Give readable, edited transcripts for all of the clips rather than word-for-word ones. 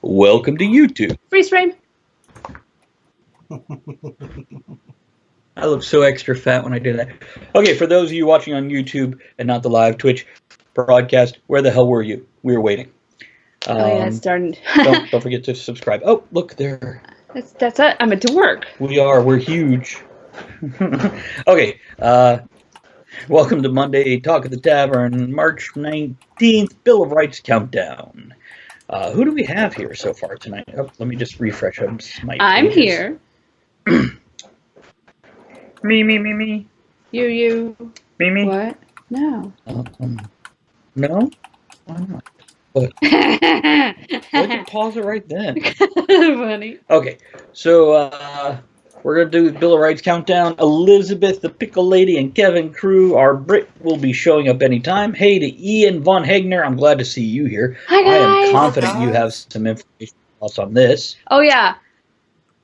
Welcome to YouTube. Freeze frame. I look so extra fat when I do that. Okay, for those of you watching on YouTube and not the live Twitch broadcast, where the hell were you? We were waiting. Yeah, it's starting. don't forget to subscribe. Oh, look there. That's it. I'm at to work. We're huge. Okay, welcome to Monday Talk at the Tavern, March 19th, Bill of Rights Countdown. Who do we have here so far tonight? Oh, let me just refresh my I'm pages. here. Me. You. Me. What? No. No? Why not? What? Why'd you pause it right then? Funny. Okay, so we're going to do Bill of Rights Countdown. Elizabeth, the Pickle Lady, and Kevin Crew, our Brit, will be showing up anytime. Hey to Ian Von Hegner, I'm glad to see you here. Hi, guys. I am confident you have some information else on this. Oh, yeah.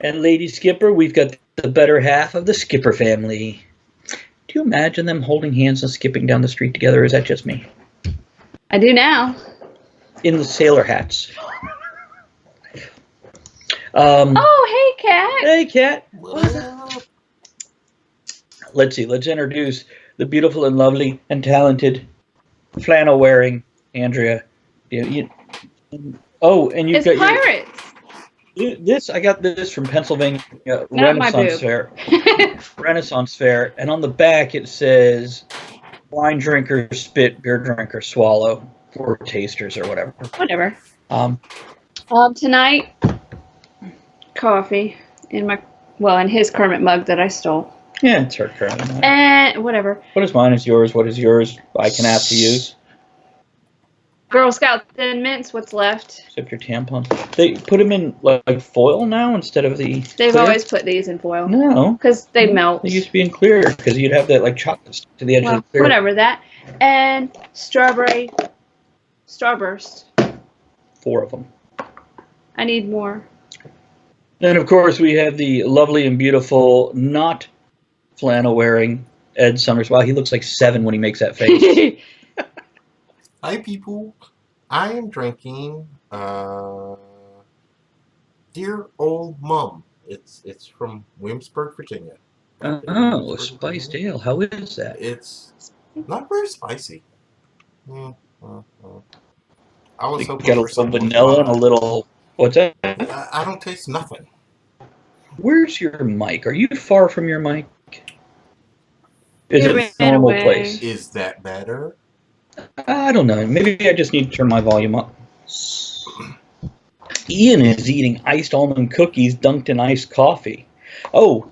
And Lady Skipper, we've got the better half of the Skipper family. Do you imagine them holding hands and skipping down the street together, or is that just me? I do now. In the sailor hats. Oh, hey, Cat. Hey, Cat. Well, Let's see. Let's introduce the beautiful and lovely and talented flannel-wearing Andrea. And you've It's got pirates. this. I got this from Pennsylvania Not my Renaissance boob. Fair. Renaissance Fair, and on the back it says "Wine drinker spit, beer drinker swallow," for tasters or whatever. Whatever. Um, Tonight, coffee in his Kermit mug that I stole. yeah, it's her current. And whatever. What is mine is yours. What is yours? I can ask to use. Girl Scout Thin Mints, what's left? Except your tampons. They put them in like foil now instead of the. They've clear? always put these in foil. No. Because they melt. They used to be in clear because you'd have that like chocolate stick to the edge Well, of the clear. whatever that. And strawberry Starburst. 4 of them. I need more. And of course we have the lovely and beautiful, not flannel wearing Ed Summers. Wow, he looks like 7 when he makes that face. hi, people. I am drinking Dear Old Mum. It's from Williamsburg, Virginia. Oh, a spiced ale. How is that? It's not very spicy. I was You hoping got a for little something vanilla and a little. What's that? I don't taste nothing. Where's your mic? Are you far from your mic? Is You it ran a normal away. place? Is that better? I don't know. Maybe I just need to turn my volume up. Ian is eating iced almond cookies dunked in iced coffee. Oh,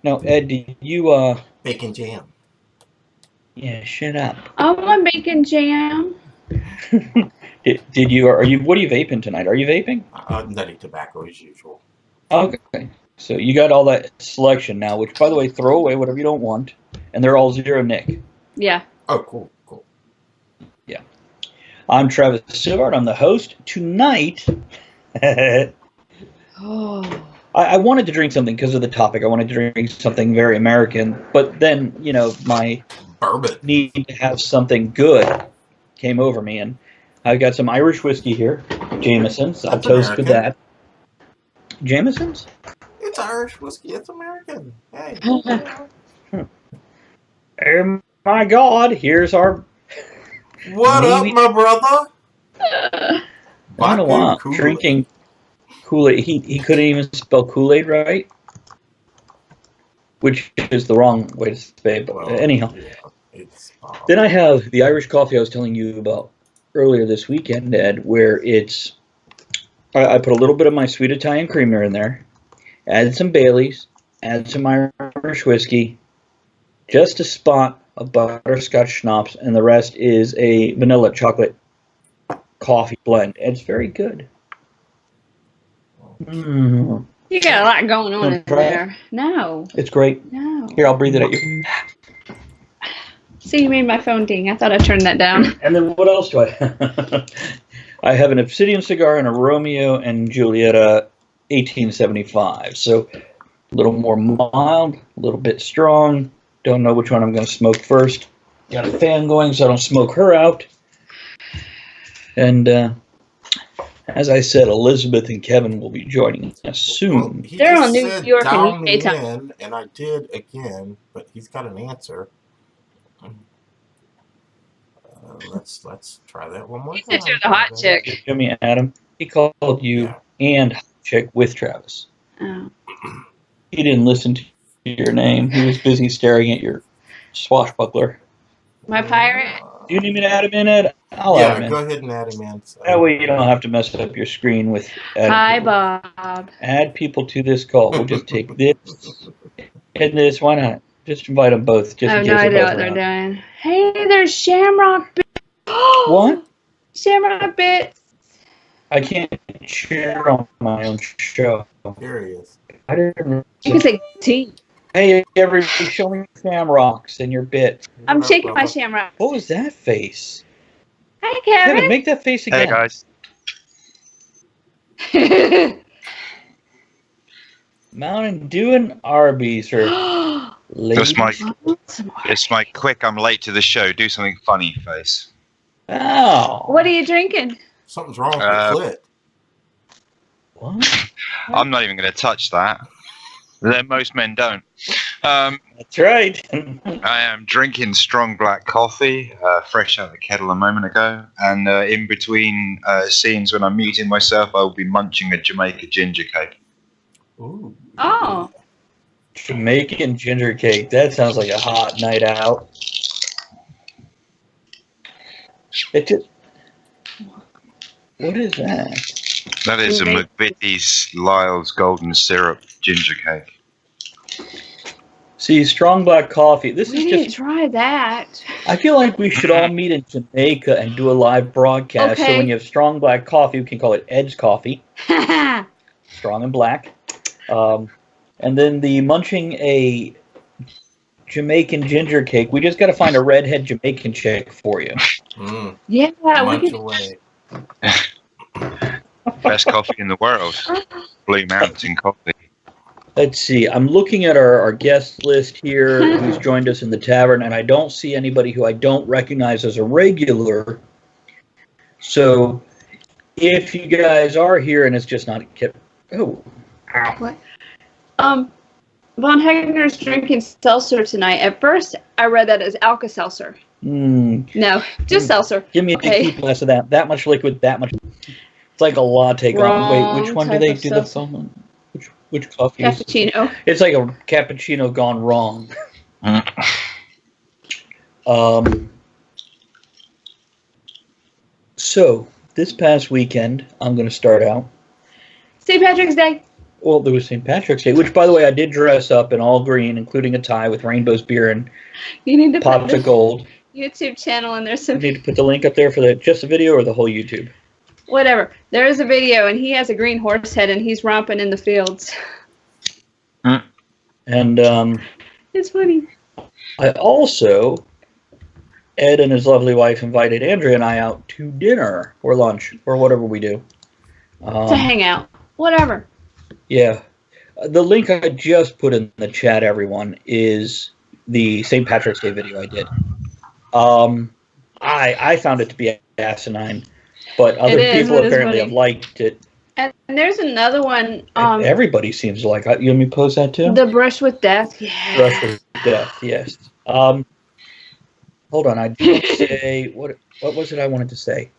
no, Ed, did you, Bacon jam. yeah, shut up. I want bacon jam. Did you, what are you vaping tonight? Are you vaping? Nutty tobacco as usual. Okay. So you got all that selection now, which, by the way, throw away whatever you don't want, and they're all zero Nick. Yeah. Oh, cool. Yeah. I'm Travis Sivart. I'm the host. Tonight, Oh. I wanted to drink something because of the topic. I wanted to drink something very American, but then, my Bourbon. need to have something good came over me, and I've got some Irish whiskey here, Jameson's. I'll That's toast to American. that. Jameson's? It's Irish whiskey. It's American. Hey. Oh my God! Here's our. What Maybe- up, my brother? I don't know why. Kool-Aid. Drinking Kool-Aid. He couldn't even spell Kool-Aid right, which is the wrong way to say it. But Well, anyhow, yeah, it's then I have the Irish coffee I was telling you about earlier this weekend, Ed, where it's. I put a little bit of my sweet Italian creamer in there, added some Baileys, added some Irish whiskey, just a spot of butterscotch schnapps, and the rest is a vanilla chocolate coffee blend. It's very good. Mm, You got a lot going on in Wanna try it? there. No. it's great. No. Here, I'll breathe it at you. See, you made my phone ding. I thought I turned that down. And then what else do I have? I have an Obsidian cigar and a Romeo and Julieta 1875. So a little more mild, a little bit strong. Don't know which one I'm going to smoke first. Got a fan going so I don't smoke her out. And As I said, Elizabeth and Kevin will be joining us soon. He They're just on New said York dial and me daytime. in, and I did again, but he's got an answer. Let's try that one more He time. said you're the hot chick. Jimmy Adam, he called you and hot chick with Travis. Oh. He didn't listen to your name. He was busy staring at your swashbuckler. My pirate? Do you need me to add him in, Ed? I'll add him in. Go ahead and add him in. So. That way you don't have to mess up your screen with adding Hi, people. Bob. Add people to this call. We'll just take this and this. Why not? Just invite them both. Just I have in no case idea buzz what they're around. doing. Hey, there's Shamrock Bits. What? Shamrock Bits. I can't cheer on my own show. Here he is. I didn't. You can say T. Hey, everybody, show me Shamrocks in your bit. I'm shaking my Shamrock. What was that face? Hi, Kevin. Kevin, make that face again. Hey guys. Mountain Dew and Arby's are That's my Some it's my quick I'm late to the show, do something funny face. Oh. What are you drinking? Something's wrong with the clit. What? I'm not even gonna touch that. Most men don't. That's right. I am drinking strong black coffee, fresh out of the kettle a moment ago, and in between scenes when I'm muting myself, I will be munching a Jamaica ginger cake. Ooh. Oh. Jamaican ginger cake. That sounds like a hot night out. It just. What is that? That is a McVitie's Lyle's Golden Syrup ginger cake. See, strong black coffee. This We is didn't just. try that. I feel like we should all meet in Jamaica and do a live broadcast. Okay. So when you have strong black coffee, we can call it Ed's Coffee. Strong and black. And then the munching a Jamaican ginger cake. We just got to find a redhead Jamaican chick for you. Yeah, we Munch could. away. Best coffee in the world. Blue Mountain coffee. Let's see. I'm looking at our guest list here who's joined us in the tavern, and I don't see anybody who I don't recognize as a regular. So if you guys are here and it's just not kept. Oh. Ow. What? Von Hegner's drinking seltzer tonight. At first, I read that as Alka-Seltzer. No, just seltzer. Give me a big glass of that. That much liquid, that much. It's like a latte. Wait, which one do they do the phone? Which coffee? Cappuccino. It's like a cappuccino gone wrong. So this past weekend, I'm going to start out. St. Patrick's Day. Well, there was St. Patrick's Day, which, by the way, I did dress up in all green, including a tie with Rainbow's beer and You need to pots put of gold. the YouTube channel and there's You some need to put the link up there for just the video or the whole YouTube. whatever. There is a video and he has a green horse head and he's romping in the fields. And It's funny. I also, Ed and his lovely wife invited Andrea and I out to dinner or lunch or whatever we do. To hang out. Whatever. Yeah. The link I just put in the chat, everyone, is the St. Patrick's Day video I did. I found it to be asinine, but other people apparently have liked it. And there's another one. Everybody seems to like it. You want me to post that too? The Brush with Death. Yeah. Brush with Death, yes. Hold on, I did say, what was it I wanted to say?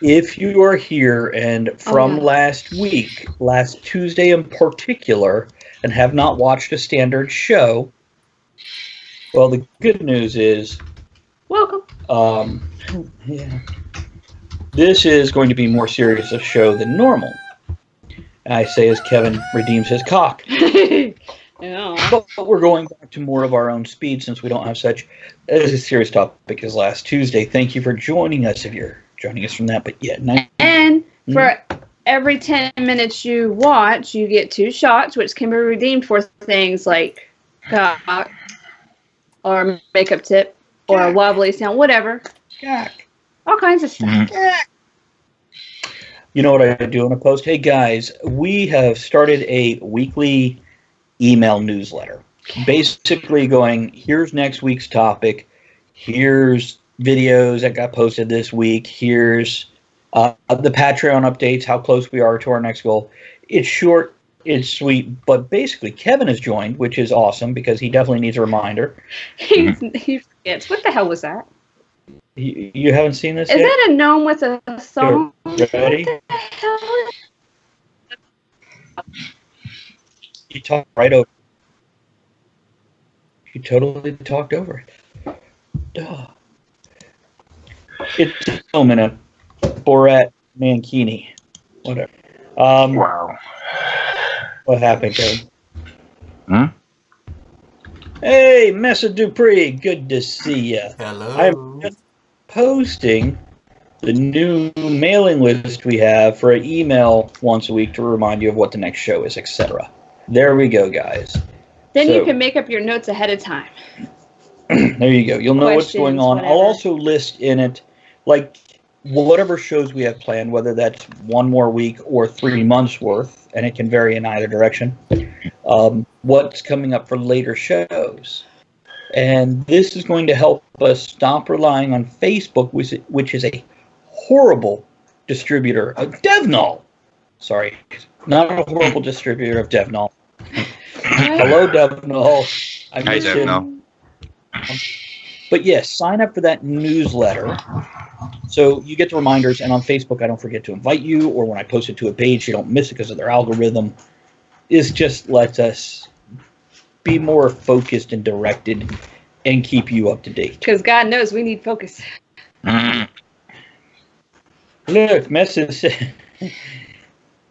If you are here and from last week, last Tuesday in particular, and have not watched a standard show, well, the good news is, welcome. Yeah, this is going to be more serious a show than normal. I say as Kevin redeems his cock. Yeah. But we're going back to more of our own speed since we don't have such as a serious topic as last Tuesday. Thank you for joining us if you're joining us from that. But yeah, and for every 10 minutes you watch, you get 2 shots, which can be redeemed for things like cock or makeup tip or a wobbly sound, whatever. All kinds of stuff. You know what I do in a post? Hey guys, we have started a weekly email newsletter. Basically going, here's next week's topic, here's videos that got posted this week, here's The Patreon updates, how close we are to our next goal. It's short, it's sweet, but basically Kevin has joined, which is awesome because he definitely needs a reminder. He forgets. What the hell was that? You haven't seen this Is yet? that a gnome with a song? Ready? What the hell? You talked right over. You totally talked over it. Duh. It's a film in a Borat Mankini. Whatever. Wow. What happened, Kevin? Hmm? Hey, Messa Dupree. Good to see ya. Hello. I'm just posting the new mailing list we have for an email once a week to remind you of what the next show is, etc. There we go, guys. Then So- you can make up your notes ahead of time. There you go. You'll know what's going Questions, on. whatever. I'll also list in it, like, whatever shows we have planned, whether that's 1 more week or 3 months worth, and it can vary in either direction, what's coming up for later shows. And this is going to help us stop relying on Facebook, which is a horrible distributor of DevNull. Sorry, not a horrible distributor of DevNull. Hello, DevNull. I Hey, missed it. DevNull. But yes, sign up for that newsletter so you get the reminders. And on Facebook, I don't forget to invite you, or when I post it to a page, you don't miss it because of their algorithm. This just lets us be more focused and directed and keep you up to date. Because God knows we need focus. Mm. Look, message said,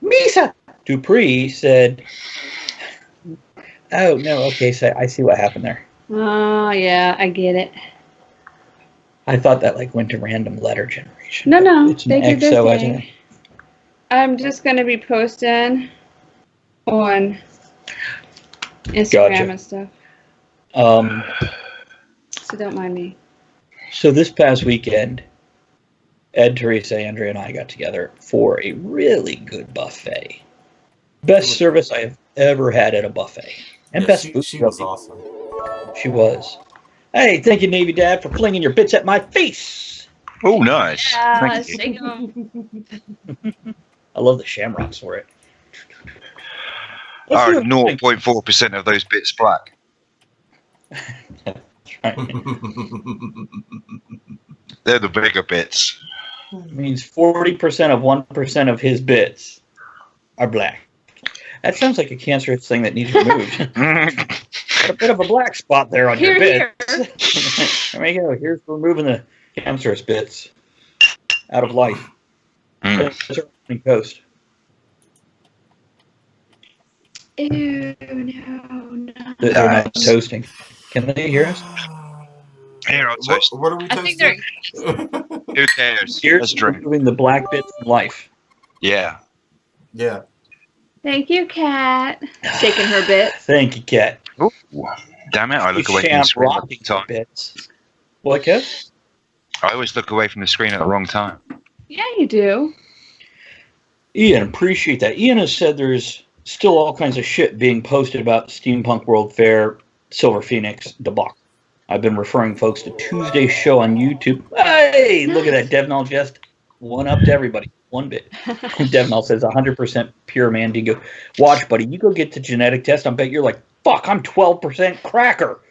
Misa Dupree said, oh, no, okay, so I see what happened there. Oh, yeah, I get it. I thought that like went to random letter generation. No, no, It's an they did their XO, thing. isn't it? I'm just going to be posting on Instagram Gotcha. and stuff. Um, So don't mind me. so this past weekend, Ed, Teresa, Andrea, and I got together for a really good buffet. Best service I have ever had at a buffet. And Yeah, best she, food. she was awesome. She was. Hey, thank you, Navy Dad, for flinging your bits at my face. Oh, nice. Thank you. shake 'em. I love the shamrocks for it. Are Let's do a- 0.4% of those bits black? They're the bigger bits. means 40% of 1% of his bits are black. That sounds like a cancerous thing that needs removed. Got a bit of a black spot there on your Here, bits. There we go. Here's removing the cancerous bits out of life. Mm. That's our coast. Ew, no. They're not Nice. toasting. Can they hear us? Here, I'll toast. What are we I think toasting? Who cares? Here's Let's drink. removing the black bits from life. Yeah. Yeah. Thank you, Kat. Shaking her bits. Thank you, Kat. Ooh. Damn it, I look away from the screen at the wrong time. Bits. What, Kev? I always look away from the screen at the wrong time. Yeah, you do. Ian, appreciate that. Ian has said there's still all kinds of shit being posted about Steampunk World Fair Silver Phoenix debacle. I've been referring folks to Tuesday's show on YouTube. Hey, look at that. Devnall just one up to everybody. One bit. Devnall says 100% pure Mandingo. Watch, buddy. You go get the genetic test. I bet you're like, fuck, I'm 12% cracker.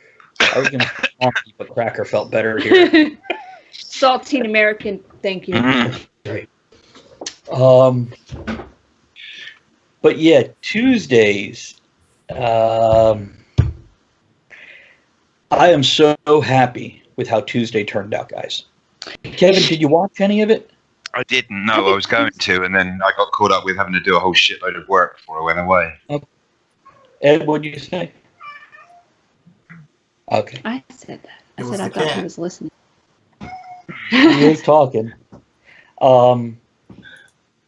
I was going to say but cracker felt better here. Saltine American, thank you. Right. But yeah, Tuesdays. I am so happy with how Tuesday turned out, guys. Kevin, did you watch any of it? I didn't know I was going to, and then I got caught up with having to do a whole shitload of work before I went away. Ed, what did you say? Okay. I said that. I It said was I the thought cat. he was listening. He was talking.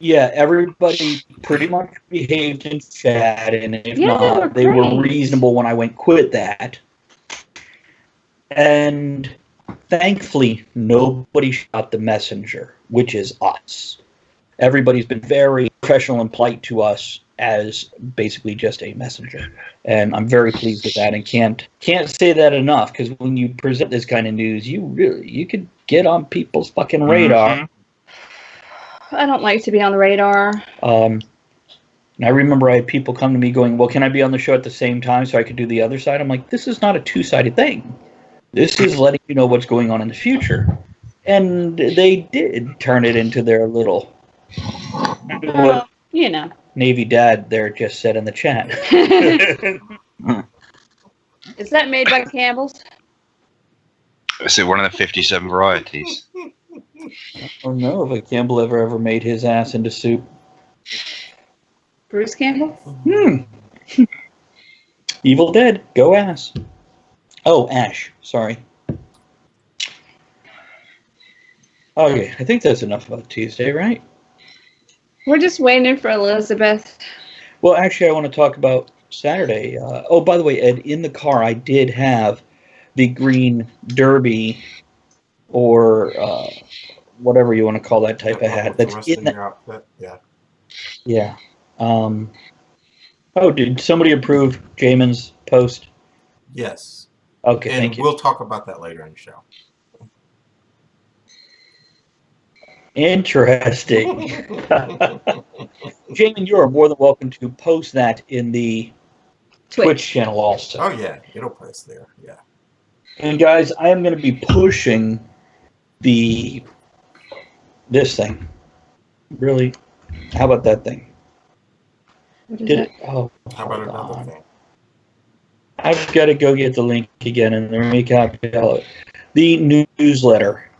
Yeah, everybody pretty much behaved in chat, and if Yeah, they were not, they were great. reasonable when I went quit that. And thankfully, nobody shot the messenger, which is us. Everybody's been very professional and polite to us as basically just a messenger, and I'm very pleased with that. And can't say that enough, because when you present this kind of news, you could get on people's fucking radar. I don't like to be on the radar. And I remember I had people come to me going, well, can I be on the show at the same time so I could do the other side? I'm like, this is not a two-sided thing. This is letting you know what's going on in the future. And they did turn it into their little... Well, you know. Navy Dad there just said in the chat. Is that made by Campbell's? Is it one of the 57 varieties? I don't know if a Campbell ever made his ass into soup. Bruce Campbell? Evil Dead, go ass. Oh, Ash, sorry. Okay, I think that's enough about Tuesday, right? We're just waiting for Elizabeth. Well, actually, I want to talk about Saturday. Oh, by the way, Ed, in the car, I did have the green derby or whatever you want to call that type of hat. That's in the outfit. Yeah. Yeah. Oh, did somebody approve Jamin's post? Yes. Okay, And thank you. we'll talk about that later in the show. Interesting. Jamin, you are more than welcome to post that in the Twitch channel also. Oh, yeah. It'll post there. Yeah. And guys, I am going to be pushing this thing. Really? How about that thing? What is it? How about another thing? I've got to go get the link again and recap the newsletter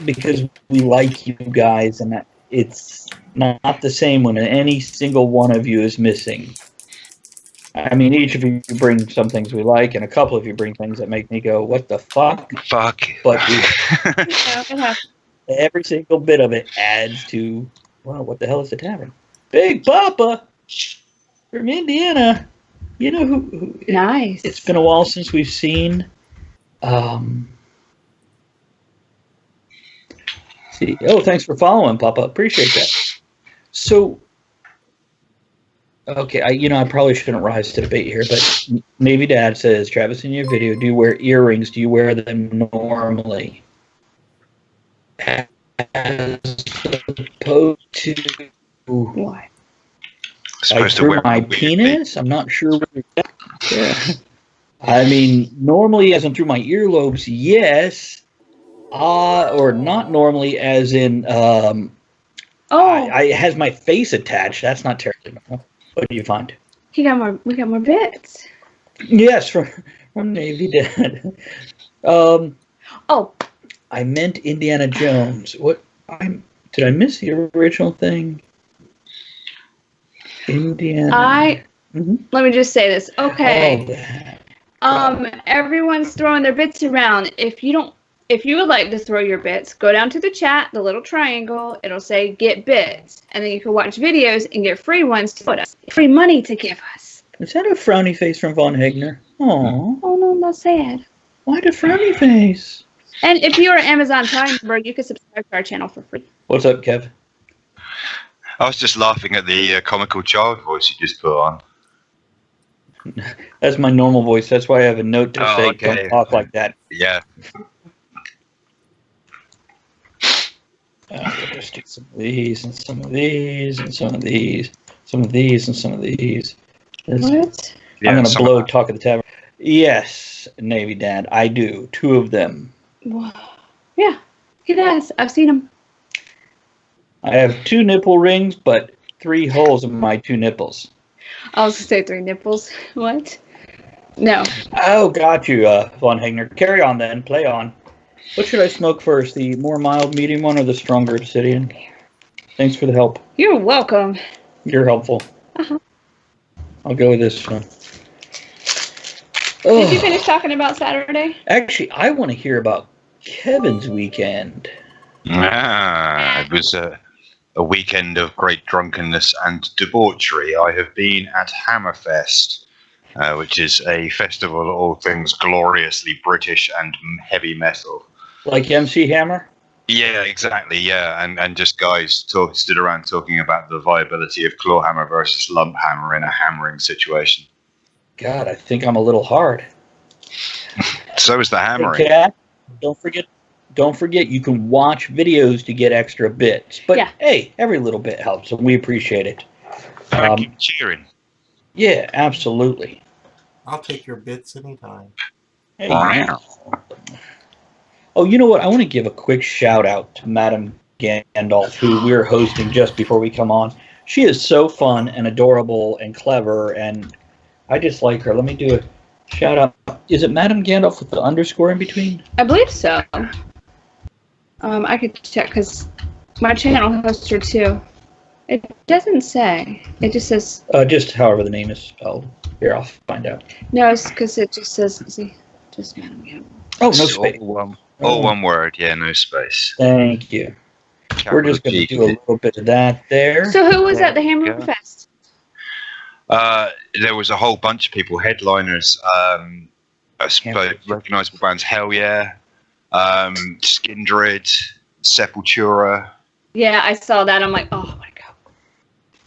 because we like you guys, and it's not the same when any single one of you is missing. I mean, each of you bring some things we like, and a couple of you bring things that make me go, "What the fuck?" Fuck. But Yeah, every single bit of it adds to, well, what the hell is the Tavern? Big Papa from Indiana. You know who? nice. It's been a while since we've seen. See, oh, thanks for following, Papa. Appreciate that. So, okay, I probably shouldn't rise to debate here, but Navy Dad says, Travis, in your video, do you wear earrings? Do you wear them normally? As opposed to Why? Supposed to through wear my them penis? I'm not sure. Yeah. I mean, normally as in through my earlobes, yes. Or not normally as in, it has my face attached. That's not terribly normal. What do you find? We got more bits. Yes, from Navy Dad. I meant Indiana Jones. What? Did I miss the original thing? Indiana. Let me just say this. Okay. Oh, Everyone's throwing their bits around. If you would like to throw your bits, go down to the chat, the little triangle. It'll say get bits, and then you can watch videos and get free ones to put us. Free money to give us. is that a frowny face from Von Hegner? Oh. Oh no, that's sad. Why the frowny face? And if you're an Amazon Prime member, you can subscribe to our channel for free. What's up, Kev? I was just laughing at the comical child voice you just put on. That's my normal voice. That's why I have a note to say, okay. don't talk like that. Yeah. Just do some of these, and some of these, and some of these, some of these, and some of these. What? Yeah, I'm going to blow Talk of the Tavern. Yes, Navy Dad, I do. 2 of them. Yeah, he does. I've seen him. I have 2 nipple rings, but 3 holes in my 2 nipples. I was going to say 3 nipples. What? No. Oh, got you, Von Hegner. Carry on then. Play on. What should I smoke first? The more mild medium one or the stronger obsidian? Thanks for the help. You're welcome. You're helpful. I'll go with this one. Did you finish talking about Saturday? Actually, I want to hear about Kevin's weekend. It was a weekend of great drunkenness and debauchery. I have been at Hammerfest, which is a festival of all things gloriously British and heavy metal. Like MC Hammer? Yeah, exactly. Yeah, and just guys stood around talking about the viability of clawhammer versus lump hammer in a hammering situation. God, I think I'm a little hard. So is the hammering. Hey, Kat, don't forget don't forget you can watch videos to get extra bits. But Yeah. hey, every little bit helps, and we appreciate it. Thank you for cheering. Yeah, absolutely. I'll take your bits anytime. Hey, oh, you know what? I want to give a quick shout out to Madame Gandalf, who we're hosting just before we come on. She is so fun and adorable and clever, and I just like her. Let me do a shout out. Is it Madame Gandalf with the underscore in between? I believe so. I could check because my channel hosts her too. It doesn't say. It just says. Just however the name is spelled. Here, I'll find out. No, it's because it just says. See, just Madam Gandalf. Oh, no space. All one word, yeah, no space. Thank you. We're just going to do a little bit of that there. So who was at the Hammerfest? There was a whole bunch of people, headliners, I suppose recognisable bands, Hell Yeah, Skindred, Sepultura. Yeah, I saw that. I'm like, oh my god.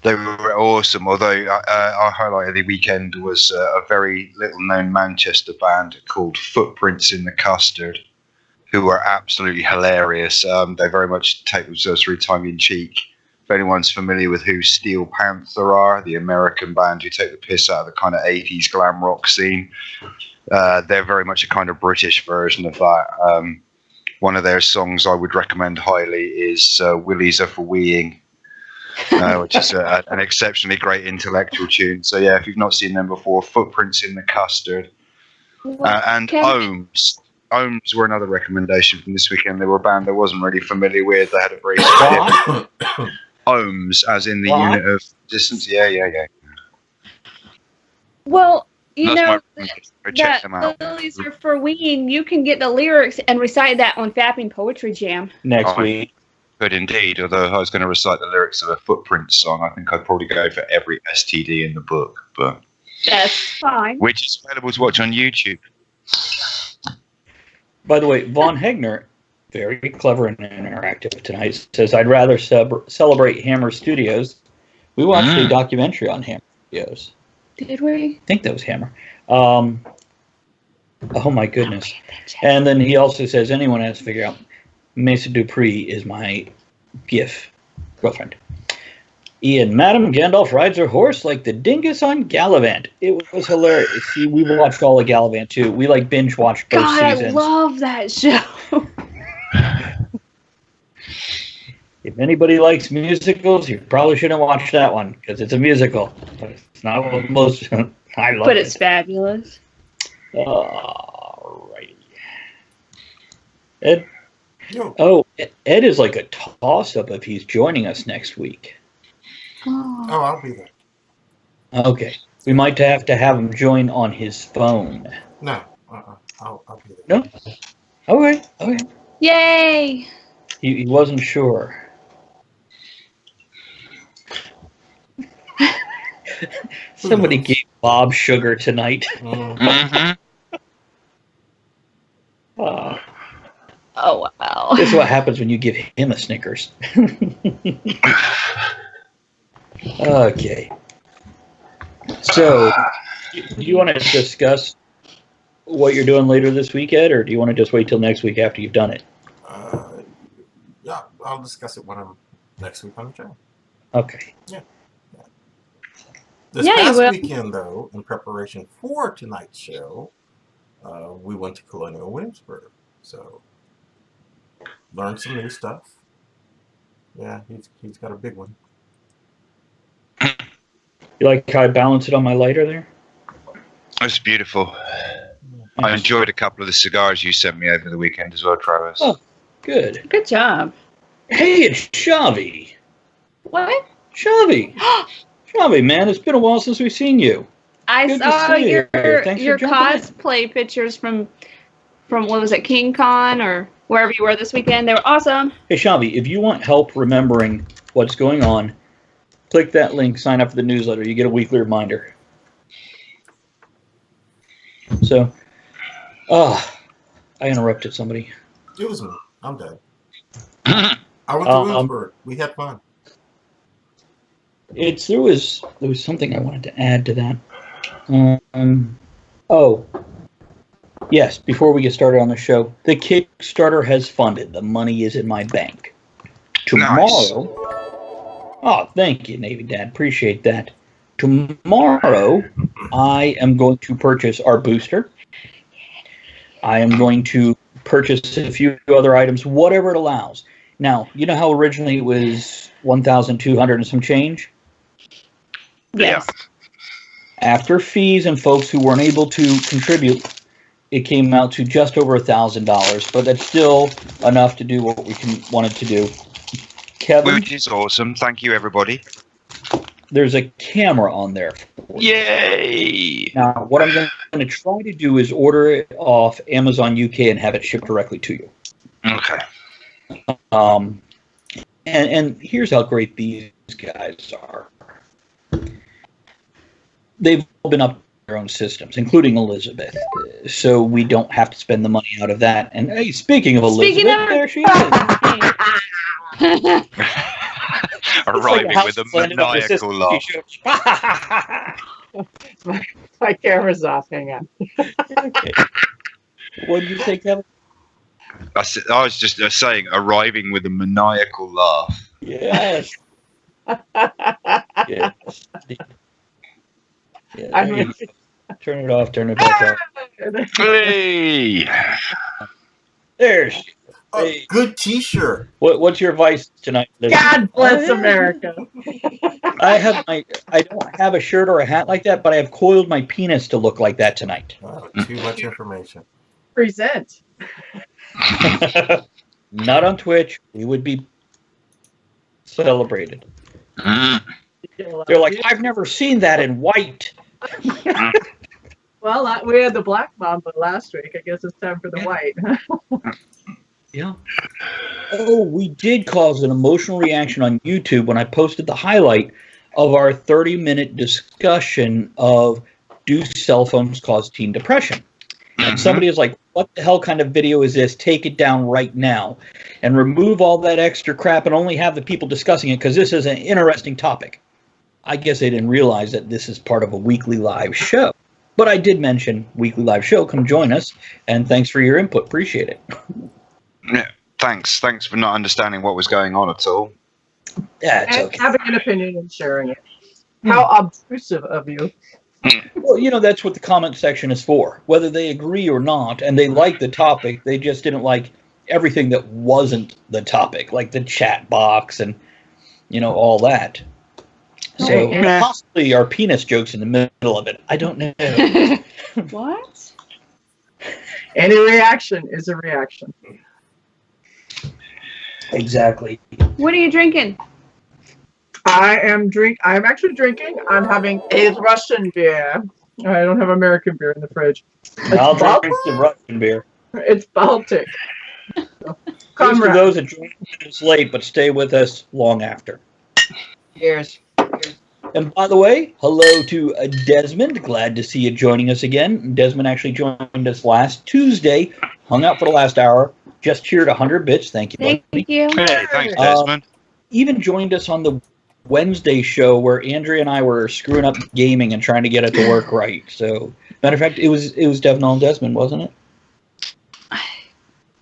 They were awesome, although our highlight of the weekend was a very little-known Manchester band called Footprints in the Custard, who were absolutely hilarious. They very much take themselves through tongue-in-cheek. If anyone's familiar with who Steel Panther are, the American band who take the piss out of the kind of 80s glam rock scene, they're very much a kind of British version of that. One of their songs I would recommend highly is Willies Are For Weeing, which is an exceptionally great intellectual tune. So yeah, if you've not seen them before, Footprints in the Custard. And Ohms. Ohms were another recommendation from this weekend. They were a band I wasn't really familiar with. They had a very Ohms, as in the unit of distance. Yeah. Well, you know check them out. Lilies Are For Weeing. You can get the lyrics and recite that on Fapping Poetry Jam next week. Good indeed. Although I was going to recite the lyrics of a Footprints song, I think I'd probably go for every STD in the book. But that's fine. Which is available to watch on YouTube. By the way, Von Hegner, very clever and interactive tonight, says, I'd rather celebrate Hammer Studios. We watched a documentary on Hammer Studios. Did we? I think that was Hammer. Oh, my goodness. And then he also says, anyone has to figure out, Mesa Dupree is my GIF girlfriend. Ian, Madame Gandalf rides her horse like the dingus on Gallivant. It was hilarious. See, we watched all of Gallivant, too. We, binge watched both seasons. I love that show. If anybody likes musicals, you probably shouldn't watch that one, because it's a musical. But it's not one of the most... I love it. But it's fabulous. All right. Ed? Yo. Oh, Ed is like a toss-up if he's joining us next week. Oh, I'll be there. Okay. We might have to have him join on his phone. No. I'll be there. No? Okay. Yay! He wasn't sure. Somebody gave Bob sugar tonight. Mm-hmm. Oh, wow. This is what happens when you give him a Snickers. Okay. So, do you want to discuss what you're doing later this week, Ed, or do you want to just wait till next week after you've done it? Yeah, I'll discuss it when I'm next week on the show. Okay. Yeah. This past weekend, though, in preparation for tonight's show, we went to Colonial Williamsburg. So, learned some new stuff. Yeah, he's got a big one. You like how I balance it on my lighter there? That's beautiful. I enjoyed a couple of the cigars you sent me over the weekend as well, Travis. Oh, good. Good job. Hey, it's Shavi. What? Shavi. Shavi, man, it's been a while since we've seen you. I Good saw to see you. your cosplay pictures from what was it, King Con or wherever you were this weekend. They were awesome. Hey, Shavi, if you want help remembering what's going on, click that link, sign up for the newsletter. You get a weekly reminder. So, I interrupted somebody. It was me. I'm dead. I went to Williamsburg. We had fun. There was something I wanted to add to that. Yes, before we get started on the show, the Kickstarter has funded. The money is in my bank. Tomorrow, oh, thank you, Navy Dad. Appreciate that. Tomorrow, I am going to purchase our booster. I am going to purchase a few other items, whatever it allows. Now, you know how originally it was 1,200 and some change? Yes. After fees and folks who weren't able to contribute, it came out to just over $1,000, but that's still enough to do what we wanted to do. Kevin, which is awesome. Thank you, everybody. There's a camera on there. Yay! Now, what I'm going to try to do is order it off Amazon UK and have it shipped directly to you. Okay. And here's how great these guys are. They've all been up to their own systems, including Elizabeth, so we don't have to spend the money out of that. And hey, speaking of Elizabeth, there she is. Arriving with a maniacal laugh. My camera's off. Hang on. Okay. What did you say, Kevin? I was just saying, arriving with a maniacal laugh. Yes. Yes. Yeah, turn it off. Turn it back off. Hey! There's. Hey. Good T-shirt. What's your advice tonight, Liz? God bless America. I don't have a shirt or a hat like that, but I have coiled my penis to look like that tonight. Oh, too much information. Present. Not on Twitch. We would be celebrated. They're like, I've never seen that in white. Well, we had the black mamba last week. I guess it's time for the white. Yeah. Oh, we did cause an emotional reaction on YouTube when I posted the highlight of our 30-minute discussion of do cell phones cause teen depression? And somebody is like, what the hell kind of video is this? Take it down right now and remove all that extra crap and only have the people discussing it because this is an interesting topic. I guess they didn't realize that this is part of a weekly live show. But I did mention weekly live show. Come join us. And thanks for your input. Appreciate it. Yeah, thanks. Thanks for not understanding what was going on at all. Yeah, it's and okay. having an opinion and sharing it. How obtrusive of you. Well, you know, that's what the comment section is for. Whether they agree or not, and they like the topic, they just didn't like everything that wasn't the topic, like the chat box and, you know, all that. So possibly our penis jokes in the middle of it. I don't know. What? Any reaction is a reaction. Exactly. What are you drinking? I'm actually drinking. I'm having a Russian beer. I don't have American beer in the fridge. I'll drink the Russian beer. It's Baltic. Just for those that joined us late, but stay with us long after. Cheers. And by the way, hello to Desmond. Glad to see you joining us again. Desmond actually joined us last Tuesday, hung out for the last hour, just cheered 100 bits. Thank you. Thank you. Hey, thanks, Desmond. Even joined us on the Wednesday show where Andrea and I were screwing up gaming and trying to get it to work right. So, matter of fact, it was Devnall and Desmond, wasn't it? I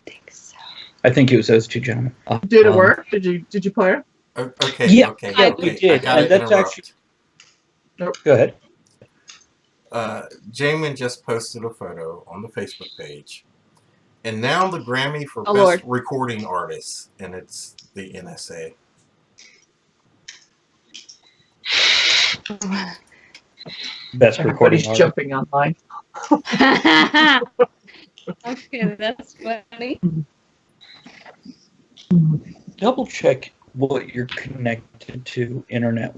think so. I think it was those two gentlemen. Did it work? Did you play it? Okay. Yeah, okay, yeah, okay. we did. And that's actually. Go ahead. Jamin just posted a photo on the Facebook page, and now the Grammy for Oh, Best Lord. Recording Artist, and it's the NSA. Best recording. Everybody's jumping online. Okay, that's funny. Double check what you're connected to internet.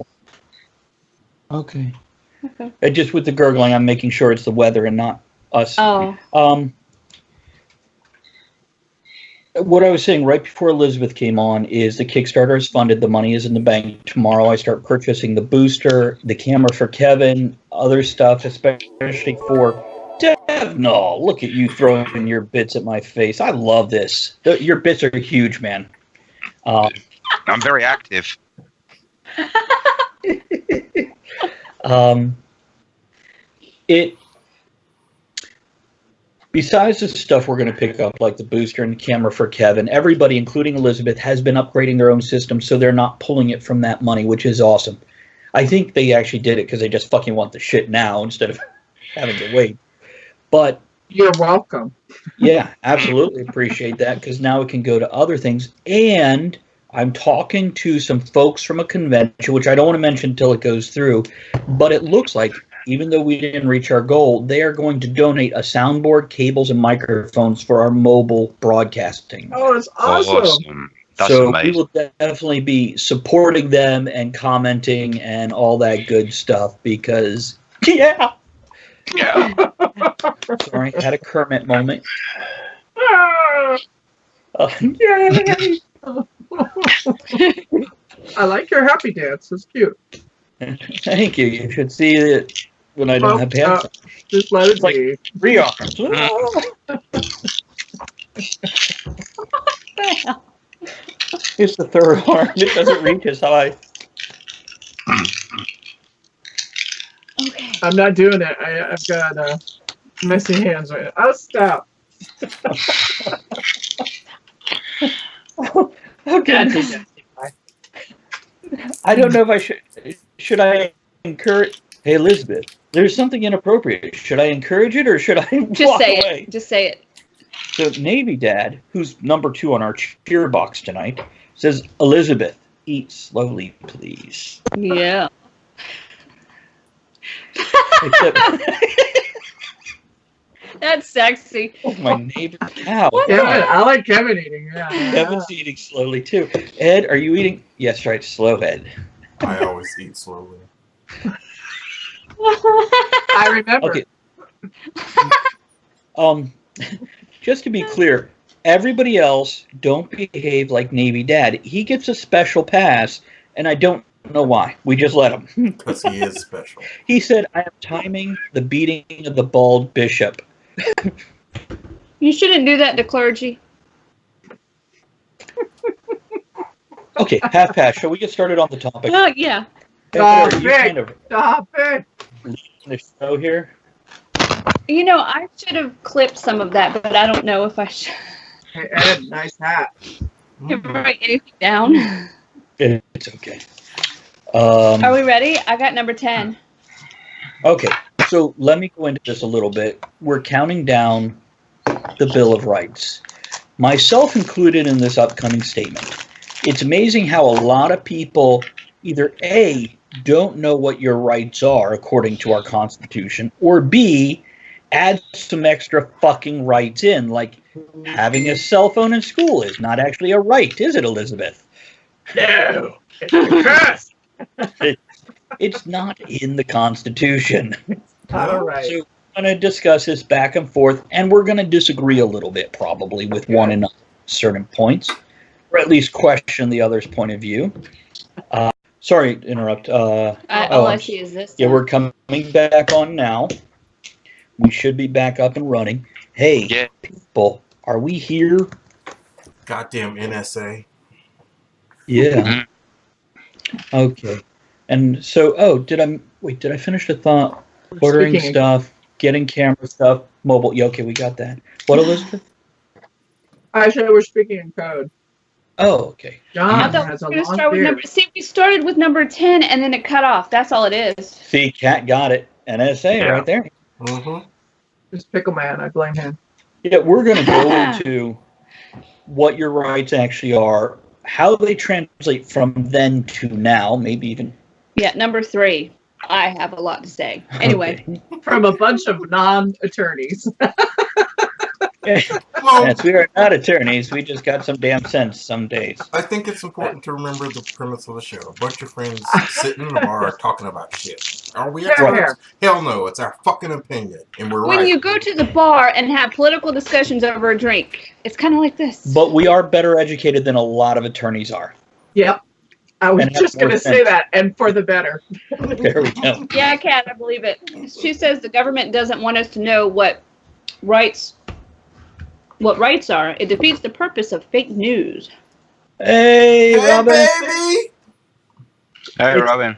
Okay. Okay. Just with the gurgling, I'm making sure it's the weather and not us. Oh. What I was saying right before Elizabeth came on is the Kickstarter is funded. The money is in the bank. Tomorrow I start purchasing the booster, the camera for Kevin, other stuff, especially for Devnall. Look at you throwing your bits at my face. I love this. Your bits are huge, man. I'm very active. besides the stuff we're going to pick up, like the booster and the camera for Kevin, everybody, including Elizabeth, has been upgrading their own system, so they're not pulling it from that money, which is awesome. I think they actually did it because they just fucking want the shit now instead of having to wait. But you're welcome. Yeah, absolutely appreciate that, because now it can go to other things. And I'm talking to some folks from a convention, which I don't want to mention until it goes through, but it looks like, even though we didn't reach our goal, they are going to donate a soundboard, cables, and microphones for our mobile broadcasting. Oh, it's awesome. That's so amazing. we will definitely be supporting them and commenting and all that good stuff because, yeah. Sorry, I had a Kermit moment. Yay! I like your happy dance. It's cute. Thank you. You should see it when I don't have pants. Just let it Like be. 3 arms. It's the third arm. It doesn't reach as high. Okay. I'm not doing it. I've got messy hands right now. Oh, stop. Okay. I don't know if I should I encourage. Hey, Elizabeth, there's something inappropriate. Should I encourage it or should I walk away? Just say it. So Navy Dad, who's number 2 on our cheer box tonight, says, Elizabeth, eat slowly, please. Yeah. Except, That's sexy. oh, my neighbor cow. Yeah, I like Kevin eating. Yeah. Kevin's eating slowly too. Ed, are you eating? Yes, right. Slow, Ed. I always eat slowly. I remember. Okay. Just to be clear, everybody else don't behave like Navy Dad. He gets a special pass, and I don't know why. We just let him. Because he is special. He said, I am timing the beating of the bald bishop. You shouldn't do that to clergy. Okay, half past. Shall we get started on the topic? Oh, yeah. Stop it. Stop it. The show here. You know, I should have clipped some of that, but I don't know if I should. Hey, Ed, nice hat. Write anything down. It's okay. Are we ready? I got number 10. Okay, so let me go into this a little bit. We're counting down the Bill of Rights, myself included in this upcoming statement. It's amazing how a lot of people either A, don't know what your rights are according to our Constitution, or B, add some extra fucking rights in, like having a cell phone in school is not actually a right, is it, Elizabeth? No, it's a curse. It's not in the Constitution. All right. So we're going to discuss this back and forth, and we're going to disagree a little bit probably with one another at certain points, or at least question the other's point of view. Sorry to interrupt. All I see is this. Yeah, we're coming back on now. We should be back up and running. Hey, people, are we here? Goddamn NSA. Yeah. Okay. And so, did I finish the thought? Ordering stuff, getting camera stuff, mobile. Yeah, okay, we got that. What, Elizabeth? I said we're speaking in code. Oh, okay. John has a long beard. We started with number 10 and then it cut off. That's all it is. See, Cat got it. NSA right there. Mm-hmm. This Pickle Man, I blame him. Yeah, we're going to go into what your rights actually are, how they translate from then to now, maybe even. Yeah, number 3. I have a lot to say. Anyway. Okay. From a bunch of non-attorneys. Yes, we are not attorneys. We just got some damn sense some days. I think it's important to remember the premise of the show. A bunch of friends sitting in a bar talking about shit. Are we experts? Hell no, it's our fucking opinion. And we're when you go to the bar and have political discussions over a drink, it's kind of like this. But we are better educated than a lot of attorneys are. Yep. I was just going to say that, and for the better. There we go. Yeah, Kat, I believe it. She says the government doesn't want us to know what rights are. It defeats the purpose of fake news. Hey, Robin. Baby! Hey, Robin.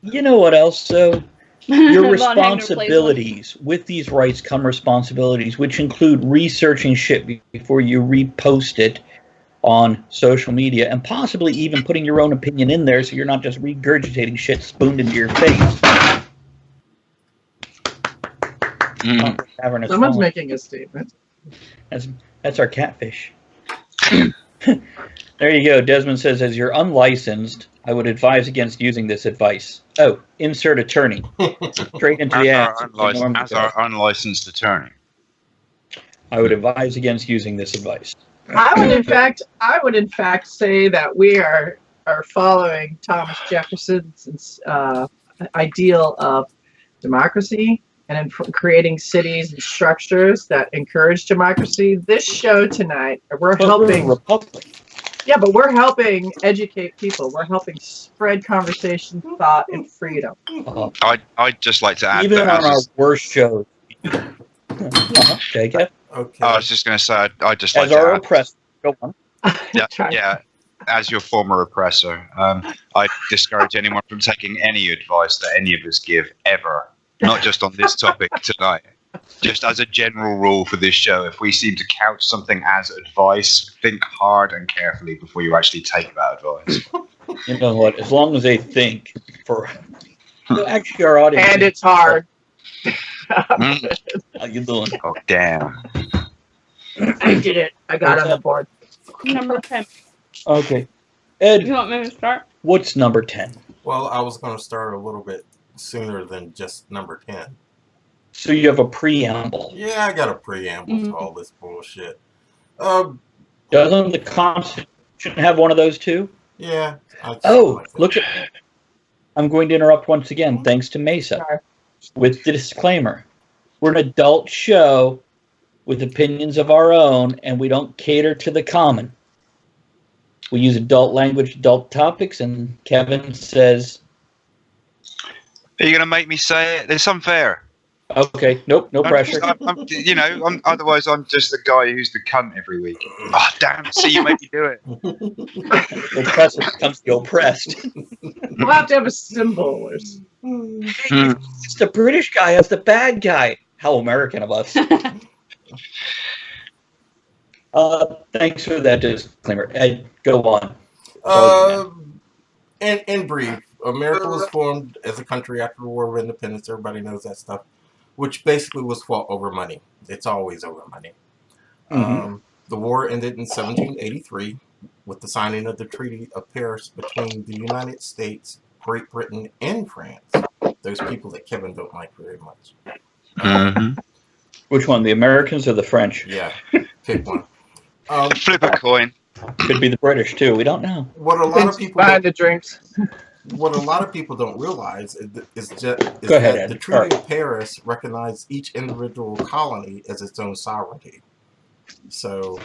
You know what else, though? Your responsibilities. With these rights come responsibilities, which include researching shit before you repost it on social media, and possibly even putting your own opinion in there so you're not just regurgitating shit spooned into your face. Someone's making a statement. That's our catfish. There you go. Desmond says, as you're unlicensed, I would advise against using this advice. Oh, insert attorney. Straight into the ass. As our unlicensed attorney. I would advise against using this advice. I would in fact say that we are following Thomas Jefferson's ideal of democracy and in creating cities and structures that encourage democracy. This show tonight, we're helping. Republic. Yeah, but we're helping educate people. We're helping spread conversation, thought, and freedom. I'd just like to add even that on our worst shows. Jacob? Okay. I was just going to say, I'd just like As to our add, oppressor. Go on. yeah, as your former oppressor, I discourage anyone from taking any advice that any of us give ever, not just on this topic tonight. Just as a general rule for this show, if we seem to couch something as advice, think hard and carefully before you actually take that advice. You know what? As long as they think for actually our audience. And it's hard. How you doing? Oh, damn. I did it. I got on the board. Number 10. Okay. Ed, You want me to start? what's number 10? Well, I was going to start a little bit sooner than just number 10. So you have a preamble. Yeah, I got a preamble to all this bullshit. Doesn't the Constitution have one of those too? Yeah. Look at. I'm going to interrupt once again, thanks to Mesa, Sorry. with the disclaimer. We're an adult show with opinions of our own, and we don't cater to the common. We use adult language, adult topics, and Kevin says... Are you going to make me say it? It's unfair. Okay, nope, no pressure. Otherwise, I'm just the guy who's the cunt every week. Oh, damn it. See, you make me do it. The oppressor becomes the oppressed. We'll have to have a symbol. It's the British guy as the bad guy. How American of us. Thanks for that disclaimer. Ed, go on. In brief, America was formed as a country after the War of Independence. Everybody knows that stuff. Which basically was fought over money. It's always over money. Mm-hmm. The war ended in 1783 with the signing of the Treaty of Paris between the United States, Great Britain, and France. Those people that Kevin don't like very much. Which one, the Americans or the French? Yeah, pick one. Flip a coin. Could be the British too. We don't know. What a lot of people buy the drinks. What a lot of people don't realize is Go ahead, that Ed. the Treaty of Paris recognized each individual colony as its own sovereignty. So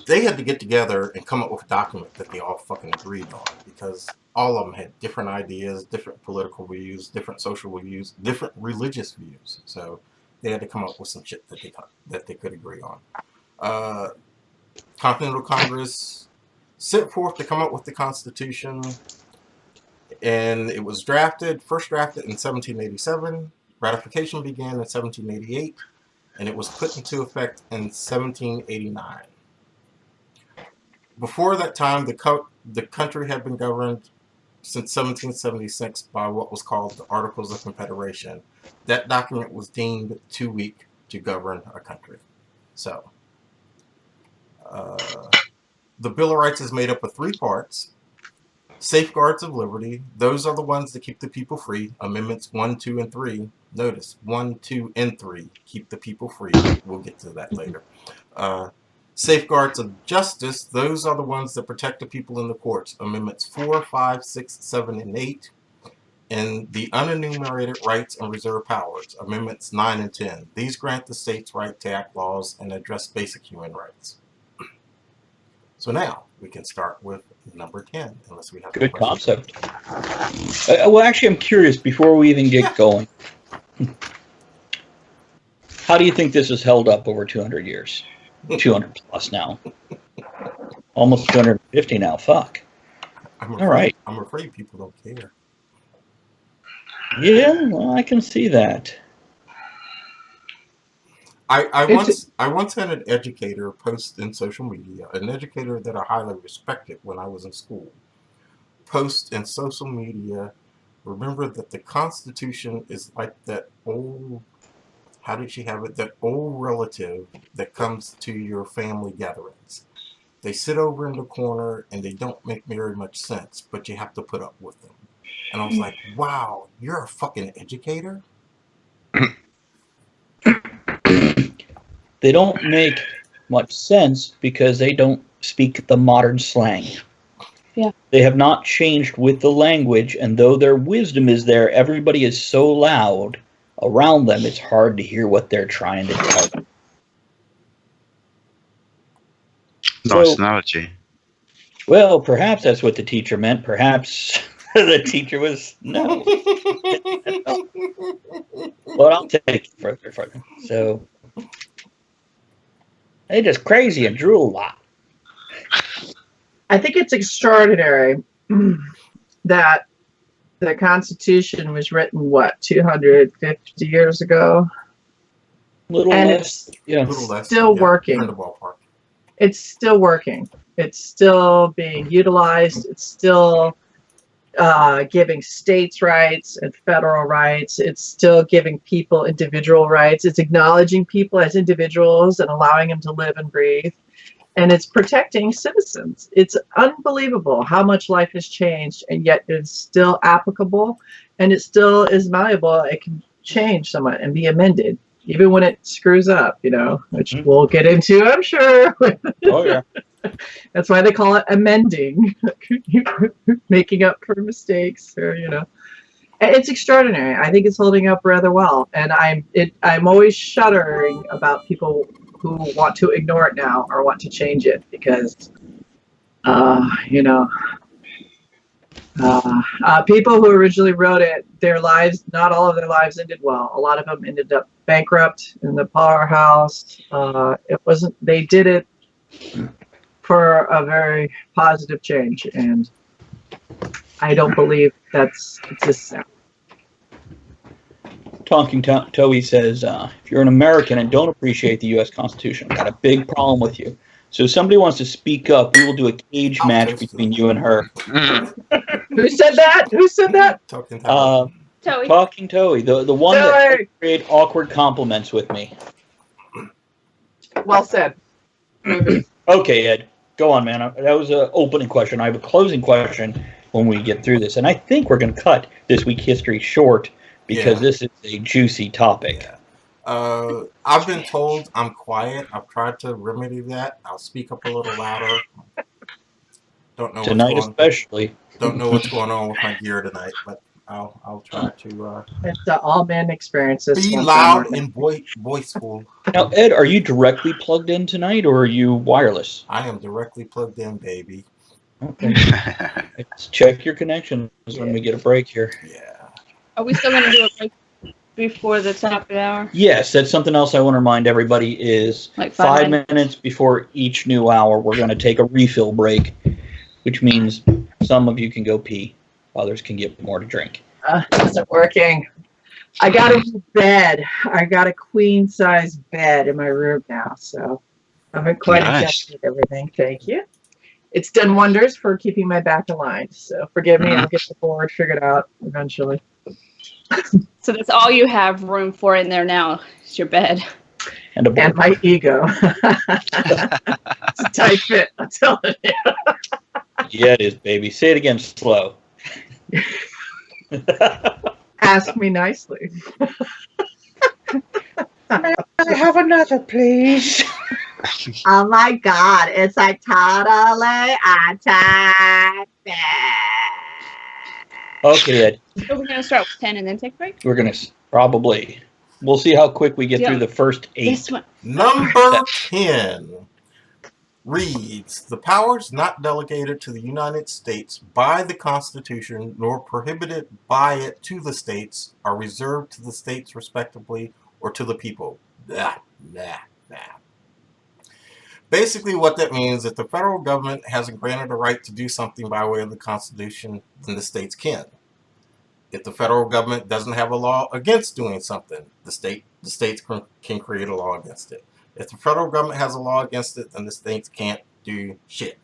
they had to get together and come up with a document that they all fucking agreed on, because all of them had different ideas, different political views, different social views, different religious views. So they had to come up with some shit that they could agree on. Continental Congress set forth to come up with the Constitution. And it was first drafted in 1787. Ratification began in 1788, and it was put into effect in 1789. Before that time, the country had been governed since 1776 by what was called the Articles of Confederation. That document was deemed too weak to govern a country. So, the Bill of Rights is made up of 3 parts. Safeguards of liberty, those are the ones that keep the people free. Amendments 1, 2, and 3. Notice, 1, 2, and 3 keep the people free. We'll get to that later. Safeguards of justice, those are the ones that protect the people in the courts. Amendments 4, 5, 6, 7, and 8. And the unenumerated rights and reserved powers. Amendments 9 and 10. These grant the states right to act laws and address basic human rights. So now we can start with number 10, unless we have good concept. Well, actually, I'm curious before we even get going. How do you think this has held up over 200 years? 200 plus now. Almost 250 now. Fuck. All right. I'm afraid people don't care. Yeah, well, I can see that. I once had an educator post in social media, an educator that I highly respected when I was in school, post in social media. Remember that the Constitution is like that old, how did she have it? That old relative that comes to your family gatherings. They sit over in the corner and they don't make very much sense, but you have to put up with them. And I was like, wow, you're a fucking educator? They don't make much sense because they don't speak the modern slang. Yeah. They have not changed with the language, and though their wisdom is there, everybody is so loud around them, it's hard to hear what they're trying to tell them. Nice analogy. Well, perhaps that's what the teacher meant. Perhaps the teacher was no. But I'll take it further. So they're just crazy and drool a lot. I think it's extraordinary that the Constitution was written, what, 250 years ago? Little and less, it's yeah. still working. It's still working. It's still being utilized. It's still giving states rights and federal rights. It's still giving people individual rights. It's acknowledging people as individuals and allowing them to live and breathe. And it's protecting citizens. It's unbelievable how much life has changed, and yet it's still applicable, and it still is malleable. It can change somewhat and be amended, even when it screws up, which we'll get into, I'm sure. Oh, yeah. That's why they call it amending, making up for mistakes, or It's extraordinary. I think it's holding up rather well, and I'm always shuddering about people who want to ignore it now or want to change it because, people who originally wrote it, their lives, not all of their lives ended well. A lot of them ended up bankrupt in the powerhouse. They did it for a very positive change, and I don't believe that's exists now. Talking Toey says, if you're an American and don't appreciate the U.S. Constitution, I've got a big problem with you. So if somebody wants to speak up, we will do a cage match between you and her. Who said that? Who said that? Talking Toey, the one that create awkward compliments with me. Well said. Okay, Ed, go on, man. That was an opening question. I have a closing question when we get through this, and I think we're going to cut this week history short because this is a juicy topic. Yeah. I've been told I'm quiet. I've tried to remedy that. I'll speak up a little louder. Don't know tonight, especially. Don't know what's going on with my gear tonight, but I'll try to. It's an all-man experience. Be loud and voiceful. Now, Ed, are you directly plugged in tonight, or are you wireless? I am directly plugged in, baby. Okay. Let's check your connections when we get a break here. Yeah. Are we still going to do a break before the top of the hour? Yes, that's something else I want to remind everybody is like 5 minutes before each new hour, we're going to take a refill break, which means some of you can go pee, others can get more to drink. It isn't working. I got a bed. I got a queen-size bed in my room now, so I haven't quite adjusted everything. Thank you. It's done wonders for keeping my back aligned, so forgive me. I'll get the board figured out eventually. So that's all you have room for in there now is your bed. And my ego. It's a tight fit, I'm telling you. Yeah, it is, baby. Say it again slow. Ask me nicely. May I have another, please? Oh my God, it's like totally attack. Okay, Ed. So we're going to start with 10 and then take a break? We're going to probably. We'll see how quick we get through the first 8. Number 10 reads, the powers not delegated to the United States by the Constitution nor prohibited by it to the states are reserved to the states respectively or to the people. Basically what that means, if the federal government hasn't granted a right to do something by way of the Constitution, then the states can. if the federal government doesn't have a law against doing something, the states can create a law against it. If the federal government has a law against it, then the states can't do shit.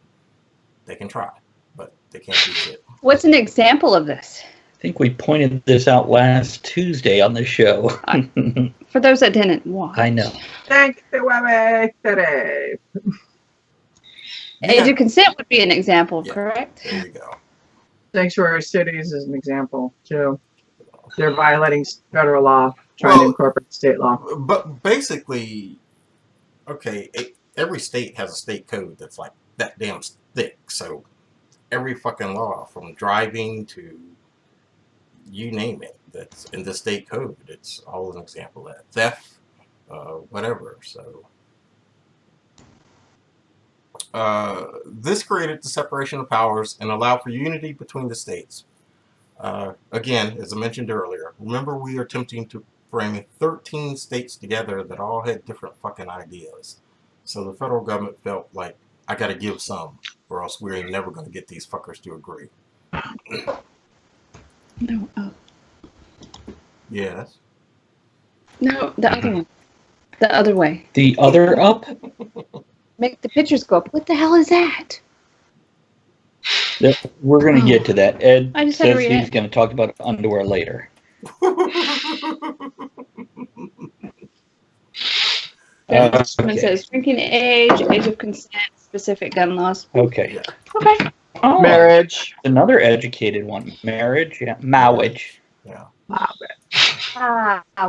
They can try, but they can't do shit. What's an example of this? I think we pointed this out last Tuesday on the show. For those that didn't watch. I know. Thank you, today. Age of consent would be an example, correct? There you go. Sanctuary cities is an example, too. They're violating federal law, trying to incorporate state law. But basically, okay, every state has a state code that's like that damn thick. So every fucking law, from driving to you name it, that's in the state code. It's all an example of that. Theft, whatever. So this created the separation of powers and allowed for unity between the states. Again, as I mentioned earlier, remember we are attempting to bring 13 states together that all had different fucking ideas. So the federal government felt like, I gotta give some, or else we're never gonna get these fuckers to agree. No. Yes. No, the other one. The other way. The other up? Make the pictures go up. What the hell is that? We're going to get to that. Ed I just had to says read he's it. going to talk about underwear later. It Okay. says drinking age, age of consent, specific gun laws. Okay. Okay. Oh, Marriage. another educated one. Marriage. Yeah. Marriage. Yeah.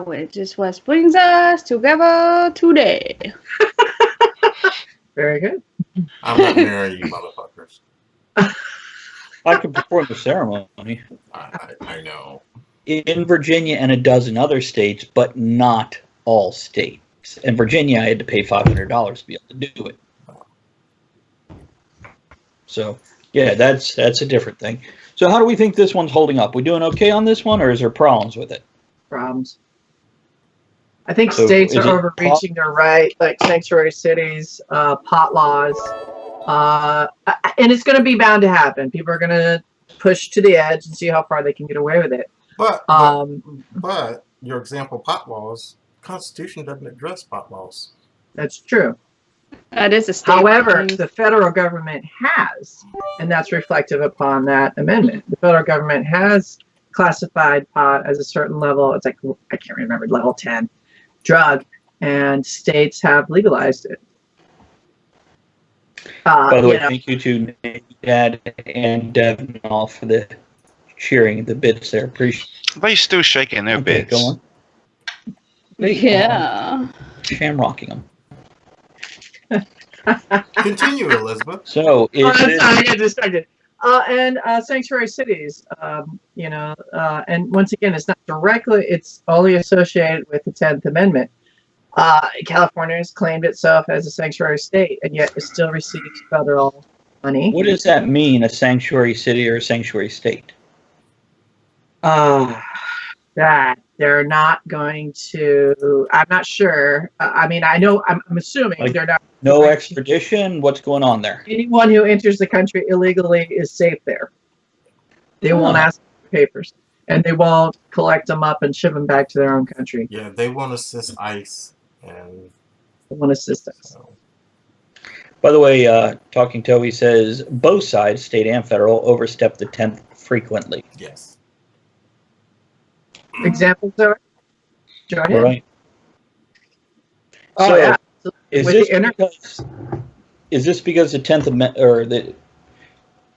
Which is what brings us together today. Very good. I'm not marrying you motherfuckers. I can perform the ceremony I know. in Virginia and a dozen other states, but not all states. In Virginia, I had to pay $500 to be able to do it. So, yeah, that's a different thing. So, how do we think this one's holding up? We doing okay on this one, or is there problems with it? Problems. I think So states is are it overreaching their right, like sanctuary cities, pot laws, and it's going to be bound to happen. People are going to push to the edge and see how far they can get away with it. But your example, pot laws, Constitution doesn't address pot laws. That's true. That is a state. However, the federal government has, and that's reflective upon that amendment. The federal government has classified pot as a certain level. It's like, I can't remember, level 10 drug, and states have legalized it. By the way, thank you to Dad and Devin all for the cheering, the bits there. Appreciate Are they still shaking their Okay, bits? go on. Yeah. Shamrocking them. Continue, Elizabeth. So, is Sorry, this, I get distracted. And sanctuary cities, and once again, it's not directly, it's only associated with the 10th Amendment. California has claimed itself as a sanctuary state, and yet it still receives federal money. what does that mean, a sanctuary city or a sanctuary state? That they're not going to, I'm not sure. I mean, I know, I'm assuming Like, they're not. No extradition? What's going on there? Anyone who enters the country illegally is safe there. They won't ask for papers, and they won't collect them up and ship them back to their own country. Yeah, they want to assist ICE, and They won't assist us. so. By the way, Talking Toby says both sides, state and federal, overstep the 10th frequently. Yes. Examples are? Join All in. right. Oh, So, yeah. Is With this, the inter- because the 10th Amendment, or the,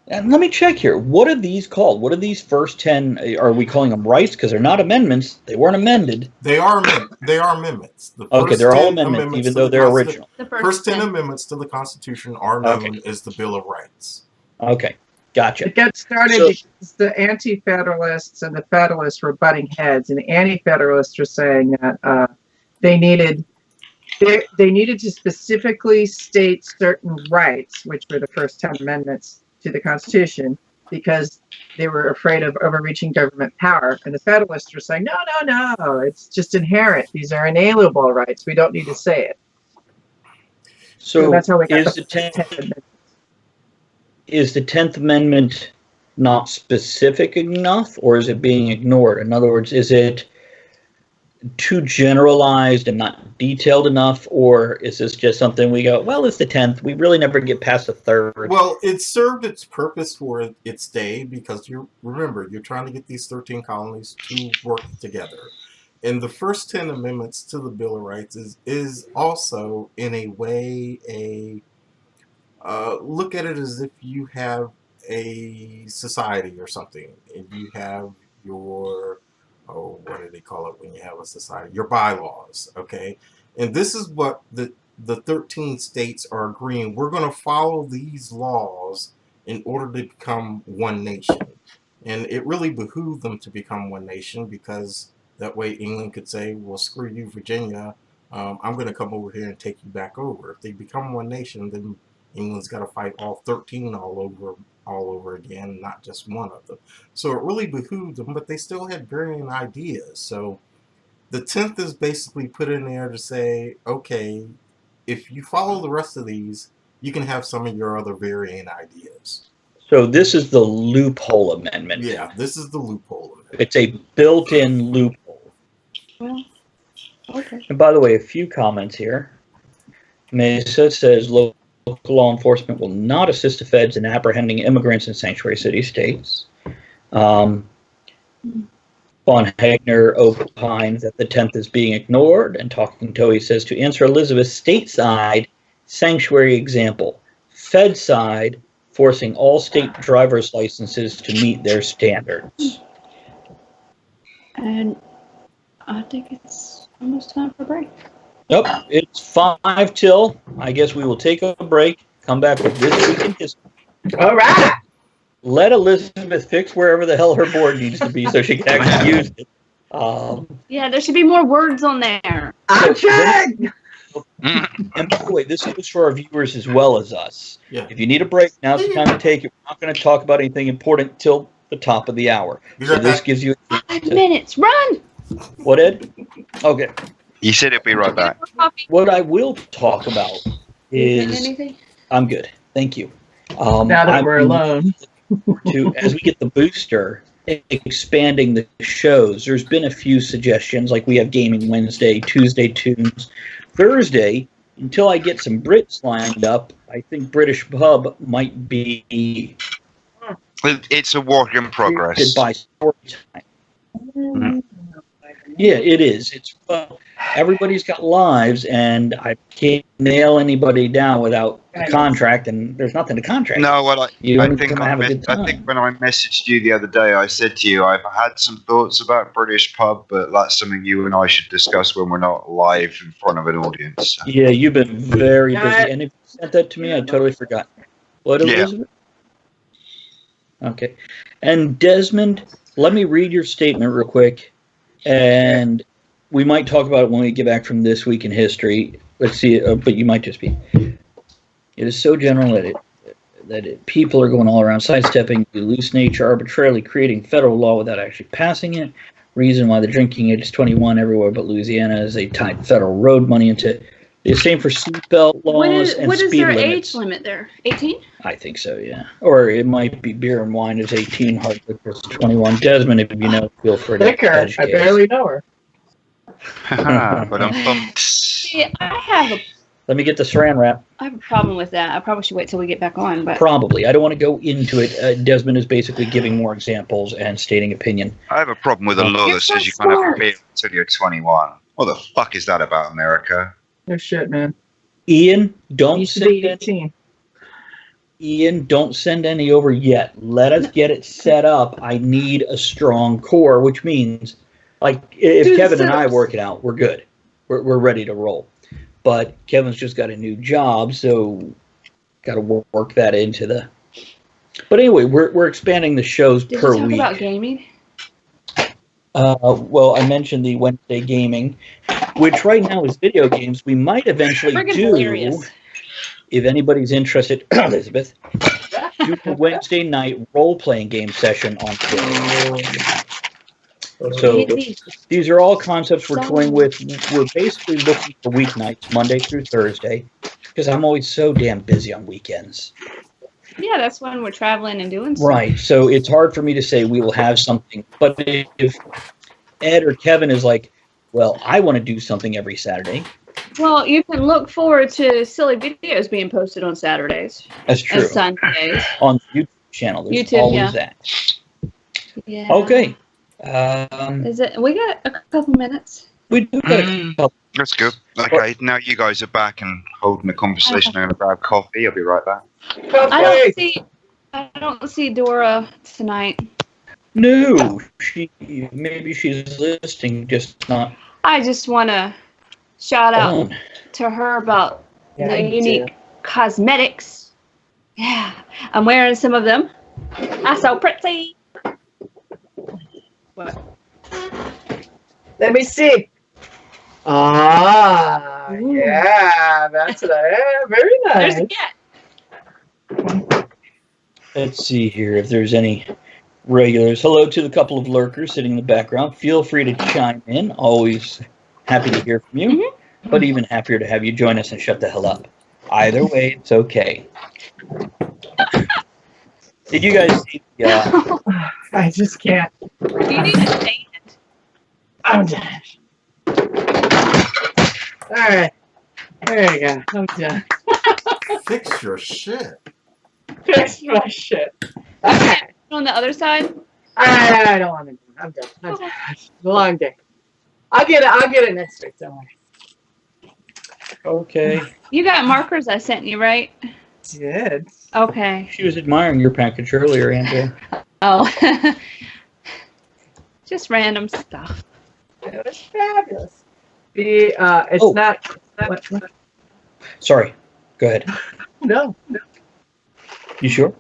and let me check here. What are these called? What are these first 10? Are we calling them rights? Because they're not amendments. They weren't amended. They are amendments. The Okay, first they're all 10 amendments, even to though the they're Consti- original. The First 10 10. amendments to the Constitution are known as the Bill of Rights. Okay, gotcha. It got started So- because the anti-federalists and the federalists were butting heads, and the anti-federalists were saying that they needed to specifically state certain rights, which were the first 10 amendments to the Constitution, because they were afraid of overreaching government power. And the federalists were saying, no, it's just inherent. These are inalienable rights. We don't need to say it. So that's how we got is the 10th Amendment not specific enough, or is it being ignored? In other words, is it too generalized and not detailed enough, or is this just something we go, well, it's the 10th, we really never get past the 3rd? Well, it served its purpose for its day, because remember, you're trying to get these 13 colonies to work together. And the first 10 amendments to the Bill of Rights is also, in a way, look at it as if you have a society or something, and you have your, what do they call it when you have a society? Your bylaws, okay? And this is what the 13 states are agreeing. We're going to follow these laws in order to become one nation. And it really behooved them to become one nation, because that way England could say, well, screw you, Virginia. I'm going to come over here and take you back over. If they become one nation, then England's got to fight all 13 all over again, not just one of them. So it really behooved them, but they still had varying ideas. So the 10th is basically put in there to say, okay, if you follow the rest of these, you can have some of your other varying ideas. So this is the loophole amendment. Yeah, this is the loophole amendment. It's a built-in loophole. Well, okay. And by the way, a few comments here. Mesa says local law enforcement will not assist the feds in apprehending immigrants in sanctuary city-states. Von Hegner opines that the 10th is being ignored, and Talking Toey says, to answer Elizabeth, stateside, sanctuary example, Fed side, forcing all state driver's licenses to meet their standards. And I think it's almost time for a break. Nope, it's 5 till. I guess we will take a break, come back with This Week in History. All right. Let Elizabeth fix wherever the hell her board needs to be so she can actually use it. Yeah, there should be more words on there. I'm checked. And by the way, this goes for our viewers as well as us. Yeah. If you need a break, now's the time to take it. We're not going to talk about anything important till the top of the hour. So this gives you 5 minutes. Run! What, Ed? Okay. He said he'll be right back. What I will talk about is... Anything? I'm good. Thank you. Now that we're alone. As we get the booster, expanding the shows, there's been a few suggestions, like we have Gaming Wednesday, Tuesday Tunes, Thursday, until I get some Brits lined up, I think British Pub might be... It's a work in progress. ...by story time. Mm-hmm. Yeah, it is. It's everybody's got lives, and I can't nail anybody down without a contract, and there's nothing to contract. No, well, I think I think when I messaged you the other day, I said to you, I've had some thoughts about British Pub, but that's something you and I should discuss when we're not live in front of an audience. Yeah, you've been very busy, and if you sent that to me, I totally forgot. What, Elizabeth? Yeah. Okay. And Desmond, let me read your statement real quick. And we might talk about it when we get back from This Week in History. Let's see, but you might just be. It is so general that people are going all around sidestepping the loose nature, arbitrarily creating federal law without actually passing it. Reason why the drinking age is 21 everywhere but Louisiana is they tied federal road money into the same for seatbelt laws and speed limits. What is their age limit there? 18? I think so, yeah. Or it might be beer and wine is 18, hard liquor is 21. Desmond, if you know, feel free to educate. I barely know her. But I'm pumped. See, I have a... Let me get the saran wrap. I have a problem with that. I probably should wait till we get back on. But probably. I don't want to go into it. Desmond is basically giving more examples and stating opinion. I have a problem with a law that says you can't have a beer until you're 21. What the fuck is that about, America? No shit, man. Ian, don't send 18. Ian, don't send any over yet. Let us get it set up. I need a strong core, which means, like, if Kevin and I work it out, we're good. We're ready to roll. But Kevin's just got a new job, so got to work that into the... But anyway, we're expanding the shows per week. Did you talk about gaming? Well, I mentioned the Wednesday gaming, which right now is video games. We might eventually do, if anybody's interested, Elizabeth, do a Wednesday night role-playing game session on Twitch. So these are all concepts we're toying with. We're basically looking for weeknights, Monday through Thursday, because I'm always so damn busy on weekends. Yeah, that's when we're traveling and doing stuff. Right. So it's hard for me to say we will have something. But if Ed or Kevin is like, well, I want to do something every Saturday. Well, you can look forward to silly videos being posted on Saturdays. That's true. And Sundays. On the YouTube channel, there's YouTube, always yeah. that. Yeah. Okay. Is it? We got a couple minutes. We do got a couple. That's good. Okay, now you guys are back and holding the conversation. I'm going to grab coffee. I'll be right back. I don't see Dora tonight. No, maybe she's listening, just not. I just want to shout out to her about the unique cosmetics. Yeah, I'm wearing some of them. I'm so pretty. What? Let me see. Ah, yeah, that's very nice. There's a cat. Let's see here if there's any regulars. Hello to the couple of lurkers sitting in the background. Feel free to chime in. Always happy to hear from you, but even happier to have you join us and shut the hell up. Either way, it's okay. Did you guys see the... I just can't. You need to stand. I'm done. All right. There you go. I'm done. Fix your shit. Fix my shit. Okay. On the other side? I don't want to do it. I'm done. It's a long day. I'll get it next week. Don't worry. Okay. You got markers I sent you, right? Did. Okay. She was admiring your package earlier, Andrea. Oh. Just random stuff. It was fabulous. It's not. What? Sorry. Go ahead. No. You sure?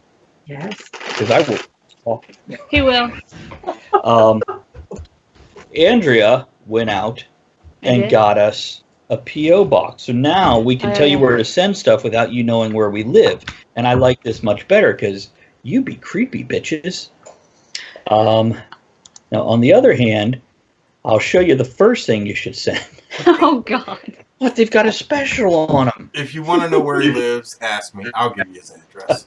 Yes. Because I will talk. He will. Andrea went out and got us a P.O. box. So now we can tell you where to send stuff without you knowing where we live. And I like this much better because you be creepy, bitches. Now, on the other hand, I'll show you the first thing you should send. Oh, God. What? They've got a special on them. If you want to know where he lives, ask me. I'll give you his address.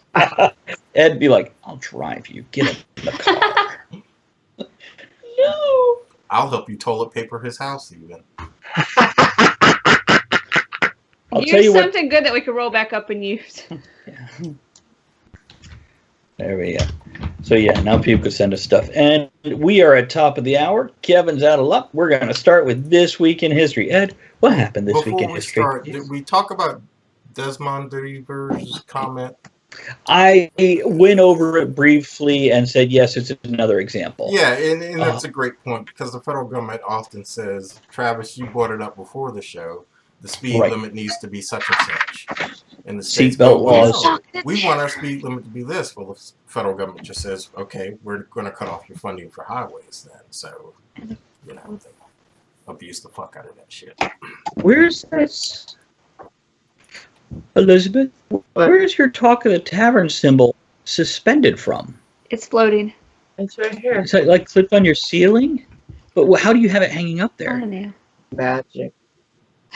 Ed be like, I'll drive you. Get in the car. No. I'll help you toilet paper his house even. I'll tell you something good that we could roll back up and use. Yeah. There we go. So yeah, now people can send us stuff. And we are at top of the hour. Kevin's out of luck. We're going to start with This Week in History. Ed, what happened this week in history? Before we start, did we talk about Desmond Deaver's comment? I went over it briefly and said, yes, it's another example. Yeah, and that's a great point because the federal government often says, Travis, you brought it up before the show, the speed limit needs to be such and such. And the seatbelt laws. No, we want our speed limit to be this. Well, the federal government just says, okay, we're going to cut off your funding for highways then. So, you know, they abuse the fuck out of that shit. Where's this? Elizabeth, where's your talk of the tavern symbol suspended from? It's floating. It's right here. It's like clipped on your ceiling? But how do you have it hanging up there? I don't know. Magic.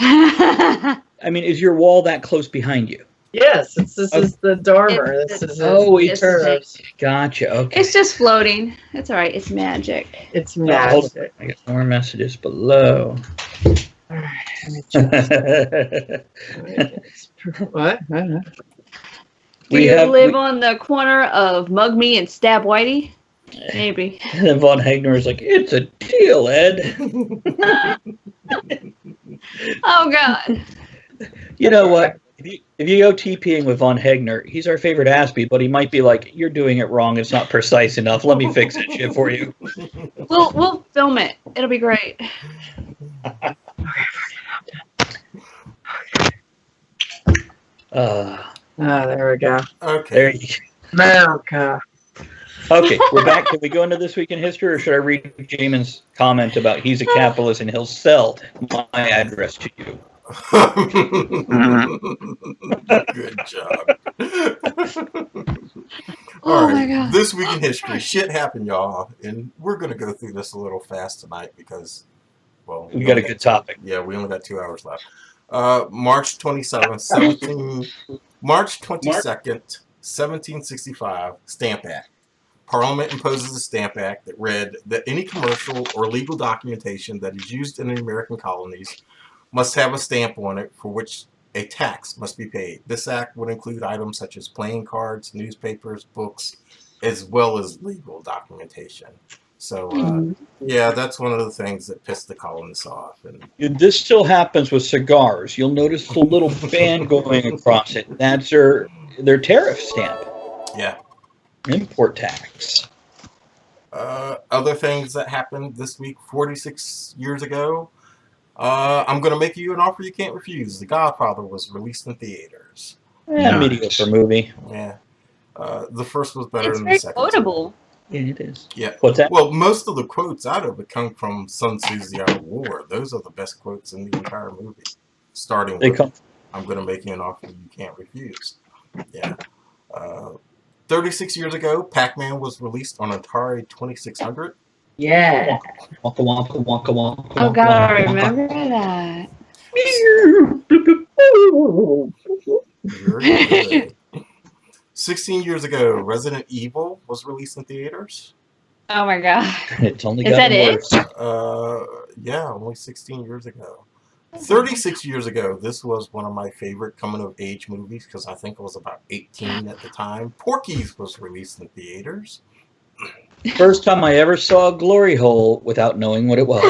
I mean, is your wall that close behind you? Yes, this is the dormer. This is Gotcha. Okay. It's just floating. It's all right. It's magic. It's magic. I got more messages below. All right, let me what? Do you live on the corner of Mug Me and Stab Whitey? Maybe. And then Von Hagner is like, it's a deal, Ed. Oh, God. You know what? If you go TPing with Von Hagner, he's our favorite Aspie, but he might be like, you're doing it wrong. It's not precise enough. Let me fix that shit for you. We'll film it. It'll be great. There we go. Okay. There you go. America. Okay, we're back. Can we go into This Week in History, or should I read Jamin's comment about he's a capitalist and he'll sell my address to you? Good job. Oh, right. my God. This Week in History. Shit happened, y'all. And we're going to go through this a little fast tonight because, well... We got a good topic. Yeah, we only got 2 hours left. March 22nd, 1765 Stamp Act. Parliament imposes a Stamp Act that read that any commercial or legal documentation that is used in the American colonies must have a stamp on it for which a tax must be paid. This act would include items such as playing cards, newspapers, books, as well as legal documentation. So, yeah, that's one of the things that pissed the colonists off. And this still happens with cigars. You'll notice the little band going across it. That's their tariff stamp. Yeah. Import tax. Other things that happened this week, 46 years ago. I'm going to make you an offer you can't refuse. The Godfather was released in theaters. Mediocre movie. Yeah. The first was better than the second. It's very quotable. Yeah, it is. Yeah. What's that? Well, most of the quotes out of it come from Sun Tzu's The Art of War. Those are the best quotes in the entire movie. Starting with, I'm going to make you an offer you can't refuse. Yeah. 36 years ago, Pac-Man was released on Atari 2600. Yeah. Wonka, wonka, wonka, wonka, Oh God, I remember that. Very good. 16 years ago, Resident Evil was released in theaters. Oh my God. It's only Is that it? Yeah, only 16 years ago. 36 years ago, this was one of my favorite coming-of-age movies because I think I was about 18 at the time. Porky's was released in theaters. First time I ever saw a glory hole without knowing what it was.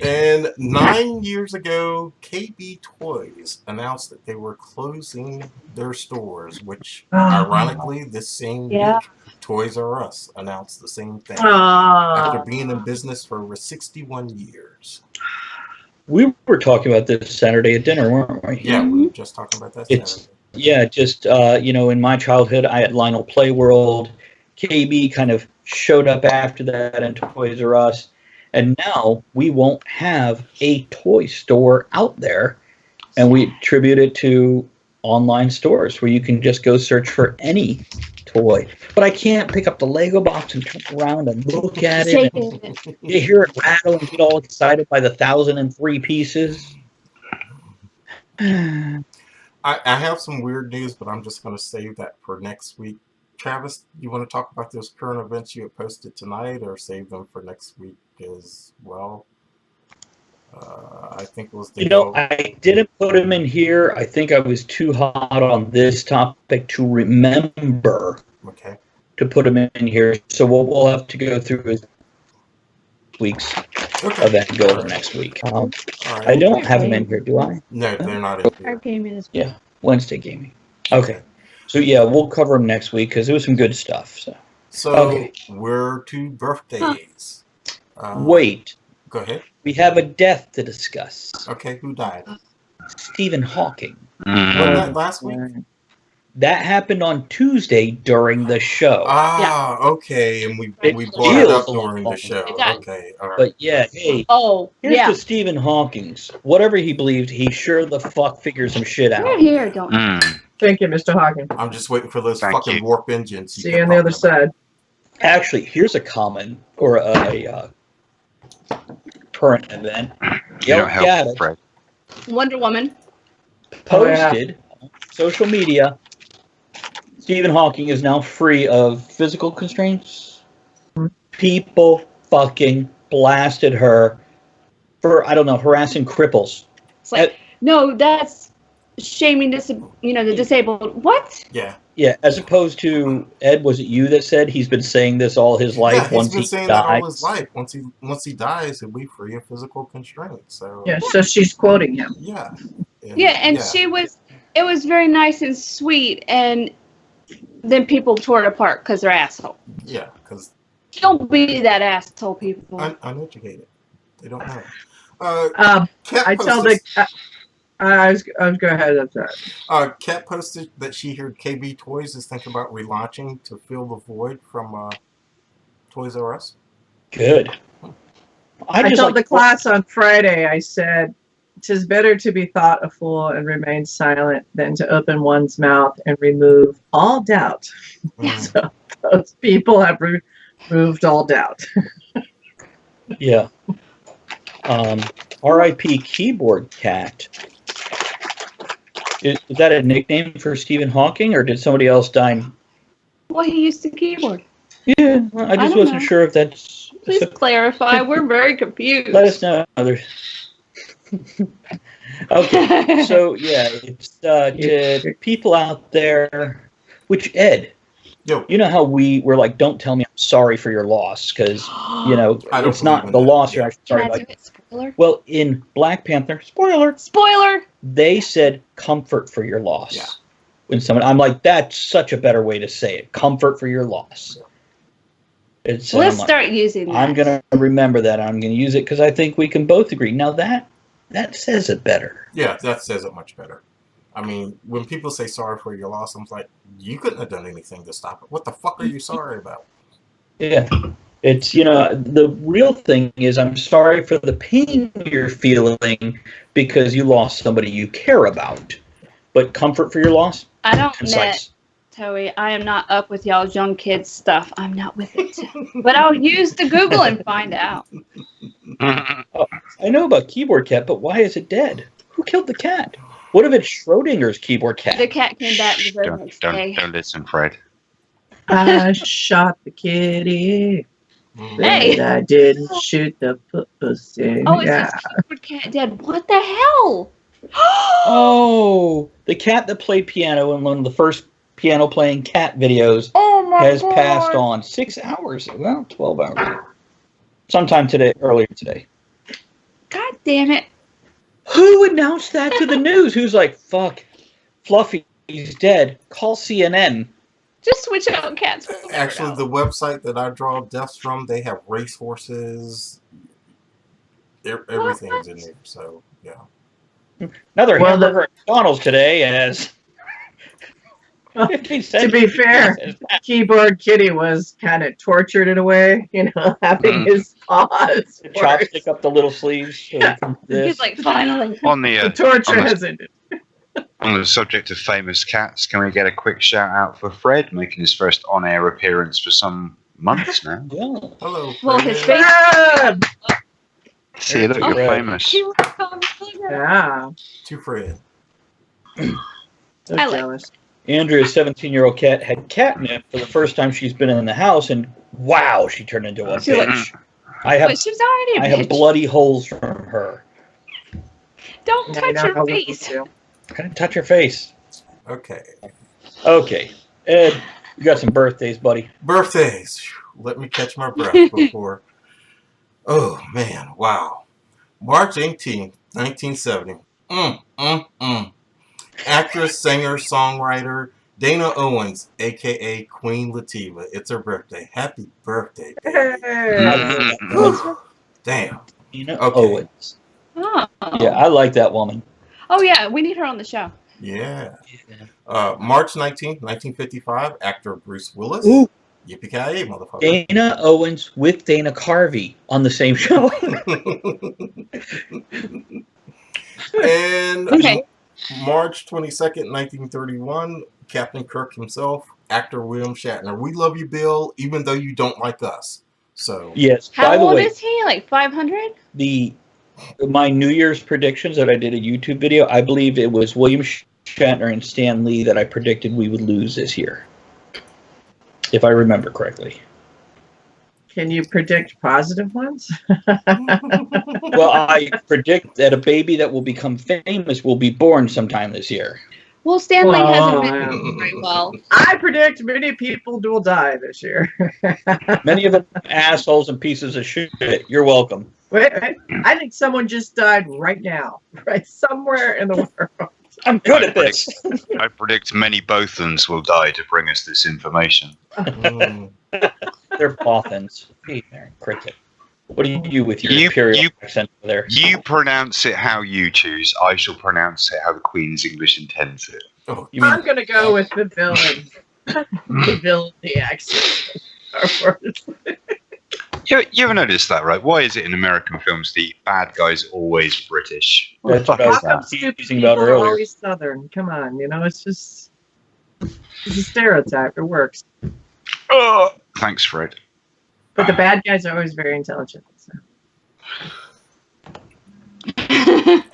And 9 years ago, KB Toys announced that they were closing their stores, which, ironically, this same week, Toys R Us announced the same thing. After being in business for over 61 years. We were talking about this Saturday at dinner, weren't we? Yeah, we were just talking about that Saturday. Yeah, just, in my childhood, I had Lionel Play World. KB kind of showed up after that in Toys R Us. And now we won't have a toy store out there. And we attribute it to online stores where you can just go search for any toy. But I can't pick up the Lego box and turn around and look at it. And you hear it rattle and get all excited by the 1,003 pieces. I have some weird news, but I'm just going to save that for next week. Travis, you want to talk about those current events you have posted tonight or save them for next week as well? I think it was the I didn't put them in here. I think I was too hot on this topic to remember to put them in here. So what we'll have to go through is week's event go over next week. I don't have them in here, do I? No, they're not in here. Our gaming is Wednesday gaming. Okay. So yeah, we'll cover them next week because there was some good stuff. So we're to birthdays. Wait. Go ahead. We have a death to discuss. Okay, who died? Stephen Hawking. Wasn't that last week? That happened on Tuesday during the show. Okay, and we brought it up during the show. Okay, all right. But here's the Stephen Hawking's. Whatever he believed, he sure the fuck figured some shit out. We're here, don't Thank you, Mr. Hawking. I'm just waiting for those fucking warp engines. See you on the other side. Actually, here's a common or a current event. Wonder Woman posted on social media. Stephen Hawking is now free of physical constraints. People fucking blasted her for harassing cripples. It's like no, that's shaming the disabled. What? Yeah, as opposed to Ed, was it you that said he's been saying this all his life? Yeah, he's been saying that all his life. Once he dies, he'll be free of physical constraints. So so she's quoting him. It was very nice and sweet, and then people tore it apart because they're assholes. Yeah, because don't be that asshole, people. Uneducated, they don't know. I was going ahead of that. Kat posted that she heard KB Toys is thinking about relaunching to fill the void from Toys R Us. Good. I told the class on Friday, I said, "'Tis better to be thought a fool and remain silent than to open one's mouth and remove all doubt." So those people have removed all doubt. Yeah. R.I.P. Keyboard Cat. Is that a nickname for Stephen Hawking, or did somebody else die? Well, he used the keyboard. Yeah, well, I just wasn't sure if that's... Please clarify. We're very confused. Let us know. Okay, so yeah, it's to people out there, which Ed, you know how we were like, don't tell me I'm sorry for your loss, because, you know, it's not the loss you're actually sorry about. Spoiler? Well, in Black Panther, spoiler, they said comfort for your loss. Yeah. When someone, I'm like, that's such a better way to say it. Comfort for your loss. It's, let's start using that. I'm going to remember that. I'm going to use it because I think we can both agree. Now that says it better. Yeah, that says it much better. I mean, when people say sorry for your loss, I'm like, you couldn't have done anything to stop it. What the fuck are you sorry about? Yeah. It's, you know, the real thing is I'm sorry for the pain you're feeling because you lost somebody you care about. But comfort for your loss? I don't net, Toey. I am not up with y'all's young kids stuff. I'm not with it. But I'll use the Google and find out. Oh, I know about Keyboard Cat, but why is it dead? Who killed the cat? What if it's Schrodinger's Keyboard Cat? The cat came back the very next day. Don't listen, Fred. I shot the kitty. Hey! But I didn't shoot the pussy. Oh, is this Keyboard Cat dead? What the hell? Oh, the cat that played piano in one of the first piano-playing cat videos has passed on. 6 hours. Well, 12 hours. Sometime earlier today. God damn it. Who announced that to the news? Who's like, fuck, Fluffy's dead. Call CNN. Just switch out cats. Actually, the website that I draw deaths from, they have racehorses. Everything's in there, so, yeah. Another hamburger at McDonald's today as... to be fair, Keyboard Kitty was kind of tortured in a way, you know, having his paws. The chopstick up the little sleeves. So he's like, finally. On the torture has ended. On the subject of famous cats, can we get a quick shout out for Fred making his first on-air appearance for some months now? Yeah. Hello, Fred. Well, his face. See, look, you're famous. Yeah. To Fred. So I like jealous. Andrea's 17-year-old cat had catnip for the first time she's been in the house, and wow, she turned into a bitch. She's already I have bloody holes from her. Don't touch her face. I didn't touch her face. Okay. Okay. Ed, you got some birthdays, buddy. Birthdays. Let me catch my breath before. Oh, man. Wow. March 18th, 1970. Actress, singer, songwriter, Dana Owens, a.k.a. Queen Latifah. It's her birthday. Happy birthday, baby. Damn. Dana Okay. Owens. Oh. Yeah, I like that woman. Oh, yeah. We need her on the show. Yeah. March 19th, 1955, actor Bruce Willis. Ooh. Yippee-ki-yay, motherfucker. Dana Owens with Dana Carvey on the same show. And Okay. March 22nd, 1931, Captain Kirk himself, actor William Shatner. We love you, Bill, even though you don't like us. So Yes. How By the old way, is he? Like 500? my New Year's predictions that I did a YouTube video, I believe it was William Shatner and Stan Lee that I predicted we would lose this year, if I remember correctly. Can you predict positive ones? Well, I predict that a baby that will become famous will be born sometime this year. Well, Stanley hasn't been very well. I predict many people will die this year. Many of them assholes and pieces of shit. You're welcome. Wait, I think someone just died right now, right somewhere in the world. I'm good at this. I predict many Bothans will die to bring us this information. They're Bothans. Hey there, cricket. What do you do with your imperial accent over there? You pronounce it how you choose. I shall pronounce it how the Queen's English intends it. Oh, I'm going to go with the villain. The villain, the accent. You ever noticed that, right? Why is it in American films the bad guys are always British? That's what I How come was stupid teasing people about are earlier. always Southern? Come on, you know, it's a stereotype. It works. Oh, thanks, Fred. But the bad guys are always very intelligent. So.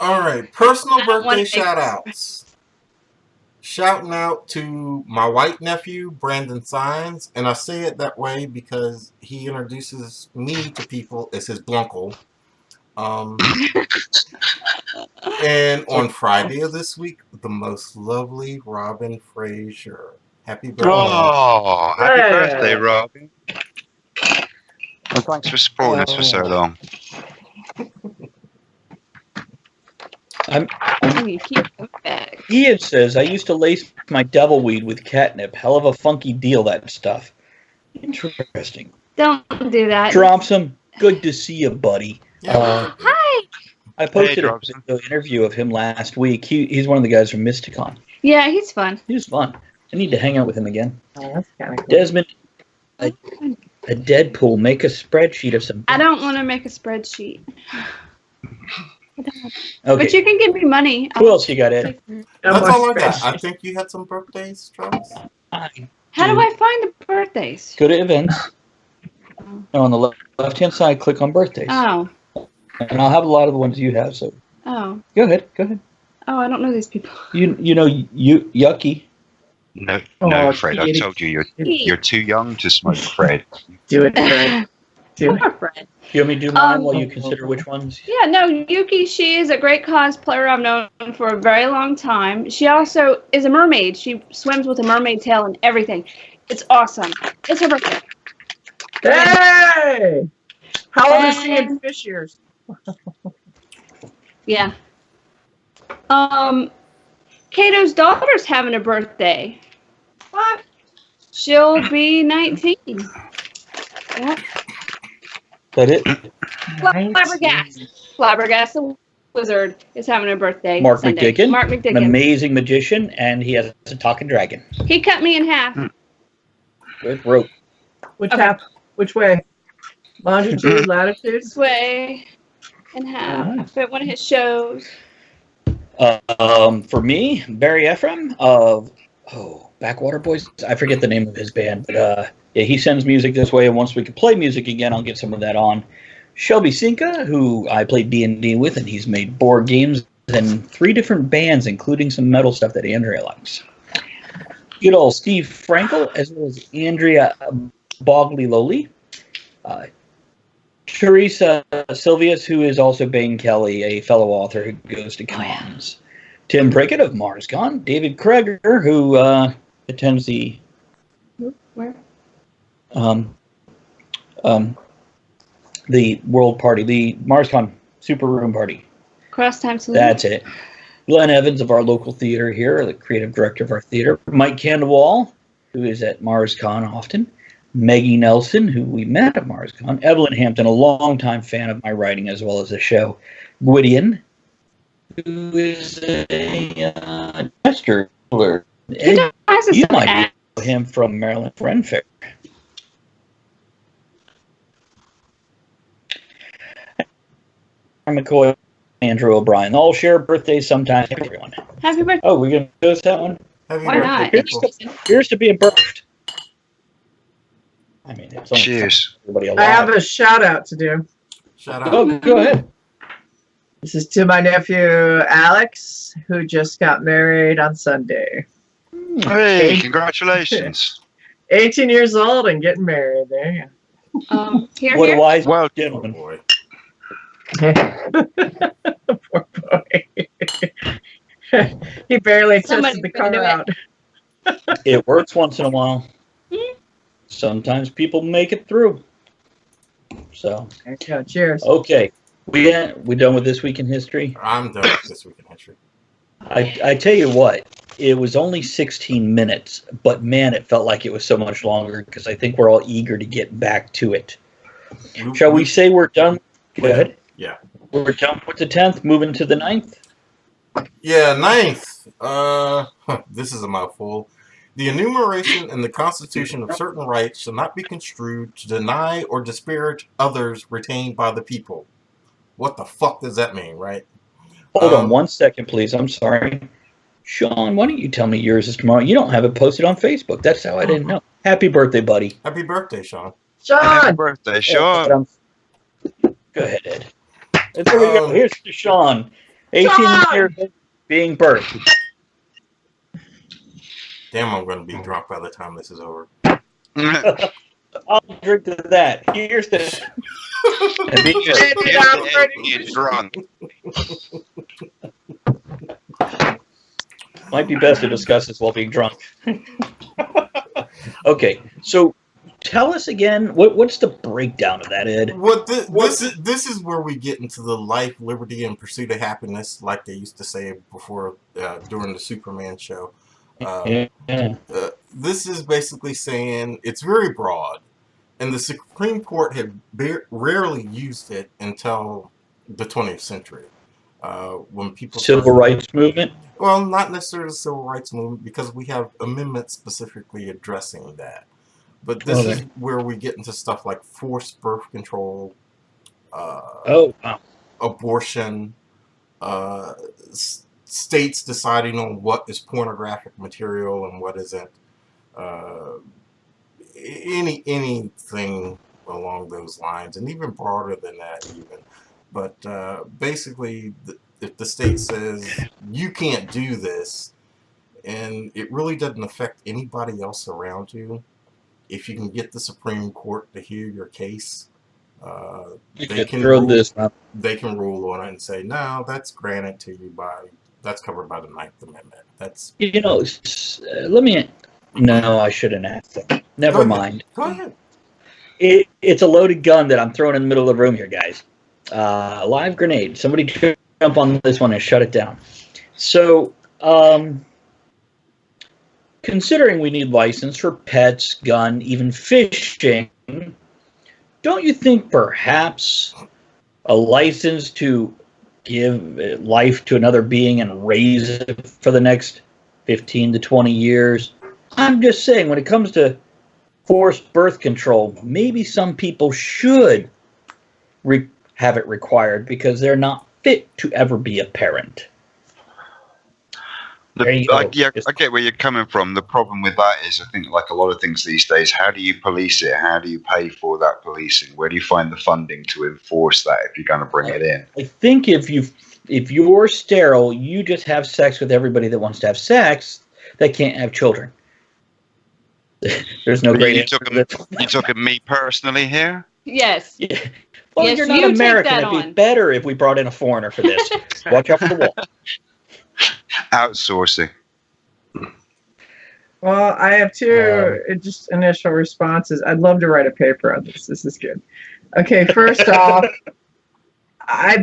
All right, personal I don't wanna birthday make- shout outs. Shouting out to my white nephew, Brandon Sines, and I say it that way because he introduces me to people as his blunkle. And on Friday of this week, the most lovely Robin Frazier. Happy birthday. Oh, happy Hey. birthday, Robin. And thanks for supporting us for so long. You keep coming back. Ian says, I used to lace my devil weed with catnip. Hell of a funky deal, that stuff. Interesting. Don't do that. Dropsome, good to see you, buddy. Yeah, Hi. I posted Hey, a video interview of him last week. He's one of the guys from Mysticon. Yeah, he's fun. He was fun. I need to hang out with him again. Oh, that's kind of cool. Desmond, a Deadpool, make a spreadsheet of some... I don't want to make a spreadsheet. Okay. But you can give me money. Who else you got, Ed? That's all I got. I think you had some birthdays, Travis. How do I find the birthdays? Go to events. And on the left-hand side, click on birthdays. Oh. And I'll have a lot of the ones you have, so Oh. go ahead. Oh, I don't know these people. You know, Yucky. No, Oh, Fred, I kitty. told you you're too young to smoke, Fred. Do it, Fred. Do it. Poor Fred. You want me to do mine while you consider which ones? Yeah, no, Yuki, she is a great cosplayer I've known for a very long time. She also is a mermaid. She swims with a mermaid tail and everything. It's awesome. It's her birthday. Hey! How old is she in fish years? Yeah. Kato's daughter's having a birthday. What? She'll be 19. Yeah. That it? Flabbergast the Wizard is having a birthday. Mark Sunday. McDicken. Mark An McDicken. amazing magician, and he has a talking dragon He cut me in half. with rope. Which way? Longitude, latitude? This way in half at one of his shows. For me, Barry Ephraim of Backwater Boys. I forget the name of his band, but yeah, he sends music this way, and once we can play music again, I'll get some of that on. Shelby Sinka, who I played D&D with, and he's made board games and 3 different bands, including some metal stuff that Andrea likes. Good old Steve Frankel, as well as Andrea Bogley-Lowly. Teresa Silvius, who is also Bane Kelly, a fellow author who goes to cons. Tim Prickett of MarsCon. David Kreger, who attends the Where? the World Party, the MarsCon Super Room Party. Cross Time Saloon. That's it. Glenn Evans of our local theater here, the creative director of our theater. Mike Candewall, who is at MarsCon often. Maggie Nelson, who we met at MarsCon. Evelyn Hampton, a longtime fan of my writing as well as the show. Gwydion, who is a gesture. You might know him from Maryland Friend Fair. McCoy, Andrew O'Brien. All share birthdays sometimes. Everyone. Happy birthday. Oh, we're going to do that one? Happy Why birthday, not? people. Here's to being birthed. I mean, it's only Cheers. everybody I have alive. a shout out to do. Shout out. Oh, go ahead. This is to my nephew Alex, who just got married on Sunday. Hey, congratulations. 18 years old and getting married. There you What a wise Well, Oh, gentleman. boy. go. Poor boy. He barely Somebody tested the can do car it. out. It works once in a while. Sometimes people make it through. So, There you go. Cheers. okay. We done with This Week in History? I'm done with this week in history. I tell you what, it was only 16 minutes, but man, it felt like it was so much longer because I think we're all eager to get back to it. Shall we say we're done? Go ahead. Yeah. We're done with the 10th, moving to the 9th? Yeah, 9th. This is a mouthful. The enumeration in the Constitution of certain rights shall not be construed to deny or disparage others retained by the people. What the fuck does that mean, right? Hold on 1 second, please. I'm sorry. Sean, why don't you tell me yours is tomorrow? You don't have it posted on Facebook. That's how I didn't know. Happy birthday, buddy. Happy birthday, Sean. Happy Sean! birthday, Sean. Go ahead, Ed. And there we go. Here's Sean, 18 years old, being birthed. Damn, I'm going to be drunk by the time this is over. I'll drink to that. Here's the. Get drunk. Might be best to discuss this while being drunk. Okay, so tell us again, what's the breakdown of that, Ed? This is where we get into the life, liberty, and pursuit of happiness, like they used to say before during the Superman show. This is basically saying it's very broad, and the Supreme Court had rarely used it until the 20th century. When people Civil rights movement? Well, not necessarily the civil rights movement, because we have amendments specifically addressing that. But this is where we get into stuff like forced birth control, abortion, states deciding on what is pornographic material and what isn't, anything along those lines, and even broader than that even. But basically, if the state says you can't do this, and it really doesn't affect anybody else around you, if you can get the Supreme Court to hear your case, they can rule on it and say, no, that's granted to you that's covered by the 9th Amendment. That's No, I shouldn't ask that. Never mind. Go ahead. It's a loaded gun that I'm throwing in the middle of the room here, guys. Live grenade. Somebody jump on this one and shut it down. So, considering we need license for pets, gun, even fishing, don't you think perhaps a license to give life to another being and raise it for the next 15 to 20 years? I'm just saying, when it comes to forced birth control, maybe some people should have it required because they're not fit to ever be a parent. I get where you're coming from. The problem with that is, I think, like a lot of things these days, how do you police it? How do you pay for that policing? Where do you find the funding to enforce that if you're going to bring it in? I think if you're sterile, you just have sex with everybody that wants to have sex that can't have children. There's no great answer. You talking me personally here? Yes. Yeah. Well, yes, you're not American. It'd be better if we brought in a foreigner for this. Watch out for the wall. Outsourcing. Well, I have two just initial responses. I'd love to write a paper on this. This is good. Okay, first off, I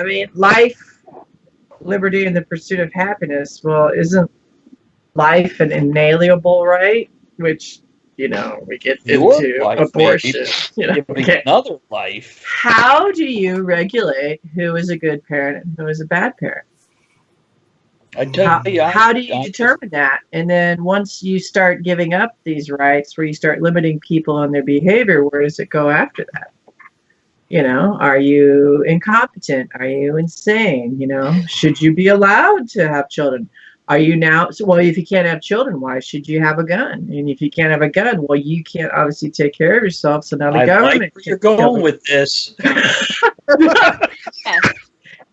mean, life, liberty, and the pursuit of happiness. Well, isn't life an inalienable right? Which, we get into abortion. Another life. How do you regulate who is a good parent and who is a bad parent? How do you determine that? And then once you start giving up these rights, where you start limiting people on their behavior, where does it go after that? Are you incompetent? Are you insane? Should you be allowed to have children? Are you now? Well, if you can't have children, why should you have a gun? And if you can't have a gun, well, you can't obviously take care of yourself. So now the government. Like where you're going with this.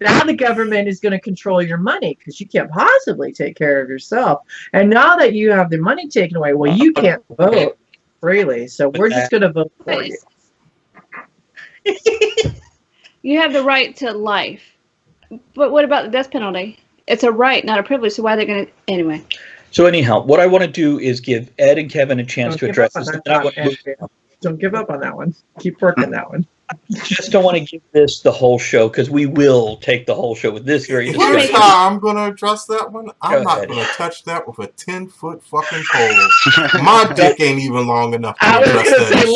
Now the government is going to control your money because you can't possibly take care of yourself. And now that you have the money taken away, well, you can't vote freely. So we're just going to vote for you. You have the right to life. But what about the death penalty? It's a right, not a privilege. So why are they going to... Anyway. So anyhow, what I want to do is give Ed and Kevin a chance to address this. Don't give up on that one. Keep working that one. Just don't want to give this the whole show, because we will take the whole show with this very discussion. Here's how I'm going to address that one. I'm not going to touch that with a 10-foot fucking pole. My dick ain't even long enough to address that.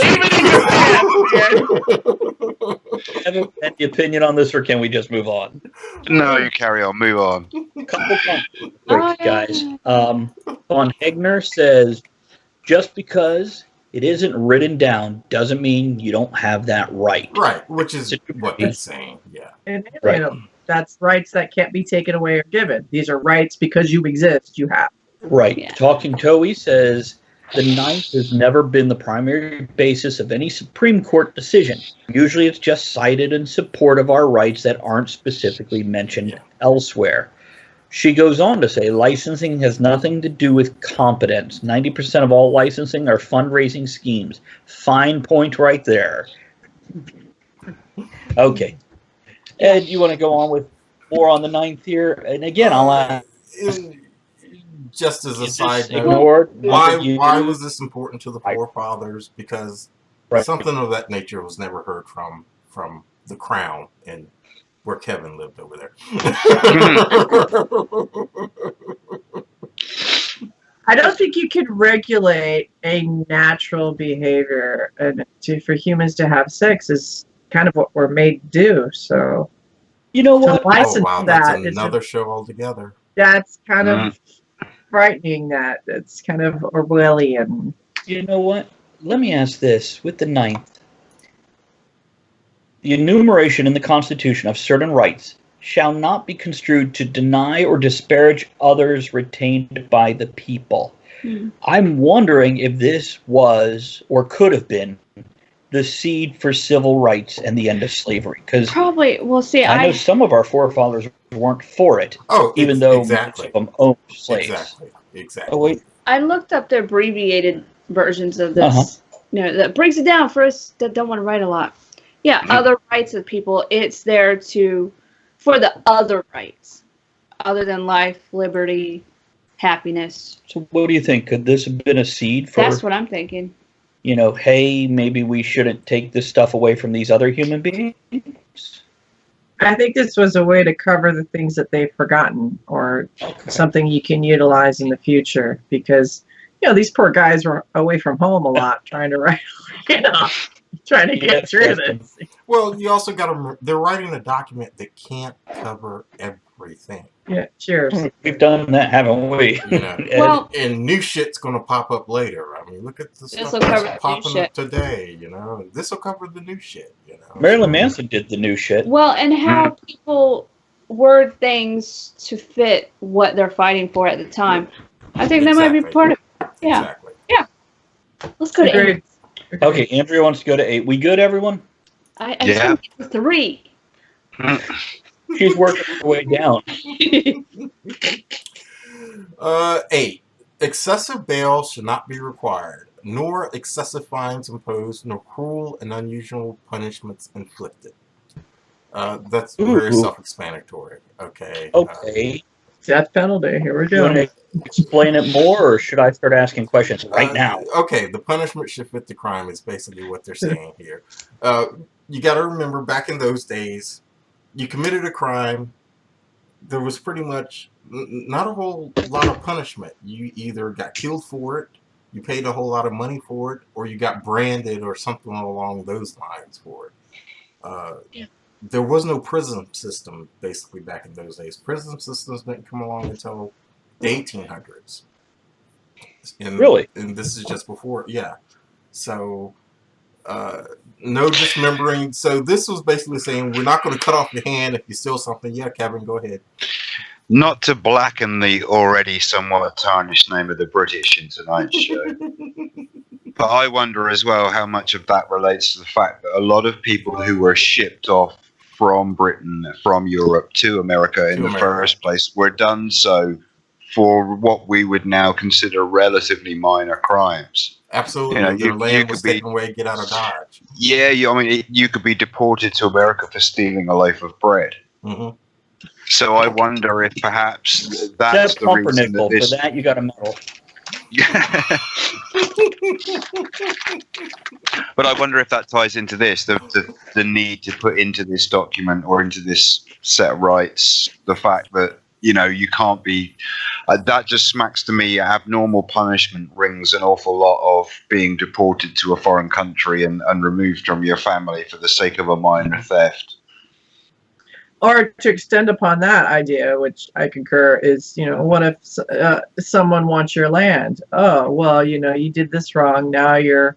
Have any opinion on this, or can we just move on? No, you carry on. Move on. Couple breaks, guys. Von Hegner says, just because it isn't written down doesn't mean you don't have that right. Right, which is what he's saying. Yeah. And that's rights that can't be taken away or given. These are rights because you exist, you have. Right. Yeah. Talking Toey says, the ninth has never been the primary basis of any Supreme Court decision. Usually it's just cited in support of our rights that aren't specifically mentioned elsewhere. She goes on to say, licensing has nothing to do with competence. 90% of all licensing are fundraising schemes. Fine point right there. Okay. Ed, you want to go on with more on the ninth here? And again, I'll ask. Just as a side note, ignored, why was this important to the forefathers? Because Right. something of that nature was never heard from the Crown and where Kevin lived over there. I don't think you could regulate a natural behavior, and for humans to have sex is kind of what we're made to do. So, You know to what? license Oh wow, that's that is another show altogether. that's kind of frightening. That it's kind of Orwellian. You know what? Let me ask this. With the ninth, the enumeration in the Constitution of certain rights shall not be construed to deny or disparage others retained by the people. I'm wondering if this was, or could have been, the seed for civil rights and the end of slavery. Because Probably. Well, see, I know some of our forefathers weren't for it, even though most of them owned slaves. Exactly. Oh, wait. I looked up the abbreviated versions of this. You know, that breaks it down for us that don't want to write a lot. Yeah, other rights of people. It's there for the other rights, other than life, liberty, happiness. So what do you think? Could this have been a seed for, That's what I'm thinking. you know, hey, maybe we shouldn't take this stuff away from these other human beings? I think this was a way to cover the things that they've forgotten, or something you can utilize in the future, because these poor guys were away from home a lot trying to write, trying to get through this. Well, you also got to. They're writing a document that can't cover everything. Yeah, cheers. We've done that, haven't we? Well, and new shit's going to pop up later. I mean, look at the stuff that's popping up today. This will cover the new shit. Marilyn Manson did the new shit. Well, and how people word things to fit what they're fighting for at the time. I think that might be part of it. Yeah. Exactly. Yeah. Let's go to 8. Okay, Andrea wants to go to 8. We good, everyone? I think it's 3. She's working her way down. 8. Excessive bail should not be required, nor excessive fines imposed, nor cruel and unusual punishments inflicted. That's very self-explanatory. Okay. Okay. Death penalty. Here we Do you want go. to explain it more, or should I start asking questions right now? Okay, the punishment should fit the crime is basically what they're saying here. You got to remember, back in those days, you committed a crime, there was pretty much not a whole lot of punishment. You either got killed for it, you paid a whole lot of money for it, or you got branded or something along those lines for it. There was no prison system, basically, back in those days. Prison systems didn't come along until the 1800s. Really? And this is just before, So, no dismembering. So this was basically saying, we're not going to cut off your hand if you steal something. Yeah, Kevin, go ahead. Not to blacken the already somewhat tarnished name of the British in tonight's show, but I wonder as well how much of that relates to the fact that a lot of people who were shipped off from Britain, from Europe to America in the first place, were done so for what we would now consider relatively minor crimes. Absolutely. Their land was taken away, get out of Dodge. Yeah, you could be deported to America for stealing a loaf of bread. Mm-hmm. So I wonder if perhaps that's the reason that this... For that, you got a medal. But I wonder if that ties into this, the need to put into this document or into this set of rights the fact that, you can't be... that just smacks to me, abnormal punishment rings an awful lot of being deported to a foreign country and removed from your family for the sake of a minor theft. Or to extend upon that idea, which I concur, is, what if someone wants your land? Oh, well, you did this wrong. Now you're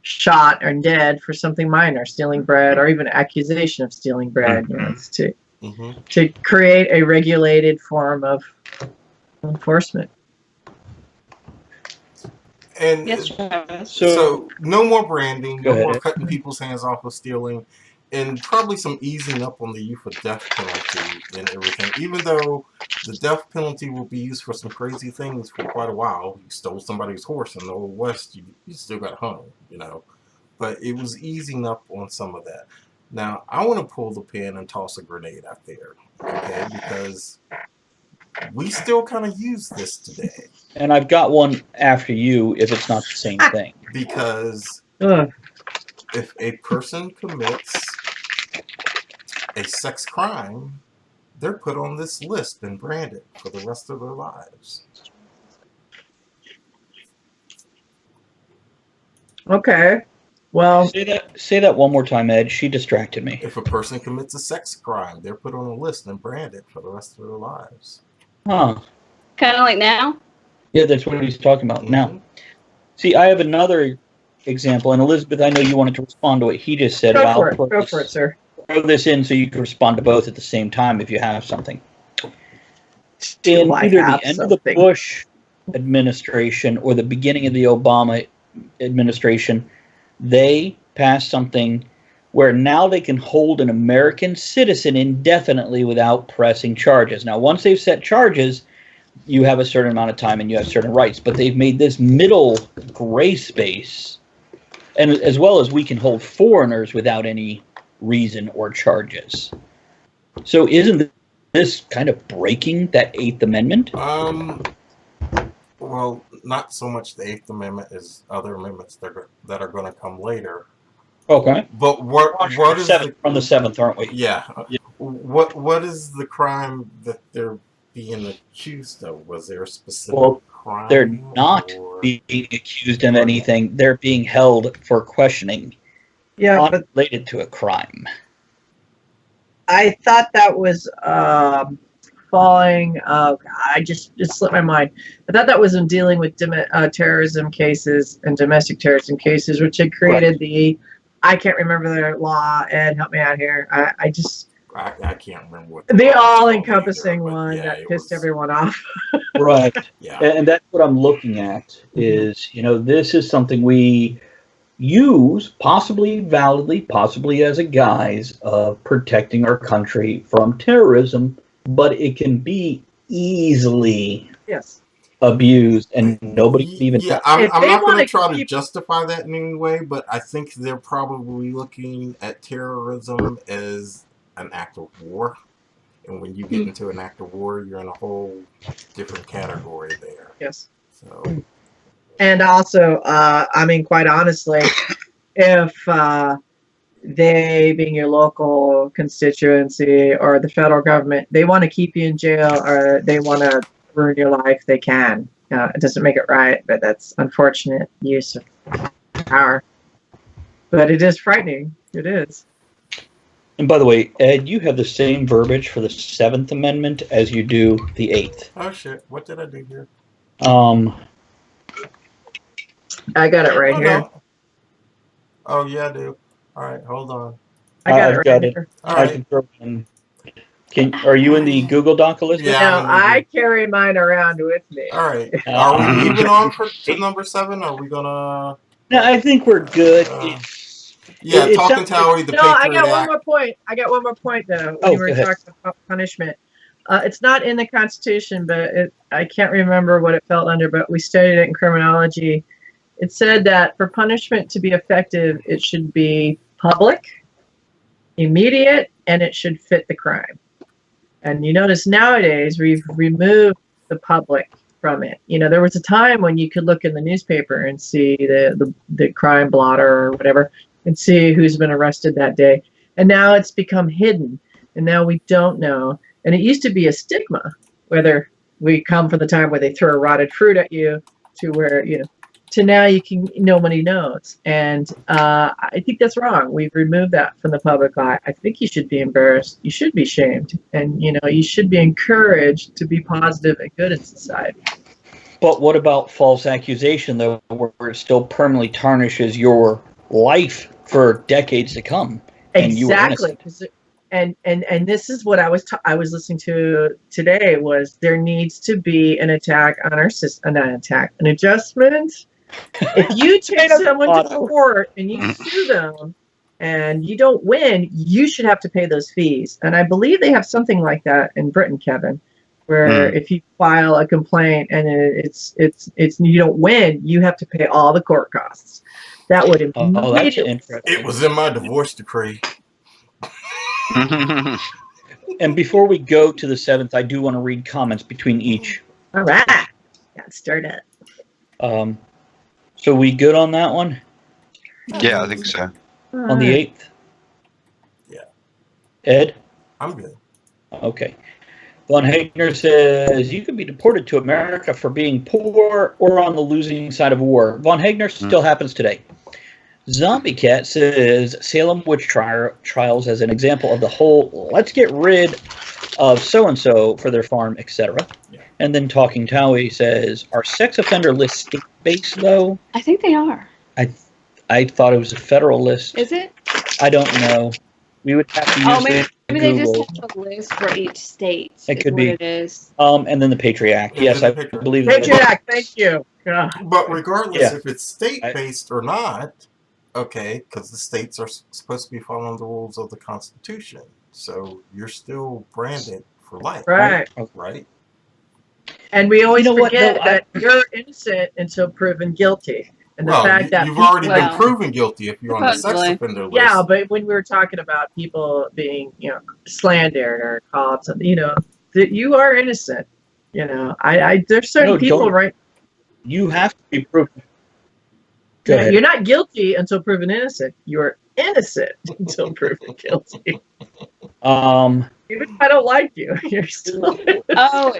shot or dead for something minor, stealing bread, or even accusation of stealing bread. It's to create a regulated form of enforcement. And Yes, Travis. so no more branding, Go no more ahead. cutting people's hands off for stealing, and probably some easing up on the use of death penalty and everything. Even though the death penalty will be used for some crazy things for quite a while. You stole somebody's horse in the Old West, you still got hung, you know. But it was easing up on some of that. Now, I want to pull the pin and toss a grenade out there, okay? Because we still kind of use this today. And I've got one after you if it's not the same thing. Because if a person commits a sex crime, they're put on this list and branded for the rest of their lives. Okay. Well, Say that one more time, Ed. She distracted me. If a person commits a sex crime, they're put on a list and branded for the rest of their lives. Huh. Kind of like now? Yeah, that's what he's talking about Mm-hmm. now. See, I have another example, and Elizabeth, I know you wanted to respond to what he just said. go for it, sir. Throw this in so you can respond to both at the same time if you have something. In I either have the end of something? the Bush administration or the beginning of the Obama administration, they passed something where now they can hold an American citizen indefinitely without pressing charges. Now, once they've set charges, you have a certain amount of time and you have certain rights, but they've made this middle gray space, and as well as we can hold foreigners without any reason or charges. So isn't this kind of breaking that Eighth Amendment? Well, not so much the Eighth Amendment as other amendments that are going to come later. Okay. But what is from the 7th, aren't we? Yeah. What is the crime that they're being accused of? Was there a specific crime? They're not being accused of anything. They're being held for questioning. Yeah, not but related to a crime. I thought that was falling. I just slipped my mind. I thought that was in dealing with terrorism cases and domestic terrorism cases, which had created the. I can't remember the law. Ed, help me out here. I can't remember what the all-encompassing one that pissed everyone off. Right. Yeah. And that's what I'm looking at is, this is something we use, possibly validly, possibly as a guise of protecting our country from terrorism, but it can be easily abused and nobody can even... Yeah, I'm not going to try to justify that in any way, but I think they're probably looking at terrorism as an act of war. And when you get into an act of war, you're in a whole different category there. Yes. So... And also, quite honestly, if they, being your local constituency or the federal government, they want to keep you in jail or they want to ruin your life, they can. It doesn't make it right, but that's unfortunate use of power. But it is frightening. It is. And by the way, Ed, you have the same verbiage for the 7th Amendment as you do the 8th. Oh, shit. What did I do here? I got it right here. No. Oh, yeah, I do. All right, hold on. I got it right here. All right. I can throw it in. Are you in the Google Doc, Elizabeth? Yeah, no, I carry mine around with me. All right. Are we even on to number 7? Or are we going to... No, I think we're good. Talking Tower, the No, I got one more point. Though. Oh, we were talking about punishment. It's not in the Constitution, but I can't remember what it fell under, but we studied it in criminology. It said that for punishment to be effective, it should be public, immediate, and it should fit the crime. And you notice nowadays we've removed the public from it. There was a time when you could look in the newspaper and see the crime blotter or whatever and see who's been arrested that day. And now it's become hidden. And now we don't know. And it used to be a stigma, whether we come from the time where they throw rotted fruit at you to where, to now nobody knows. And I think that's wrong. We've removed that from the public eye. I think you should be embarrassed. You should be shamed. And, you should be encouraged to be positive and good in society. But what about false accusation, though, where it still permanently tarnishes your life for decades to come? Exactly. And this is what I was listening to today was there needs to be an attack on our system, not an attack, an adjustment If you take Potato, someone to tomato. court and you sue them and you don't win, you should have to pay those fees. And I believe they have something like that in Britain, Kevin, where if you file a complaint and it's you don't win, you have to pay all the court costs. That would Oh, that's immediately. interesting. It was in my divorce decree. And before we go to the 7th, I do want to read comments between each. All right, got started. So we good on that one? Yeah, I think so. On the 8th? Yeah. Ed? I'm good. Okay. Von Hagner says, you can be deported to America for being poor or on the losing side of a war. Von Hagner still happens today. Zombie Cat says, Salem witch trials as an example of the whole, let's get rid of so-and-so for their farm, etc. Yeah. And then Talking Towie says, are sex offender lists state-based, though? I think they are. I thought it was a federal list. Is it? I don't know. We would have to use Maybe they Google. just have a list for each state. It could be. It is. And then the Patriot Act. And Yes, then I the Patriot believe Patriot Act, thank you. God. But regardless Yeah. if it's state-based or not, okay, because the states are supposed to be following the rules of the Constitution. So you're still branded for life. Right. Right? And we always You know what, forget though, that you're innocent until proven guilty. And the Well, fact that you've already been Well, proven guilty if you're on the sex supposedly. offender list. yeah, but when we were talking about people being, slandered or called something, that you are innocent. There's certain No, people, don't- right? You have to be proven. Go ahead. You're not guilty until proven innocent. You're innocent until proven guilty. Even if I don't like you, you're still innocent. Oh,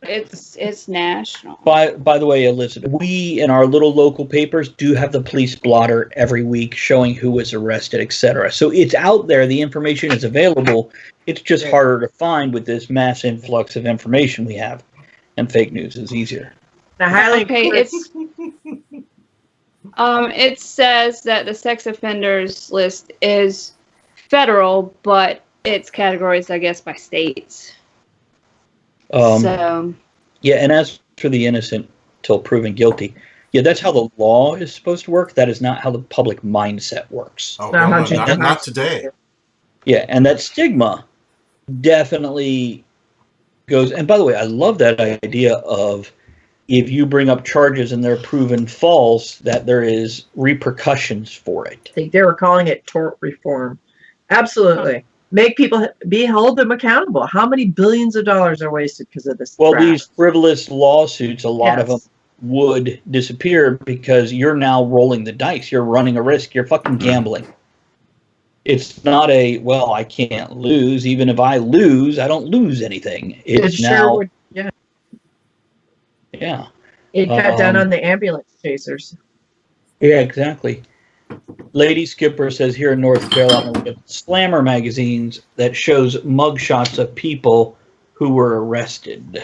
it's national. By the way, Elizabeth, we in our little local papers do have the police blotter every week showing who was arrested, etc. So it's out there. The information is available. It's just harder to find with this mass influx of information we have. And fake news is easier. I highly Okay, encourage- it says that the sex offenders list is federal, but it's categorized, I guess, by states. So Yeah, and as for the innocent till proven guilty, yeah, that's how the law is supposed to work. That is not how the public mindset works. Oh, Not no, how no, gender- not today. Yeah, and that stigma definitely goes. And by the way, I love that idea of if you bring up charges and they're proven false, that there is repercussions for it. they were calling it tort reform. Absolutely. Make people hold them accountable. How many billions of dollars are wasted because of this? Well, crap? these frivolous lawsuits, a lot of them Yes. would disappear because you're now rolling the dice. You're running a risk. You're fucking gambling. It's not I can't lose. Even if I lose, I don't lose anything. It's It now, sure would. Yeah. yeah. It cut down Um, on the ambulance chasers. Yeah, exactly. Lady Skipper says here in North Carolina, we have Slammer magazines that shows mugshots of people who were arrested.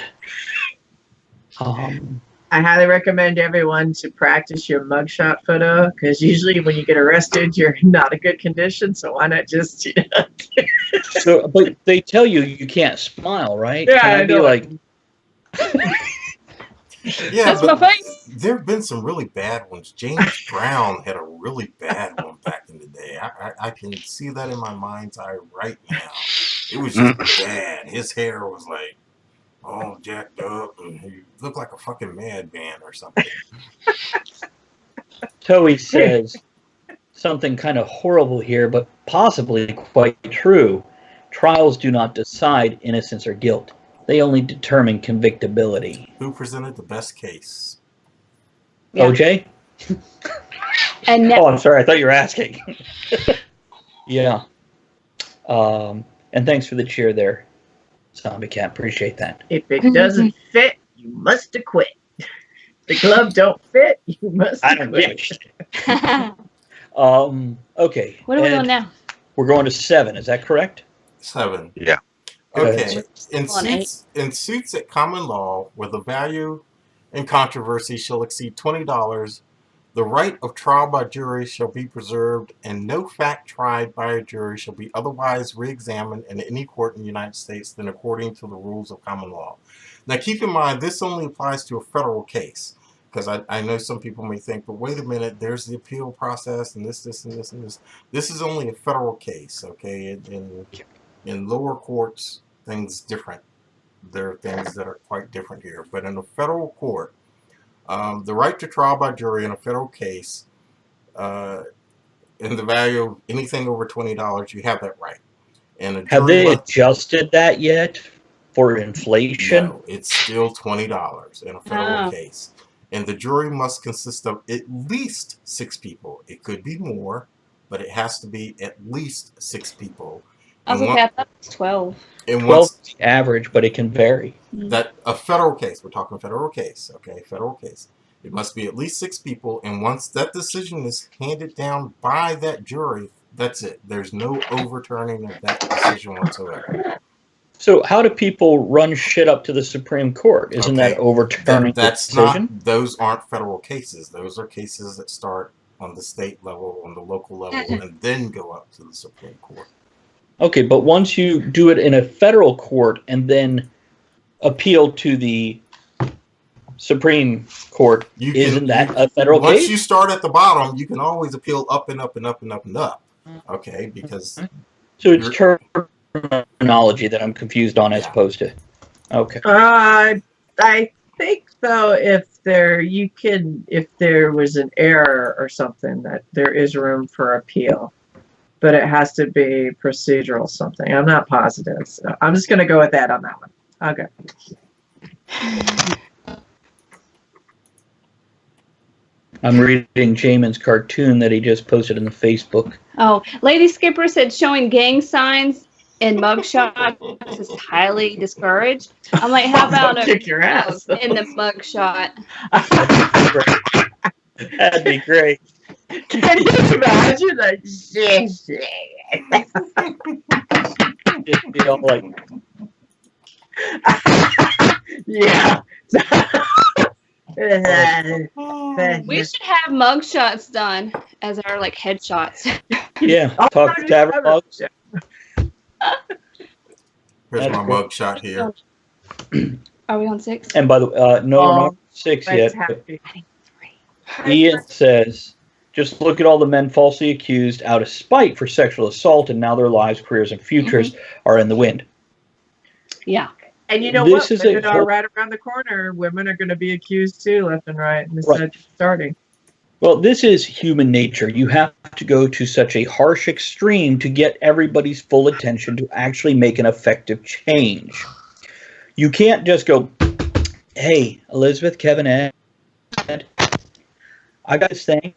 I highly recommend everyone to practice your mugshot photo because usually when you get arrested, you're in not a good condition. So why not just, So, but they tell you can't smile, right? Yeah, Can I be know. like, Yeah, that's but my face. there have been some really bad ones. James Brown had a really bad one back in the day. I can see that in my mind's eye right now. It was just bad. His hair was like all jacked up, and he looked like a fucking madman or something. Towie says something kind of horrible here, but possibly quite true. Trials do not decide innocence or guilt. They only determine convictability. Who presented the best case? Yeah. OJ? And Oh, I'm sorry. I thought you were asking. Yeah. And thanks for the cheer there, Zombie Cat. Appreciate that. if it doesn't fit, you must acquit. If the glove don't fit, you must I don't give a acquit. shit. Okay. what are we Ed, on now? We're going to 7. Is that correct? 7. Yeah. Go ahead, Okay. sir. In suits at common law where the value and controversy shall exceed $20, the right of trial by jury shall be preserved, and no fact tried by a jury shall be otherwise re-examined in any court in the United States than according to the rules of common law. Now keep in mind, this only applies to a federal case. because I know some people may think, but wait a minute, there's the appeal process and this, and this, and this. This is only a federal case, okay? In lower courts, things different. There are things that are quite different here. But in a federal court, the right to trial by jury in a federal case, in the value of anything over $20, you have that right. And a Have jury they adjusted that yet for inflation? No, it's still $20 in a federal case. And the jury must consist of at least 6 people. It could be more, but it has to be at least 6 people. I was okay, I thought it was 12. And 12 is the average, but it can vary. That a federal case, we're talking federal case, okay, federal case. It must be at least 6 people, and once that decision is handed down by that jury, that's it. There's no overturning of that decision whatsoever. So how do people run shit up to the Supreme Court? Isn't that overturning the decision? Those aren't federal cases. Those are cases that start on the state level, on the local level, and then go up to the Supreme Court. Okay, but once you do it in a federal court and then appeal to the Supreme Court, isn't that a federal case? Once you start at the bottom, you can always appeal up and up and up and up and up. Okay, because... So it's terminology that I'm confused on as opposed to... Okay. I think, though, if there was an error or something, that there is room for appeal. But it has to be procedural something. I'm not positive. So I'm just going to go with that on that one. Okay. I'm reading Jamin's cartoon that he just posted on the Facebook. Oh, Lady Skipper said showing gang signs in mugshots is highly discouraged. I'm like, how about kick your ass in the mugshot? That'd be great. Can you imagine? Like, just be all like, yeah. We should have mugshots done as our like headshots. Yeah, talk to Tavern mugs. Here's my mugshot here. Are we on 6? And by the way, no, we're not 6 yet. Ian says, just look at all the men falsely accused out of spite for sexual assault, and now their lives, careers, and futures are in the wind. Yeah. And you know what? Women are right around the corner. Women are going to be accused too, left and right. And this is starting. Well, this is human nature. You have to go to such a harsh extreme to get everybody's full attention to actually make an effective change. You can't just go, hey, Elizabeth, Kevin, Ed, I got this thing.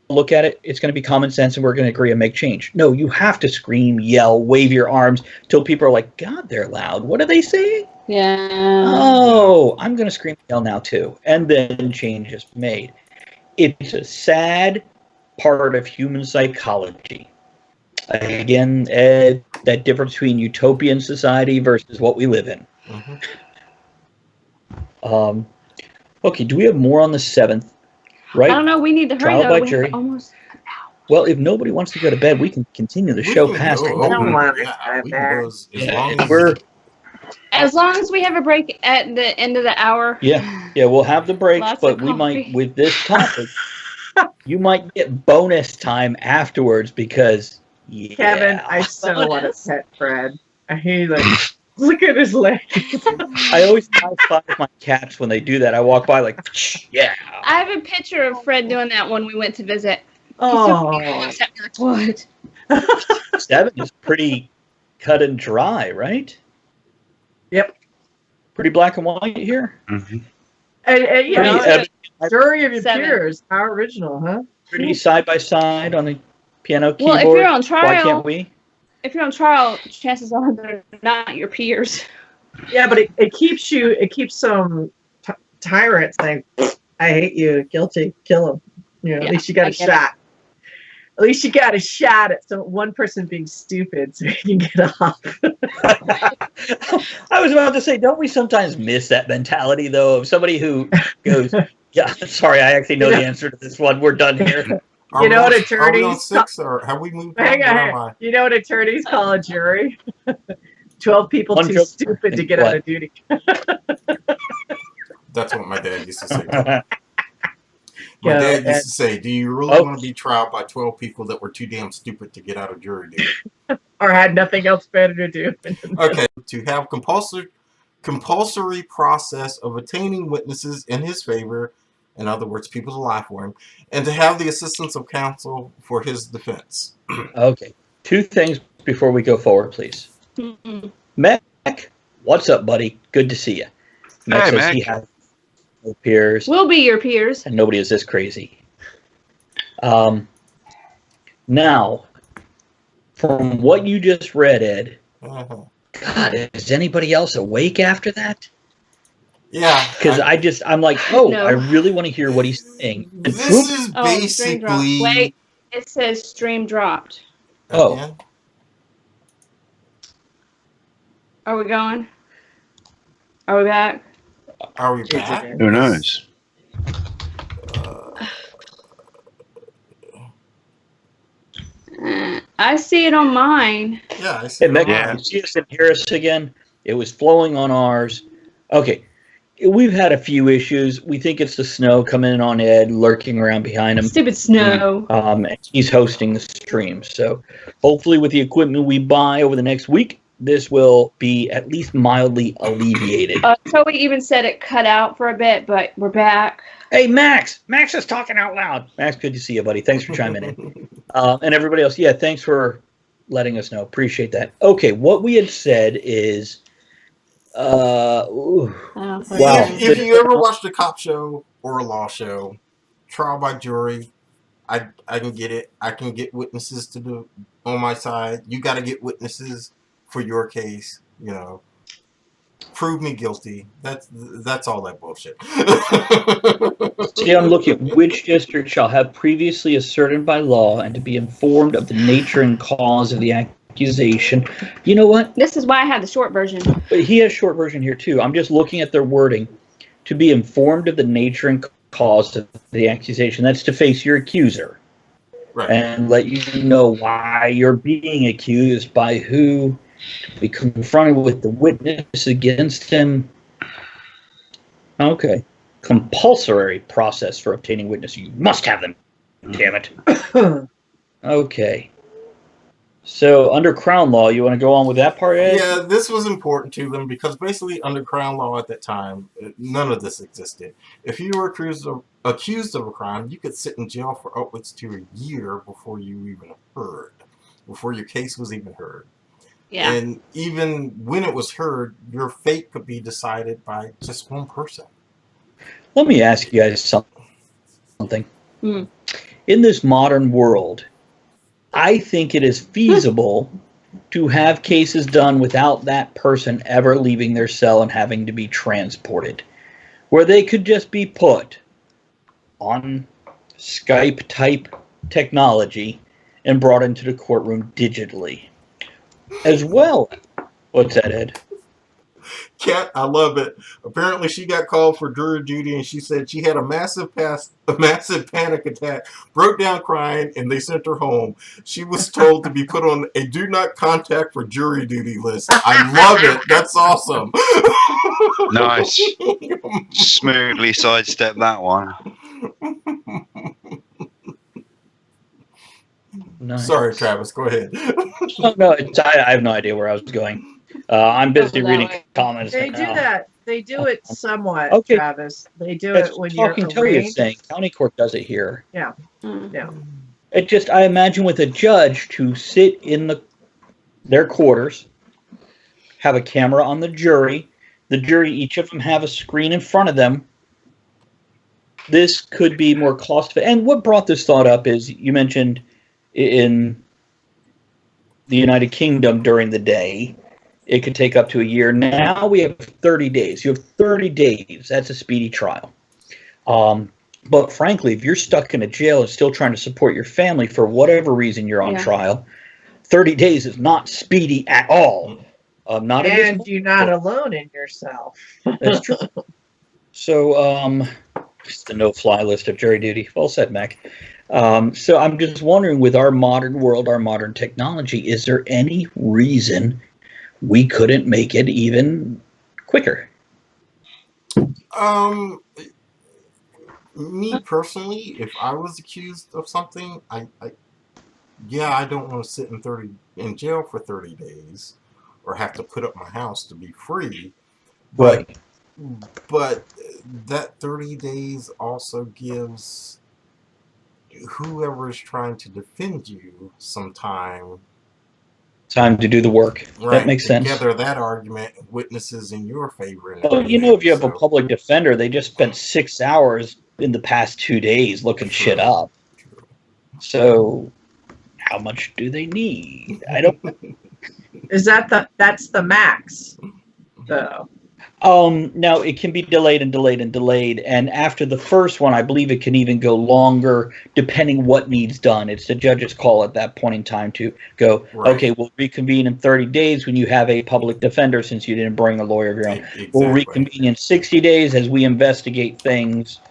Look at it. It's going to be common sense, and we're going to agree and make change. No, you have to scream, yell, wave your arms till people are like, God, they're loud. What are they saying? Yeah. Oh, I'm going to scream and yell now too. And then change is made. It's a sad part of human psychology. Again, Ed, that difference between utopian society versus what we live in. Okay, do we have more on the 7th? Right? I don't know. We need to hurry. Trial by jury. Almost an hour. Well, if nobody wants to go to bed, we can continue the show past. As long as we have a break at the end of the hour. Yeah, we'll have the breaks, but we might, with this topic, you might get bonus time afterwards because. Yeah, Kevin, I so want to pet Fred. He look at his leg. I always high-five my cats when they do that. I walk by like, yeah. I have a picture of Fred doing that when we went to visit. Oh. What? 7 is pretty cut and dry, right? Yep. Pretty black and white here. Mm-hmm. And you know, Jury of Your Peers, how original, huh? Pretty side by side on the piano keyboard. Well, if you're on trial, why can't we? If you're on trial, chances are they're not your peers. Yeah, but it keeps some tyrant saying, I hate you, guilty, kill him. You know, at least you got a shot. At least you got a shot at one person being stupid so you can get off. I was about to say, don't we sometimes miss that mentality, though, of somebody who goes, yeah, sorry, I actually know the answer to this one. We're done here. You know what attorneys? Are we on 6 or have we moved on? Hang on. You know what attorneys call a jury? 12 people too stupid to get out of duty. That's what my dad used to say. My go. dad used to say, do you really want to be tried by 12 people that were too damn stupid to get out of jury duty? Or had nothing else better to do. Okay, to have compulsory process of attaining witnesses in his favor, in other words, people to lie for him, and to have the assistance of counsel for his defense. Okay. 2 things before we go forward, please. Mac, what's up, buddy? Good to see you. Mac says Mac. he has no peers. We'll be your peers. And nobody is this crazy. Now, from what you just read, Ed, God, is anybody else awake after that? Yeah. Because I'm like, oh, No. I really want to hear what he's saying. And This is stream dropped. basically... Wait, it says stream dropped. Oh. Again? Are we going? Are we back? Are we back? Who knows? I see it on mine. Yeah, I see. Hey, Meg, Yeah. you see us and hear us again? It was flowing on ours. Okay. We've had a few issues. We think it's the snow coming in on Ed, lurking around behind him. Stupid snow. And he's hosting the stream. So hopefully with the equipment we buy over the next week, this will be at least mildly alleviated. Toby even said it cut out for a bit, but we're back. Hey, Max! Max is talking out loud. Max, good to see you, buddy. Thanks for chiming in. And everybody else, yeah, thanks for letting us know. Appreciate that. Okay, what we had said is... wow. If you ever watched a cop show or a law show, trial by jury, I can get it. I can get witnesses to do on my side. You got to get witnesses for your case. You know, prove me guilty. That's all that bullshit. See, I'm looking. Which district shall have previously asserted by law and to be informed of the nature and cause of the accusation? You know what? This is why I have the short version. But he has short version here too. I'm just looking at their wording. To be informed of the nature and cause of the accusation. That's to face your accuser. Right. And let you know why you're being accused, by who, be confronted with the witness against him. Okay. Compulsory process for obtaining witness. You must have them. Damn it. Okay. So, under Crown Law, you want to go on with that part, Ed? Yeah, this was important to them because basically under Crown Law at that time, none of this existed. If you were accused of a crime, you could sit in jail for upwards to a year before you even heard, before your case was even heard. Yeah. And even when it was heard, your fate could be decided by just one person. Let me ask you guys something. Mm. In this modern world, I think it is feasible to have cases done without that person ever leaving their cell and having to be transported, where they could just be put on Skype type technology and brought into the courtroom digitally. As well. What's that, Ed? Kat, I love it. Apparently, she got called for jury duty, and she said she had a massive panic attack, broke down crying, and they sent her home. She was told to be put on a do not contact for jury duty list. I love it. That's awesome. Nice. Smoothly sidestep that one. Nice. Sorry, Travis. Go ahead. Oh, no, I have no idea where I was going. I'm busy reading comments. They do that. They do it somewhat, Okay. Travis. They do it when you're Talking Tony is arraigned. saying county court does it here. Yeah. Mm. Yeah. It just, I imagine with a judge to sit in their quarters, have a camera on the jury, each of them have a screen in front of them. This could be more cost effective. And what brought this thought up is you mentioned in the United Kingdom during the day, it could take up to a year. Now we have 30 days. You have 30 days. That's a speedy trial. But frankly, if you're stuck in a jail and still trying to support your family for whatever reason you're on trial, 30 days is not speedy at all. Not and you're not alone in yourself. That's true. So, it's the no-fly list of jury duty. Well said, Mac. So I'm just wondering, with our modern world, our modern technology, is there any reason we couldn't make it even quicker? Me personally, if I was accused of something, I don't want to sit in jail for 30 days or have to put up my house to be free. But Right. but that 30 days also gives whoever is trying to defend you some time. Time to do the work. Right. That makes sense. Gather that argument, witnesses in your favor. And Well, everything, if you have a public defender, they just spent 6 hours in the past 2 days looking shit up. True. So, how much do they need? I don't. Is that's the max, though? Now it can be delayed and delayed and delayed, and after the first one, I believe it can even go longer, depending what needs done. It's the judge's call at that point in time to go, Right. okay, we'll reconvene in 30 days when you have a public defender, since you didn't bring a lawyer of your own. Exactly. We'll reconvene in 60 days as we investigate things,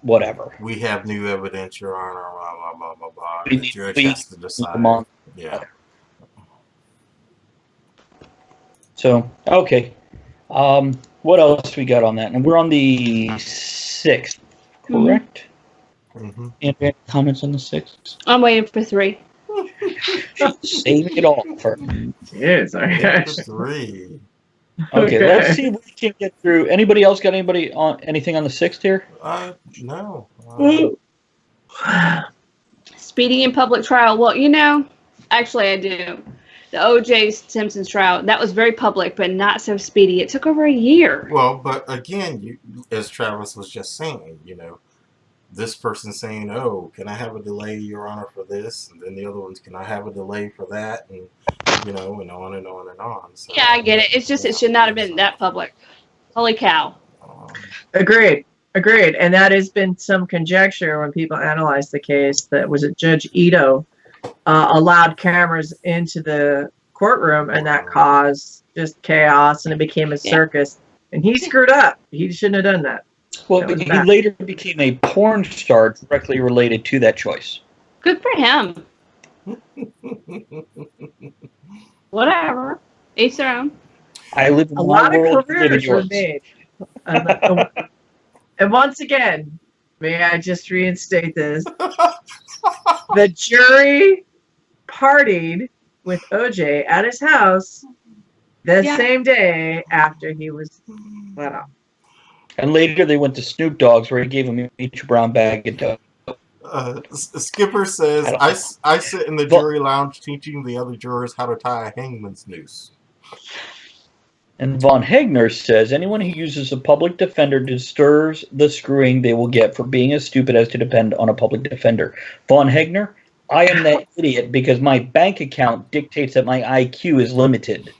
whatever. We have new evidence, Your Honor, blah, blah, blah, blah, blah. We The need judge to has to decide. month. Yeah. So, okay. What else we got on that? And we're on the 6th, correct? Mm-hmm. Any comments on the 6th? I'm waiting for 3. Saving it all for. Yes, Number 3. Okay, let's see if we can get through. Anybody else got anything on the 6th here? No. Speeding in public trial. Well, actually I do. The O.J. Simpson trial, that was very public, but not so speedy. It took over a year. Well, but again, as Travis was just saying, this person saying, "Oh, can I have a delay, Your Honor, for this?" And then the other ones, "Can I have a delay for that?" And and on and on and on. So, Yeah, I get it. It's just it should not have been that public. Holy cow. Agreed. And that has been some conjecture when people analyze the case. That was it. Judge Ito allowed cameras into the courtroom, and that caused just chaos, and it became a circus. And he screwed up. He shouldn't have done that. Well, he later became a porn star directly related to that choice. Good for him. Whatever. Each their own. I live in A my lot world, of you live in careers were yours. made. And once again, may I just reinstate this? The jury partied with OJ at his house the same day after he was let off. And later they went to Snoop Dogg's where he gave him each a brown bag of dope. Skipper says, I sit in the jury lounge teaching the other jurors how to tie a hangman's noose. And Von Hegner says, anyone who uses a public defender deserves the screwing they will get for being as stupid as to depend on a public defender. Von Hegner, I am that idiot because my bank account dictates that my IQ is limited.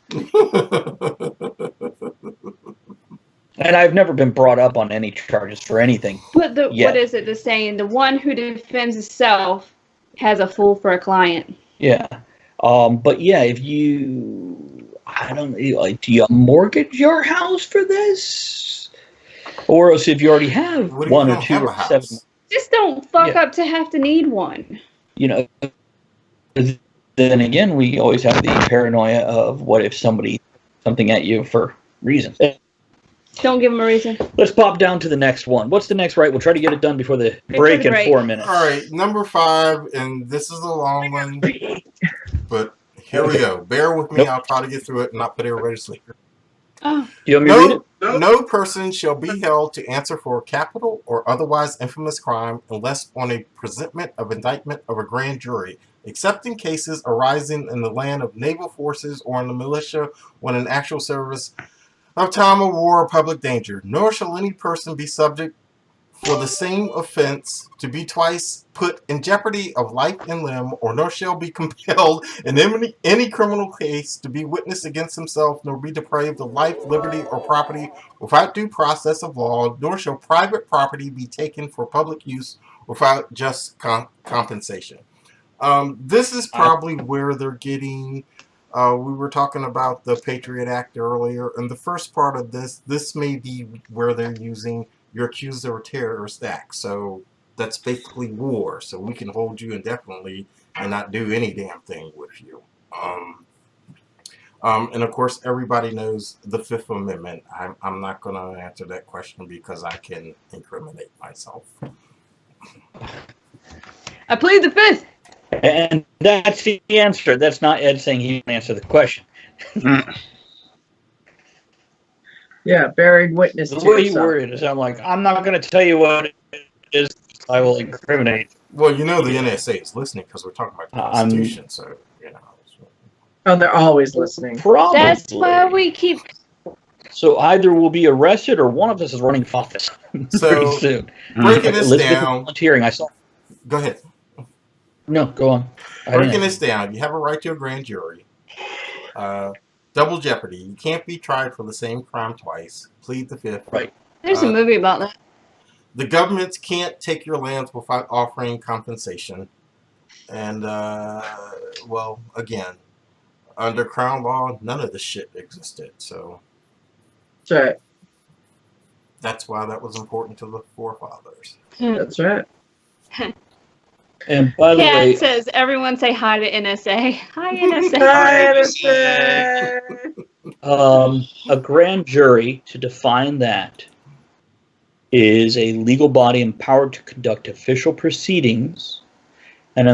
And I've never been brought up on any charges for anything. But what is it? The saying, the one who defends himself has a fool for a client. Yeah. But yeah, if you, I don't know, do you mortgage your house for this? Or else if you already have one or two or seven. Just don't fuck up to have to need one. Then again, we always have the paranoia of what if somebody something at you for reasons. Don't give them a reason. Let's pop down to the next one. What's the next right? We'll try to get it done before the break in 4 minutes. All right, number 5, and this is a long one, but here we go. Bear with me. I'll try to get through it and not put everybody to sleep. Oh. Do you want me to read it? No person shall be held to answer for a capital or otherwise infamous crime unless on a presentment of indictment of a grand jury, except in cases arising in the land of naval forces or in the militia when in actual service of time of war or public danger. Nor shall any person be subject for the same offense to be twice put in jeopardy of life and limb, or nor shall be compelled in any criminal case to be witness against himself, nor be deprived of life, liberty, or property without due process of law, nor shall private property be taken for public use without just compensation. This is probably where they're getting. We were talking about the Patriot Act earlier, and the first part of this may be where they're using you're accused of a terrorist act. So that's basically war. So we can hold you indefinitely and not do any damn thing with you. And of course, everybody knows the Fifth Amendment. I'm not going to answer that question because I can incriminate myself. I plead the Fifth. And that's the answer. That's not Ed saying he didn't answer the question. Yeah, bearing witness The to way you yourself. worded it, I'm like, I'm not going to tell you what it is. I will incriminate. Well, you know the NSA is listening because we're talking about the Constitution, so, you know. Oh, they're always listening. Probably. That's why we keep. So either we'll be arrested or one of us is running for office pretty soon. Breaking this Elizabeth down. volunteering. I saw. Go ahead. No, go on. Breaking this down, you have a right to a grand jury. Double jeopardy. You can't be tried for the same crime twice. Plead the Fifth. Right. There's a movie about that. The governments can't take your lands without offering compensation. And, well, again, under Crown law, none of this shit existed. So That's right. that's why that was important to the forefathers. That's right. And by the Cat way, says, everyone say hi to NSA. Hi, NSA. Hi, a grand jury, to define that, is a legal body empowered to conduct official proceedings and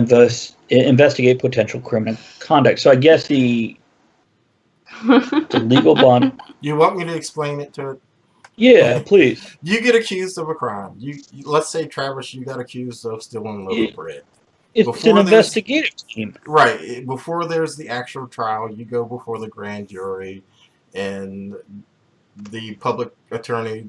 investigate potential criminal conduct. So I guess the legal body. You want me to explain it to it? Yeah, please. You get accused of a crime. You let's say, Travis, you got accused of stealing a loaf of bread. It's Before an investigative team. Right. Before there's the actual trial, you go before the grand jury, and the public attorney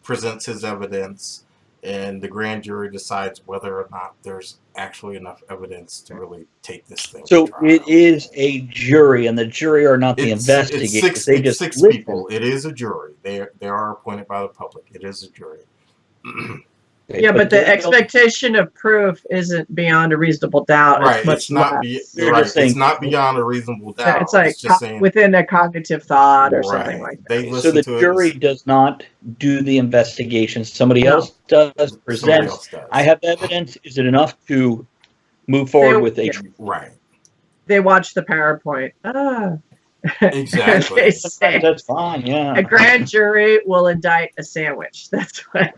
presents his evidence, and the grand jury decides whether or not there's actually enough evidence to really take this thing So to trial. it is a jury, and the jury are not the investigators. They just six listen. people. It is a jury. They are appointed by the public. It is a jury. Yeah, but the expectation of proof isn't beyond a reasonable doubt. Right. It's much It's not. less. Right. saying- It's not beyond a reasonable doubt. It's like just saying. within a cognitive thought or Right. something like that. They So listen the to jury it. does not do the investigation. Somebody No. else does, Somebody presents. else does. I have evidence. Is it enough to move forward with a Yeah. Right. They watch the PowerPoint. Ah. Exactly. They say That's fine, yeah. a grand jury will indict a sandwich. That's what.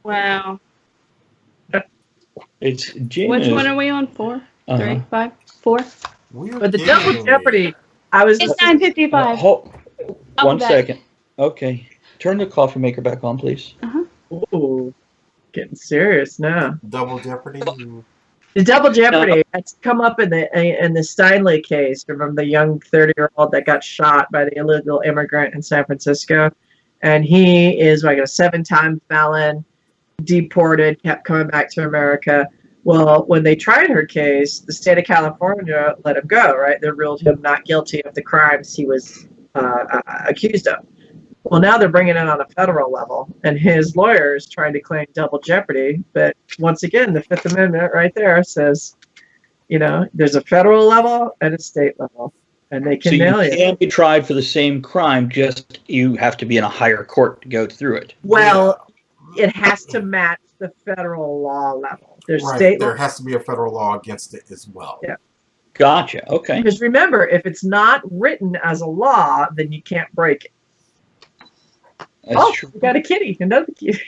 Wow. It's genius. Which one are we on? 4, 3, 5, 4? But the double jeopardy, I was. It's 9:55. One back. second. Okay. Turn the coffee maker back on, please. Ooh, getting serious now. Double jeopardy. The double jeopardy that's come up in the Steinley case. Remember the young 30-year-old that got shot by the illegal immigrant in San Francisco, and he is like a 7-time felon, deported, kept coming back to America. Well, when they tried her case, the state of California let him go. Right, they ruled him not guilty of the crimes he was accused of. Well, now they're bringing it on a federal level, and his lawyer is trying to claim double jeopardy. But once again, the Fifth Amendment right there says, you know, there's a federal level and a state level, and they can nail you you. can't be tried for the same crime, just you have to be in a higher court to go through it. Well, it has to match the federal law level. There's Right. state There law. has to be a federal law against it as well. Yeah. Gotcha. Okay. Because remember, if it's not written as a law, then you can't break it. That's true. You got a kitty, another kitty.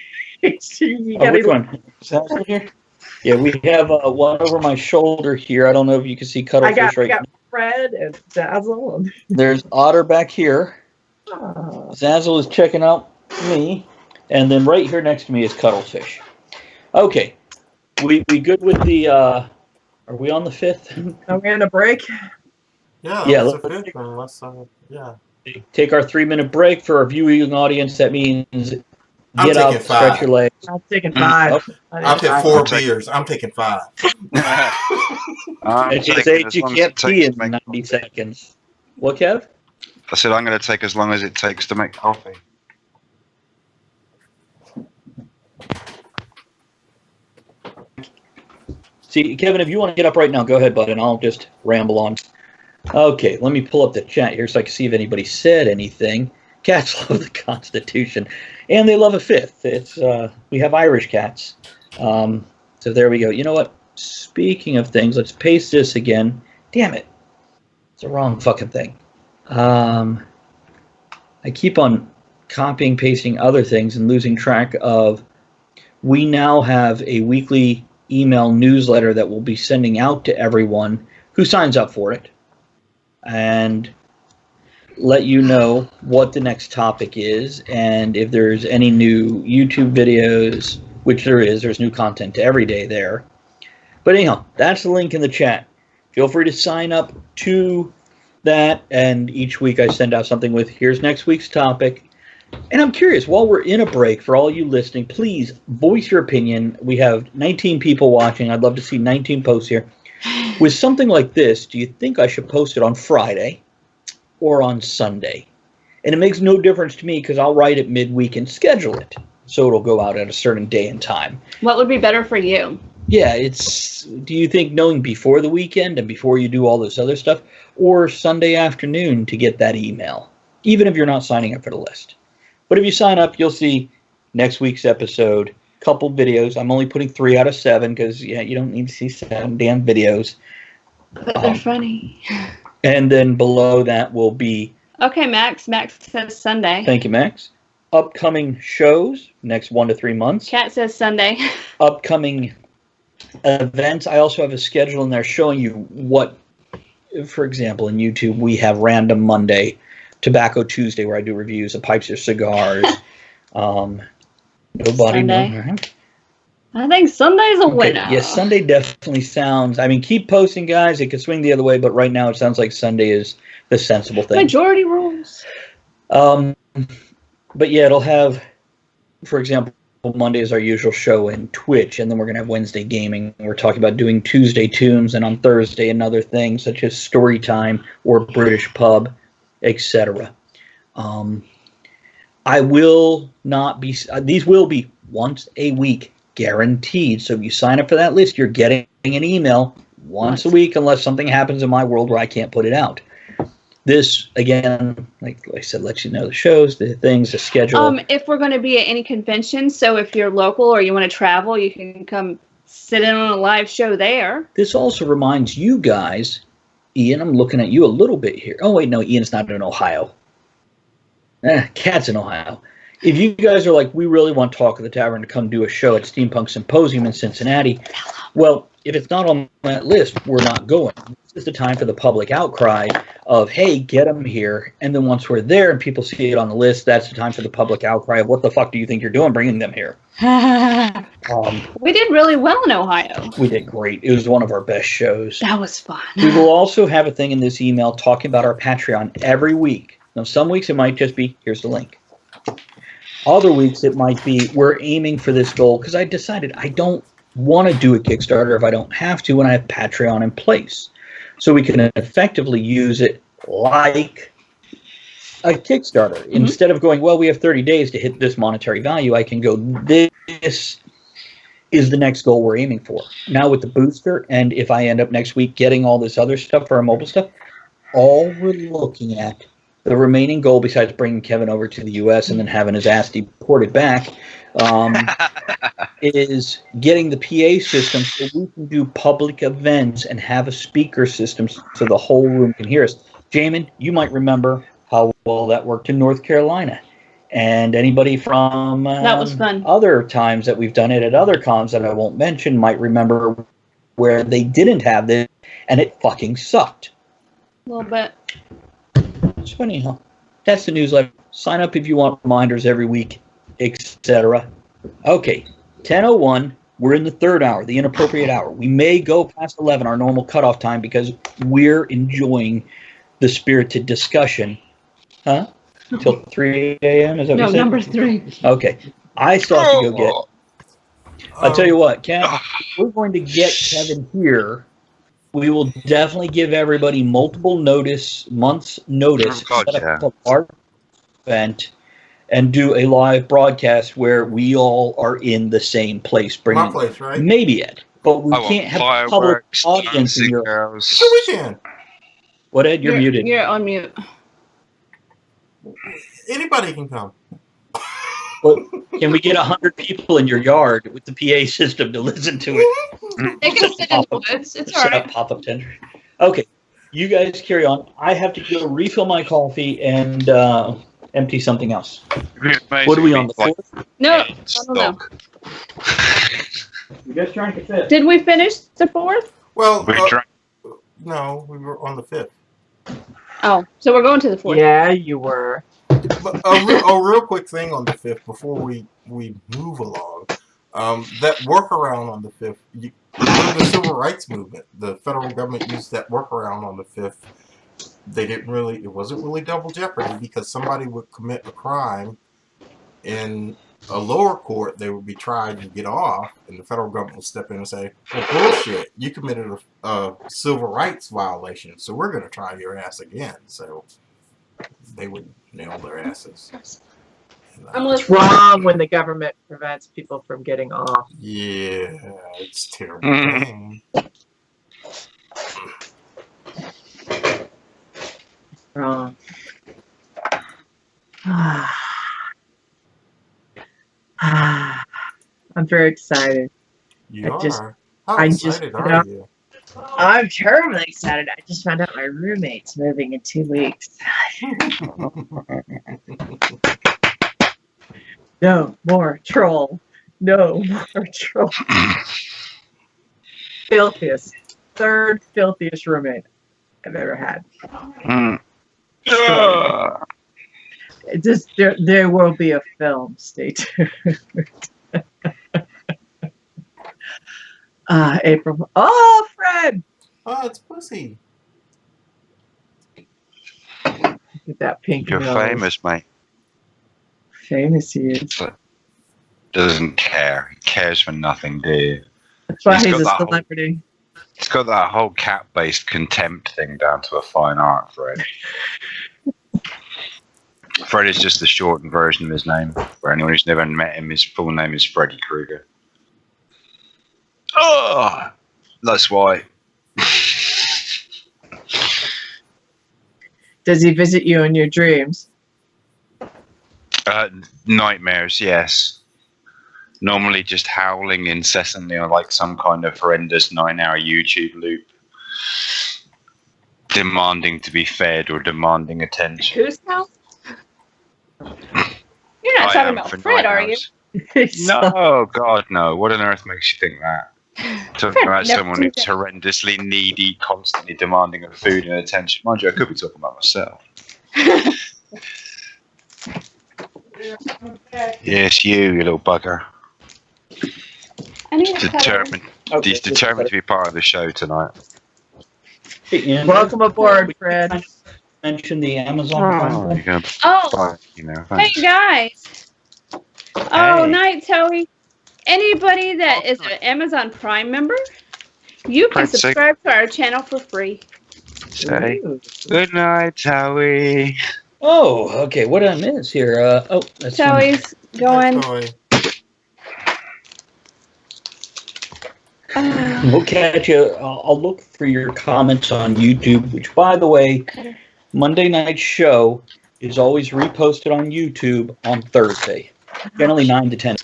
You Oh, got which one? Zazzle here? Yeah, we have one over my shoulder here. I don't know if you can see I cuttlefish got right now. Fred and Zazzle. And, There's Otter back here. oh, Zazzle is checking out me. And then right here next to me is cuttlefish. Okay. We good with the are we on the 5th? are we on a break? Yeah. Yeah, That's a let's- fifth unless yeah. Take our 3-minute break for our viewing audience. That means I'm get up, taking stretch 5. your legs. I'm taking 5. Okay. I've had 4 beers. I'm taking 5. I'm At his taking age, as you long as can't it takes pee to in make 90 coffee. seconds. What, Kev? I said I'm going to take as long as it takes to make coffee. See, Kevin, if you want to get up right now, go ahead, bud, and I'll just ramble on. Okay, let me pull up the chat here so I can see if anybody said anything. Cats love the Constitution, and they love a 5th. It's we have Irish cats. So there we go. You know what? Speaking of things, let's paste this again Damn it. It's the wrong fucking thing. I keep on copying, pasting other things and losing track of. We now have a weekly email newsletter that we'll be sending out to everyone who signs up for it, and let you know what the next topic is, and if there's any new YouTube videos, which there's new content every day there. But anyhow, that's the link in the chat. Feel free to sign up to that, and each week I send out something with, here's next week's topic. And I'm curious, while we're in a break, for all you listening, please voice your opinion. We have 19 people watching. I'd love to see 19 posts here. With something like this, do you think I should post it on Friday or on Sunday? And it makes no difference to me because I'll write it midweek and schedule it so it'll go out at a certain day and time. What would be better for you? Yeah, do you think knowing before the weekend and before you do all this other stuff, or Sunday afternoon to get that email, even if you're not signing up for the list? But if you sign up, you'll see next week's episode, couple videos. I'm only putting 3 out of 7 because, you don't need to see 7 damn videos. But they're funny. And then below that will be... Okay, Max. Max says Sunday. Thank you, Max. Upcoming shows, next 1 to 3 months. Kat says Sunday. Upcoming events. I also have a schedule in there showing you what, for example, in YouTube, we have Random Monday, Tobacco Tuesday, where I do reviews of pipes or cigars. Nobody knows. I think Sunday's a winner. Yes, Sunday definitely sounds... I mean, keep posting, guys. It could swing the other way, but right now it sounds like Sunday is the sensible thing. Majority rules. But yeah, it'll have, for example, Monday is our usual show in Twitch, and then we're going to have Wednesday gaming. We're talking about doing Tuesday tunes, and on Thursday another thing, such as story time or British pub, etc. I will not be... these will be once a week, guaranteed. So if you sign up for that list, you're getting an email once a week, unless something happens in my world where I can't put it out. This, again, like I said, lets you know the shows, the things, the schedule. If we're going to be at any convention, so if you're local or you want to travel, you can come sit in on a live show there. This also reminds you guys, Ian, I'm looking at you a little bit here. Oh, wait, no, Ian's not in Ohio. Cat's in Ohio. If you guys are like, we really want Talk of the Tavern to come do a show at Steampunk Symposium in Cincinnati, well, if it's not on that list, we're not going. This is the time for the public outcry of, hey, get them here. And then once we're there and people see it on the list, that's the time for the public outcry of, what the fuck do you think you're doing bringing them here? We did really well in Ohio. We did great. It was one of our best shows. That was fun. We will also have a thing in this email talking about our Patreon every week. Now, some weeks it might just be, here's the link. Other weeks it might be, we're aiming for this goal, because I decided I don't want to do a Kickstarter if I don't have to when I have Patreon in place. So we can effectively use it like a Kickstarter. Mm-hmm. Instead of going, well, we have 30 days to hit this monetary value, I can go, this is the next goal we're aiming for. Now with the booster, and if I end up next week getting all this other stuff for our mobile stuff, all we're looking at, the remaining goal, besides bringing Kevin over to the U.S. and then having his ass deported back, is getting the PA system so we can do public events and have a speaker system so the whole room can hear us. Jamin, you might remember how well that worked in North Carolina. And anybody from that was fun. Other times that we've done it at other cons that I won't mention might remember where they didn't have this, and it fucking sucked. A little bit. So anyhow, that's the newsletter. Sign up if you want reminders every week, etc. Okay, 10:01. We're in the third hour, the inappropriate hour. We may go past 11, our normal cutoff time, because we're enjoying the spirited discussion. Huh? Till 3 a.m. Is that what you said? No, number 3. Okay, I still have to go get. I'll tell you what, Ken. We're going to get Kevin here. We will definitely give everybody multiple months notice, set up a large event, and do a live broadcast where we all are in the same place. My place, right? Maybe Ed, but we can't have a public audience in your house. Sure we can. What, Ed? You're muted. You're on mute. Anybody can come. Well, can we get 100 people in your yard with the PA system to listen to it? They can sit in the woods. It's all right. Pop-up tender. Okay, You guys carry on. I have to go refill my coffee and empty something else. What are we on, the 4th? No. You guys trying to 5th. Did we finish the 4th? Well, no, we were on the 5th. Oh, so we're going to the 4th. Yeah, you were. But a real quick thing on the 5th before we move along. That workaround on the 5th, during the Civil Rights Movement, the federal government used that workaround on the 5th. It wasn't really double jeopardy because somebody would commit a crime in a lower court, they would be tried and get off, and the federal government would step in and say, well, bullshit, you committed a civil rights violation, so we're going to try your ass again. So they would nail their asses. It's wrong when the government prevents people from getting off. Yeah, it's terrible. Wrong. I'm very excited. How excited are you? I'm terribly excited. I just found out my roommate's moving in 2 weeks. No more troll. No more troll. Third filthiest roommate I've ever had. There will be a film. Stay tuned. April. Oh, Fred. Oh, it's Pussy. Look at that pink You're nose. famous, mate. Famous he is. But doesn't care. He cares for nothing, do you? That's why he's a celebrity. He's got that whole cat-based contempt thing down to a fine art, Fred. Fred is just the shortened version of his name. For anyone who's never met him, his full name is Freddy Krueger. Oh, that's why. Does he visit you in your dreams? Nightmares, yes. Normally just howling incessantly on like some kind of horrendous 9-hour YouTube loop. Demanding to be fed or demanding attention. Whose house? You're not talking about Fred, are you? No, God, no. What on earth makes you think that? Talking about someone who's horrendously needy, constantly demanding of food and attention. Mind you, I could be talking about myself. Yes, you little bugger. He's determined to be part of the show tonight. Hey, welcome aboard, Fred. Mention the Amazon Prime. Hey guys. Oh, night, Toey. Anybody that is an Amazon Prime member, you can subscribe to our channel for free. Say good night, Toey. Oh, okay. What did I miss here? That's Toey's going. We'll catch you. I'll look for your comments on YouTube, which, by the way, Monday night show is always reposted on YouTube on Thursday, generally 9 to 10.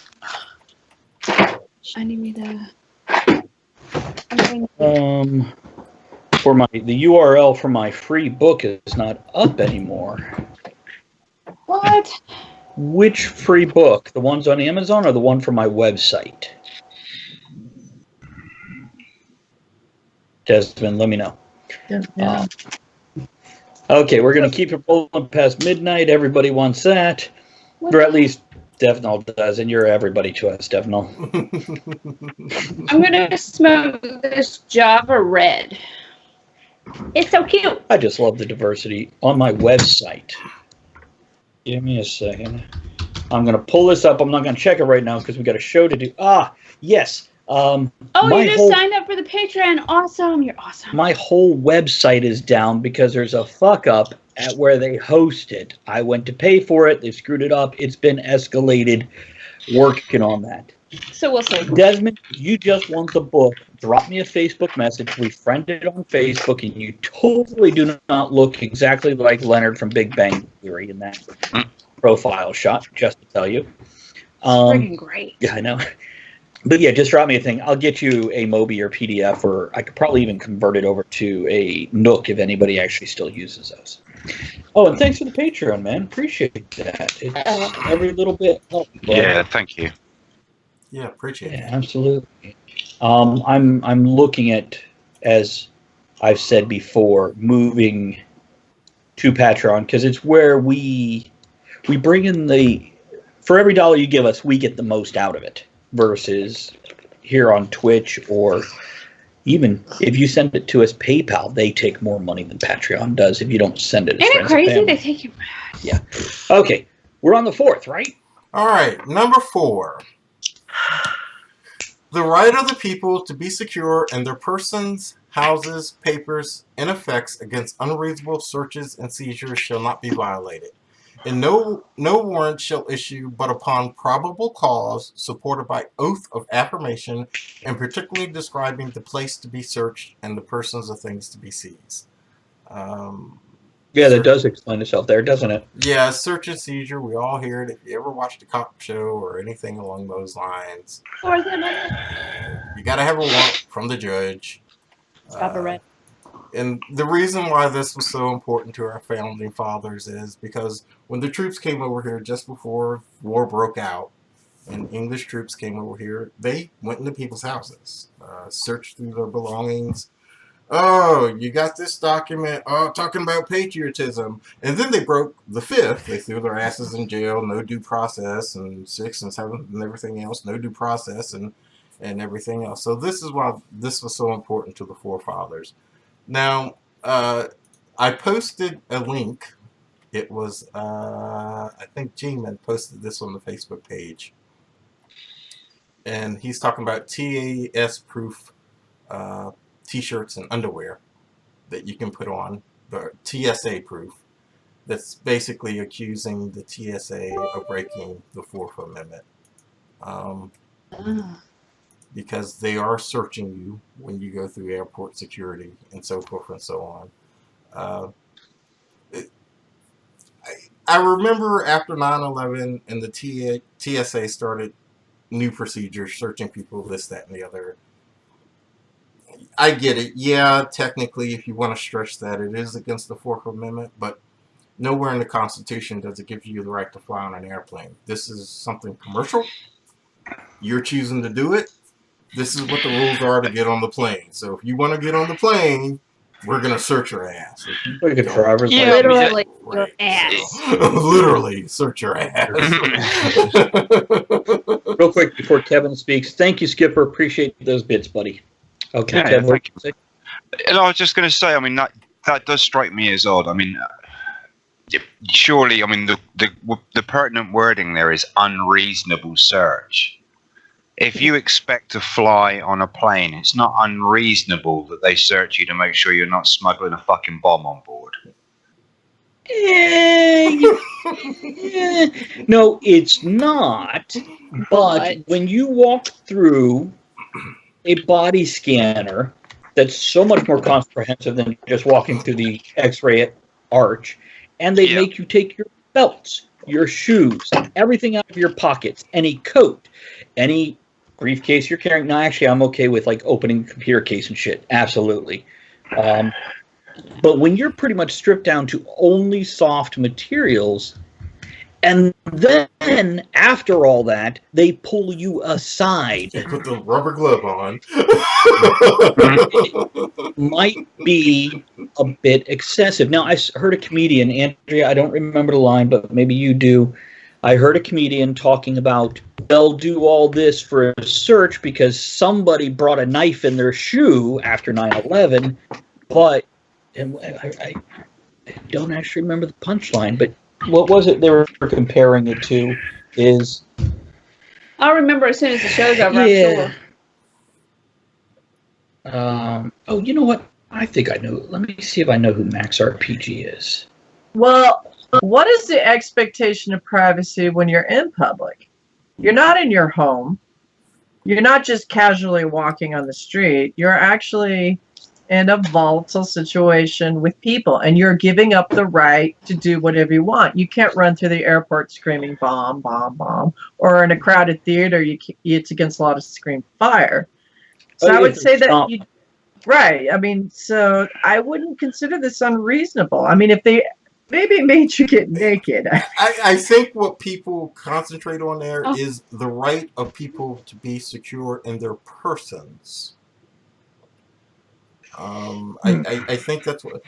I need to. For the URL for my free book is not up anymore. What? Which free book? The ones on Amazon or the one from my website? Desmond, let me know. Yeah. Okay, we're going to keep it rolling past midnight. Everybody wants that. Or at least Devnal does, and you're everybody to us, Devnal. I'm going to smoke this Java Red. It's so cute. I just love the diversity on my website. Give me a second. I'm going to pull this up. I'm not going to check it right now because we got a show to do. Ah, yes. You just signed up for the Patreon. Awesome. You're awesome. My whole website is down because there's a fuck up at where they host it. I went to pay for it. They screwed it up. It's been escalated. Working on that. So we'll see. Desmond, you just want the book. Drop me a Facebook message. We friended on Facebook, and you totally do not look exactly like Leonard from Big Bang Theory in that profile shot, just to tell you. Freaking great. Yeah, I know. But yeah, just drop me a thing. I'll get you a Mobi or PDF, or I could probably even convert it over to a Nook if anybody actually still uses those. Oh, and thanks for the Patreon, man. Appreciate that. It's every little bit helps. Yeah, thank you. Yeah, appreciate it. Yeah, absolutely. I'm looking at, as I've said before, moving to Patreon because it's where we bring in for every dollar you give us, we get the most out of it. Versus here on Twitch, or even if you send it to us PayPal, they take more money than Patreon does if you don't send it. Ain't it crazy? They take you. Yeah. Okay, we're on the 4th, right? All right, number 4. The right of the people to be secure in their persons, houses, papers, and effects against unreasonable searches and seizures shall not be violated. And no warrant shall issue but upon probable cause, supported by oath of affirmation, and particularly describing the place to be searched and the persons or things to be seized. Yeah, that does explain itself there, doesn't it? Yeah, search and seizure, we all hear it. If you ever watched a cop show or anything along those lines, you got to have a warrant from the judge. And the reason why this was so important to our founding fathers is because when the troops came over here just before war broke out, and English troops came over here, they went into people's houses, searched through their belongings. Oh, you got this document, talking about patriotism. And then they broke the 5th. They threw their asses in jail, no due process, and 6th and 7th and everything else, no due process and everything else. So this is why this was so important to the forefathers. Now, I posted a link. It was, I think G-Man posted this on the Facebook page. And he's talking about TAS-proof T-shirts and underwear that you can put on, the TSA-proof. That's basically accusing the TSA of breaking the 4th Amendment. Because they are searching you when you go through airport security and so forth and so on. I remember after 9/11 and the TSA started new procedures, searching people, this, that, and the other. I get it. Yeah, technically, if you want to stretch that, it is against the 4th Amendment, but nowhere in the Constitution does it give you the right to fly on an airplane. This is something commercial. You're choosing to do it. This is what the rules are to get on the plane. So if you want to get on the plane, we're going to search your ass. Like a driver's license. Literally, your ass. Literally, search your ass. Real quick before Kevin speaks, thank you, Skipper. Appreciate those bits, buddy. Okay, Yeah, Kevin, thank you. And I was just going to say, I mean, that does strike me as odd. I mean, surely, I mean, the pertinent wording there is unreasonable search. If you expect to fly on a plane, it's not unreasonable that they search you to make sure you're not smuggling a fucking bomb on board. No, it's not. But when you walk through a body scanner that's so much more comprehensive than just walking through the X-ray arch, and they make you take your belts, your shoes, everything out of your pockets, any coat, any briefcase you're carrying. No, actually, I'm okay with like opening a computer case and shit. Absolutely. But when you're pretty much stripped down to only soft materials, and then after all that, they pull you aside. They put the rubber glove on. It might be a bit excessive. Now, I heard a comedian, Andrea, I don't remember the line, but maybe you do. I heard a comedian talking about they'll do all this for a search because somebody brought a knife in their shoe after 9/11, but and I don't actually remember the punchline, but what was it they were comparing it to is... I'll remember as soon as the show's over, yeah. I'm sure. Oh, you know what? I think I know. Let me see if I know who Max RPG is. Well, what is the expectation of privacy when you're in public? You're not in your home. You're not just casually walking on the street. You're actually in a volatile situation with people, and you're giving up the right to do whatever you want. You can't run through the airport screaming bomb, bomb, bomb, or in a crowded theater, it's against law to scream fire. So I would say that you, right. I mean, so I wouldn't consider this unreasonable. I mean, if they maybe made you get naked. I think what people concentrate on there is the right of people to be secure in their persons. I think that's what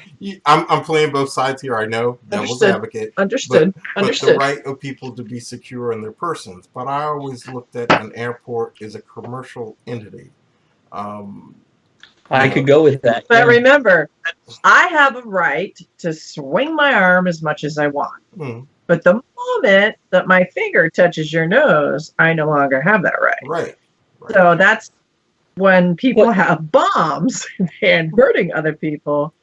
I'm playing both sides here. I know devil's advocate. Understood. But the right of people to be secure in their persons. But I always looked at an airport as a commercial entity. I could go with that. But remember, I have a right to swing my arm as much as I want. But the moment that my finger touches your nose, I no longer have that right. Right. So that's when people have bombs and hurting other people.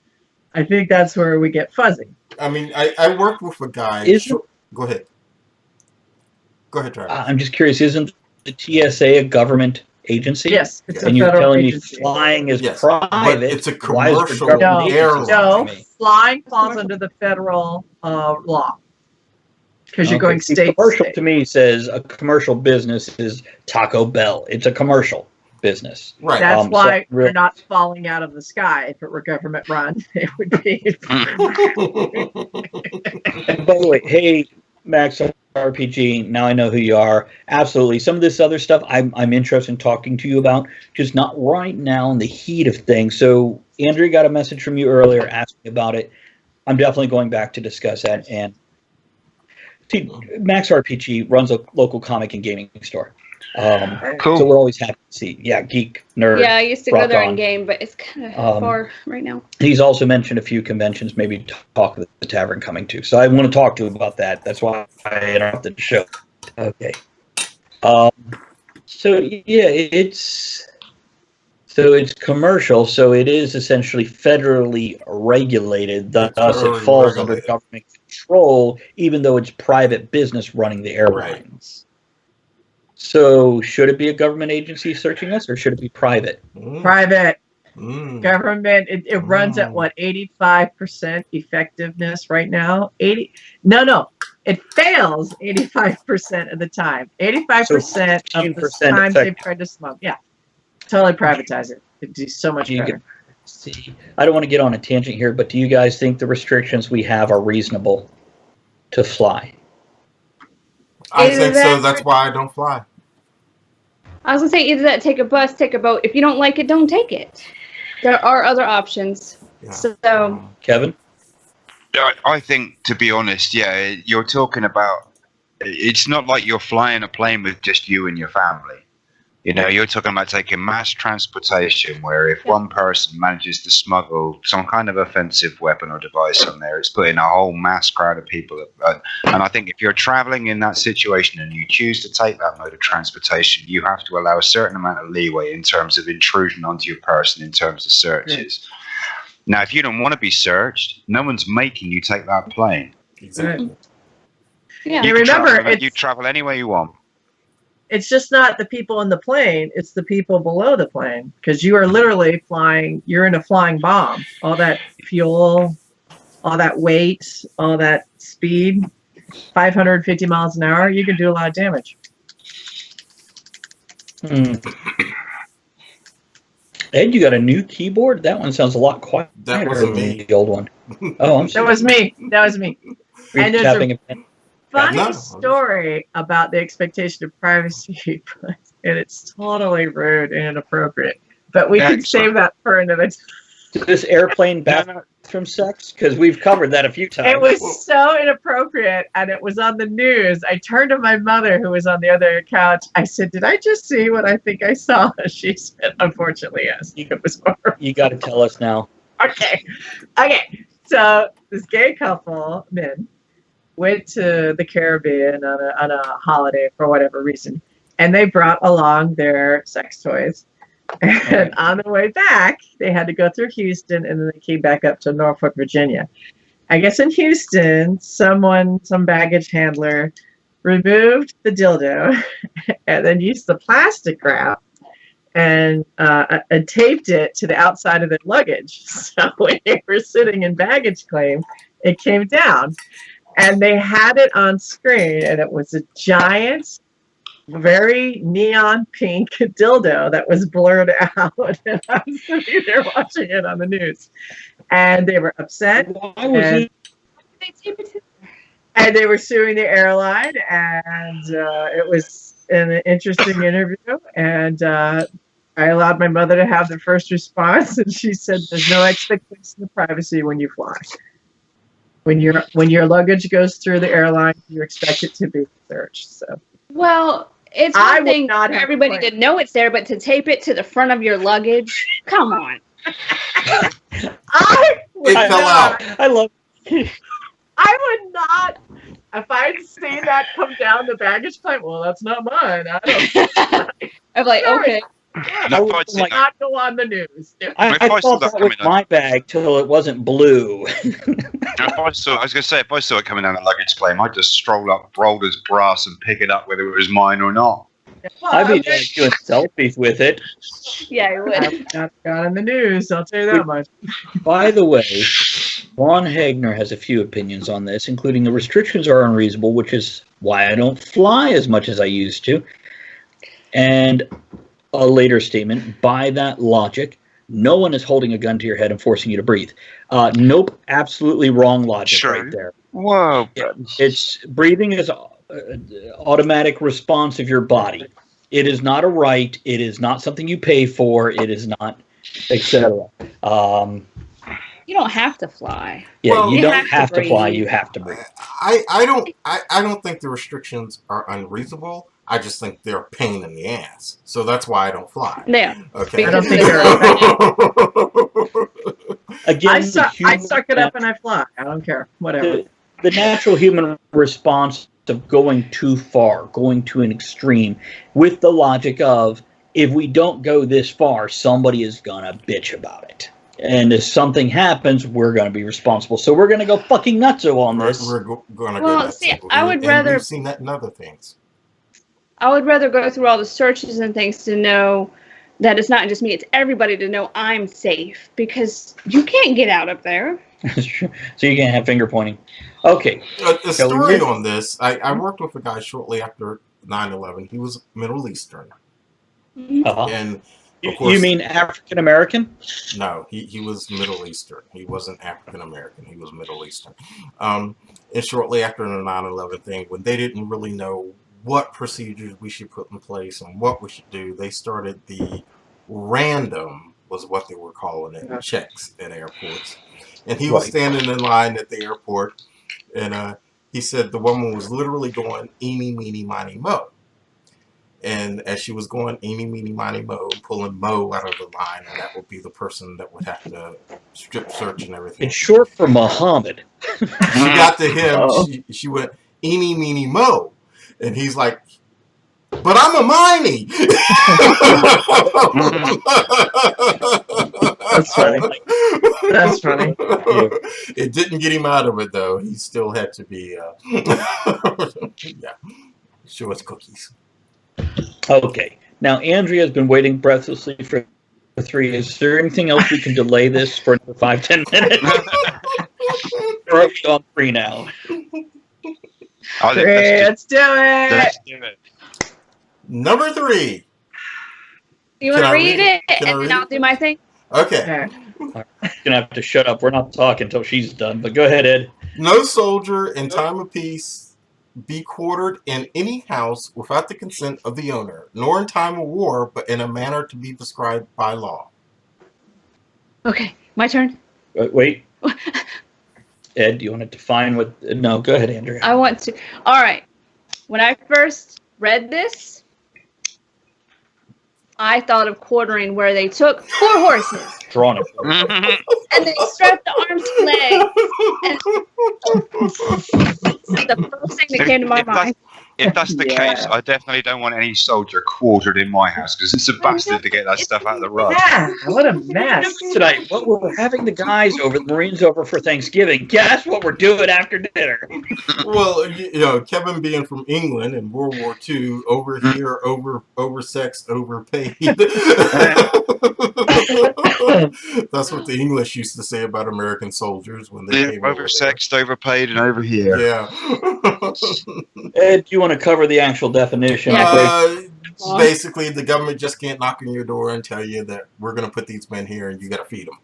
I think that's where we get fuzzy. I mean, I worked with a guy. Go ahead. Go ahead, Travis. I'm just curious, isn't the TSA a government agency? Yes, it's and you're telling me flying is private. But it's a commercial airline. No, flying falls under the federal law because you're going state. Commercial to me says a commercial business is Taco Bell. It's a commercial business. Right. That's why they're not falling out of the sky. If it were government run, it would be. And by the way, hey, Max RPG, now I know who you are. Absolutely. Some of this other stuff I'm interested in talking to you about, just not right now in the heat of things. So Andrea got a message from you earlier asking about it. I'm definitely going back to discuss that. And see, Max RPG runs a local comic and gaming store. Cool. So we're always happy to see. Yeah, geek, nerd. Yeah, I used to go there and game, but it's kind of far right now. He's also mentioned a few conventions, maybe talk of the Tavern coming too. So I want to talk to him about that. That's why I interrupted the show. Okay. So yeah, it's commercial, so it is essentially federally regulated. Thus, it falls under government control, even though it's private business running the airlines. So, should it be a government agency searching us, or should it be private? Private. Government. It runs at what, 85% effectiveness right now? No. It fails 85% of the time. 85% of the time they've tried to smoke. Yeah. Totally privatize it. It'd do so much better. See, I don't want to get on a tangent here, but do you guys think the restrictions we have are reasonable to fly? I think so. That's why I don't fly. I was going to say either that, take a bus, take a boat. If you don't like it, don't take it. There are other options. Yeah. So, Kevin? I think, to be honest, yeah, you're talking about, it's not like you're flying a plane with just you and your family. You know, you're talking about taking mass transportation where if one person manages to smuggle some kind of offensive weapon or device on there, it's putting a whole mass crowd of people. And I think if you're traveling in that situation and you choose to take that mode of transportation, you have to allow a certain amount of leeway in terms of intrusion onto your person, in terms of searches. Now, if you don't want to be searched, no one's making you take that plane. Exactly. Yeah. You travel anywhere you want. It's just not the people in the plane, it's the people below the plane. Because you are literally flying, you're in a flying bomb. All that fuel, all that weight, all that speed, 550 miles an hour, you can do a lot of damage. Ed, you got a new keyboard? That one sounds a lot quieter than the old one. Oh, I'm sorry. That was me. And there's a funny story about the expectation of privacy, and it's totally rude and inappropriate. But we can save that for another time. This airplane bathroom sex? Because we've covered that a few times. It was so inappropriate, and it was on the news. I turned to my mother, who was on the other couch. I said, "Did I just see what I think I saw?" She said, "Unfortunately, yes." It was horrible. You got to tell us now. Okay. So this gay couple, men, went to the Caribbean on a holiday for whatever reason, and they brought along their sex toys. And on the way back, they had to go through Houston, and then they came back up to Norfolk, Virginia. I guess in Houston, some baggage handler removed the dildo and then used the plastic wrap and taped it to the outside of their luggage. So when they were sitting in baggage claim, it came down. And they had it on screen, and it was a giant, very neon pink dildo that was blurred out. And I was sitting there watching it on the news. And they were upset. Why was And they were suing the airline, and it was an interesting interview. And I allowed my mother to have the first response, and she said, "There's no expectation of privacy when you fly. When your luggage goes through the airline, you expect it to be searched." So, well, it's one thing for everybody to know it's there, but to tape it to the front of your luggage, come on. It fell out. I love. I would not. If I'd seen that come down the baggage claim, well, that's not mine. I don't. I'm like, okay. I would not go on the news. I thought that was my bag till it wasn't blue. I was going to say, if I saw it coming down the luggage claim, I'd just stroll up, roll his brass, and pick it up whether it was mine or not. Well, I'd be doing selfies with it. Yeah, I would. I got in the news, I'll tell you that much. By the way, Ron Hagner has a few opinions on this, including the restrictions are unreasonable, which is why I don't fly as much as I used to. And a later statement, by that logic, no one is holding a gun to your head and forcing you to breathe. Nope, absolutely wrong logic right there. Whoa. It's breathing is automatic response of your body. It is not a right. It is not something you pay for. It is not, etc. You don't have to fly. Yeah, Well, you don't have to fly. You have to breathe. I don't think the restrictions are unreasonable. I just think they're a pain in the ass. So that's why I don't fly. Yeah. Okay. I don't think Again, I suck it up and I fly. I don't care. Whatever. The natural human response of going too far, going to an extreme, with the logic of, if we don't go this far, somebody is going to bitch about it. And if something happens, we're going to be responsible. So we're going to go fucking nutso on this. We're going to go Well, see, I would rather... We've seen that in other things. I would rather go through all the searches and things to know that it's not just me, it's everybody to know I'm safe. Because you can't get out up there. That's true. So you can't have finger pointing. Okay. A story on this. I worked with a guy shortly after 9/11. He was Middle Eastern. Uh-huh. And of course, you mean African American? No, he was Middle Eastern. He wasn't African American. He was Middle Eastern. And shortly after the 9/11 thing, when they didn't really know what procedures we should put in place and what we should do, they started the random, was what they were calling it, checks at airports. And he was standing in line at the airport, and he said the woman was literally going eeny, meeny, miny, mo. And as she was going eeny, meeny, miny, mo, pulling mo out of the line, and that would be the person that would have to strip search and everything. It's short for Muhammad. She got to him, she went eeny, meeny, mo. And he's like, but I'm a miney. That's funny. That's funny. It didn't get him out of it, though. He still had to be, show us cookies. Okay. Now, Andrea's been waiting breathlessly for 3 years. Is there anything else we can delay this for another 5-10 minutes? Or are we on 3 now? Let's do it. Let's do it. Number 3. You want to read it, and then I'll do my thing? Okay. You're going to have to shut up. We're not talking until she's done, but go ahead, Ed. No soldier in time of peace be quartered in any house without the consent of the owner, nor in time of war, but in a manner to be prescribed by law. Okay, my turn. Wait. Ed, do you want to define what... No, go ahead, Andrea. I want to. All right. When I first read this, I thought of quartering where they took 4 horses. Drawn it. And they strapped the arms to legs. And the first thing that came to my mind. if that's the case, I definitely don't want any soldier quartered in my house because it's a bastard to get that stuff out of the rug. Yeah, what a mess. Tonight, well, we're having the guys over, the Marines over for Thanksgiving. Guess what we're doing after dinner? Well, Kevin being from England in World War II, over here, oversexed, overpaid. That's what the English used to say about American soldiers when they came over there. Oversexed, overpaid, and over here. Yeah. Ed, do you want to cover the actual definition? Basically, the government just can't knock on your door and tell you that we're going to put these men here and you got to feed them.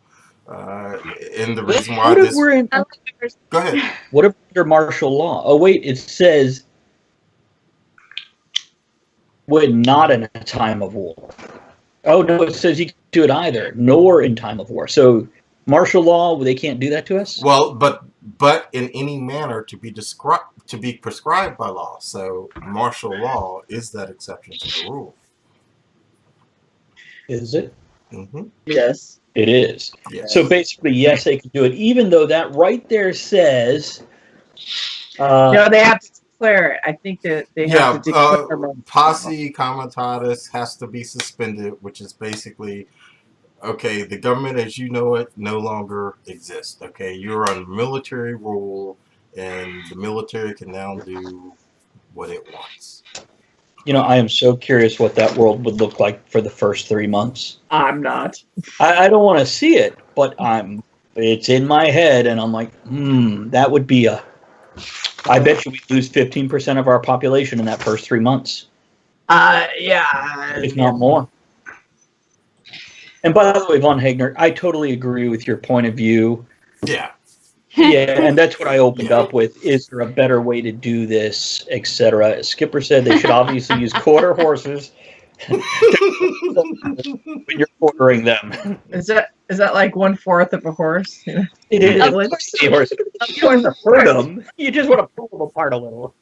And the reason why this... Go ahead. What if under martial law? Oh, wait, it says when not in a time of war. Oh, no, it says you can't do it either, nor in time of war. So martial law, they can't do that to us? Well, but in any manner to be prescribed by law. So martial law is that exception to the rule. Is it? Mm-hmm. Yes. It is. Yes. So basically, yes, they can do it, even though that right there says... no, they have to declare it. I think that they have to declare posse comitatus has to be suspended, which is basically, okay, the government as you know it no longer exists. Okay, you're on military rule, and the military can now do what it wants. I am so curious what that world would look like for the first 3 months. I'm not. I don't want to see it, but it's in my head, and I'm like, that would be I bet you we lose 15% of our population in that first 3 months. Yeah. If not more. And by the way, Von Hagner, I totally agree with your point of view. Yeah. Yeah, and that's what I opened up with. Is there a better way to do this, etc.? Skipper said they should obviously use quarter horses when you're quartering them. Is that like 1/4 of a horse? It is. Of course, you want to hurt them. You just want to pull them apart a little.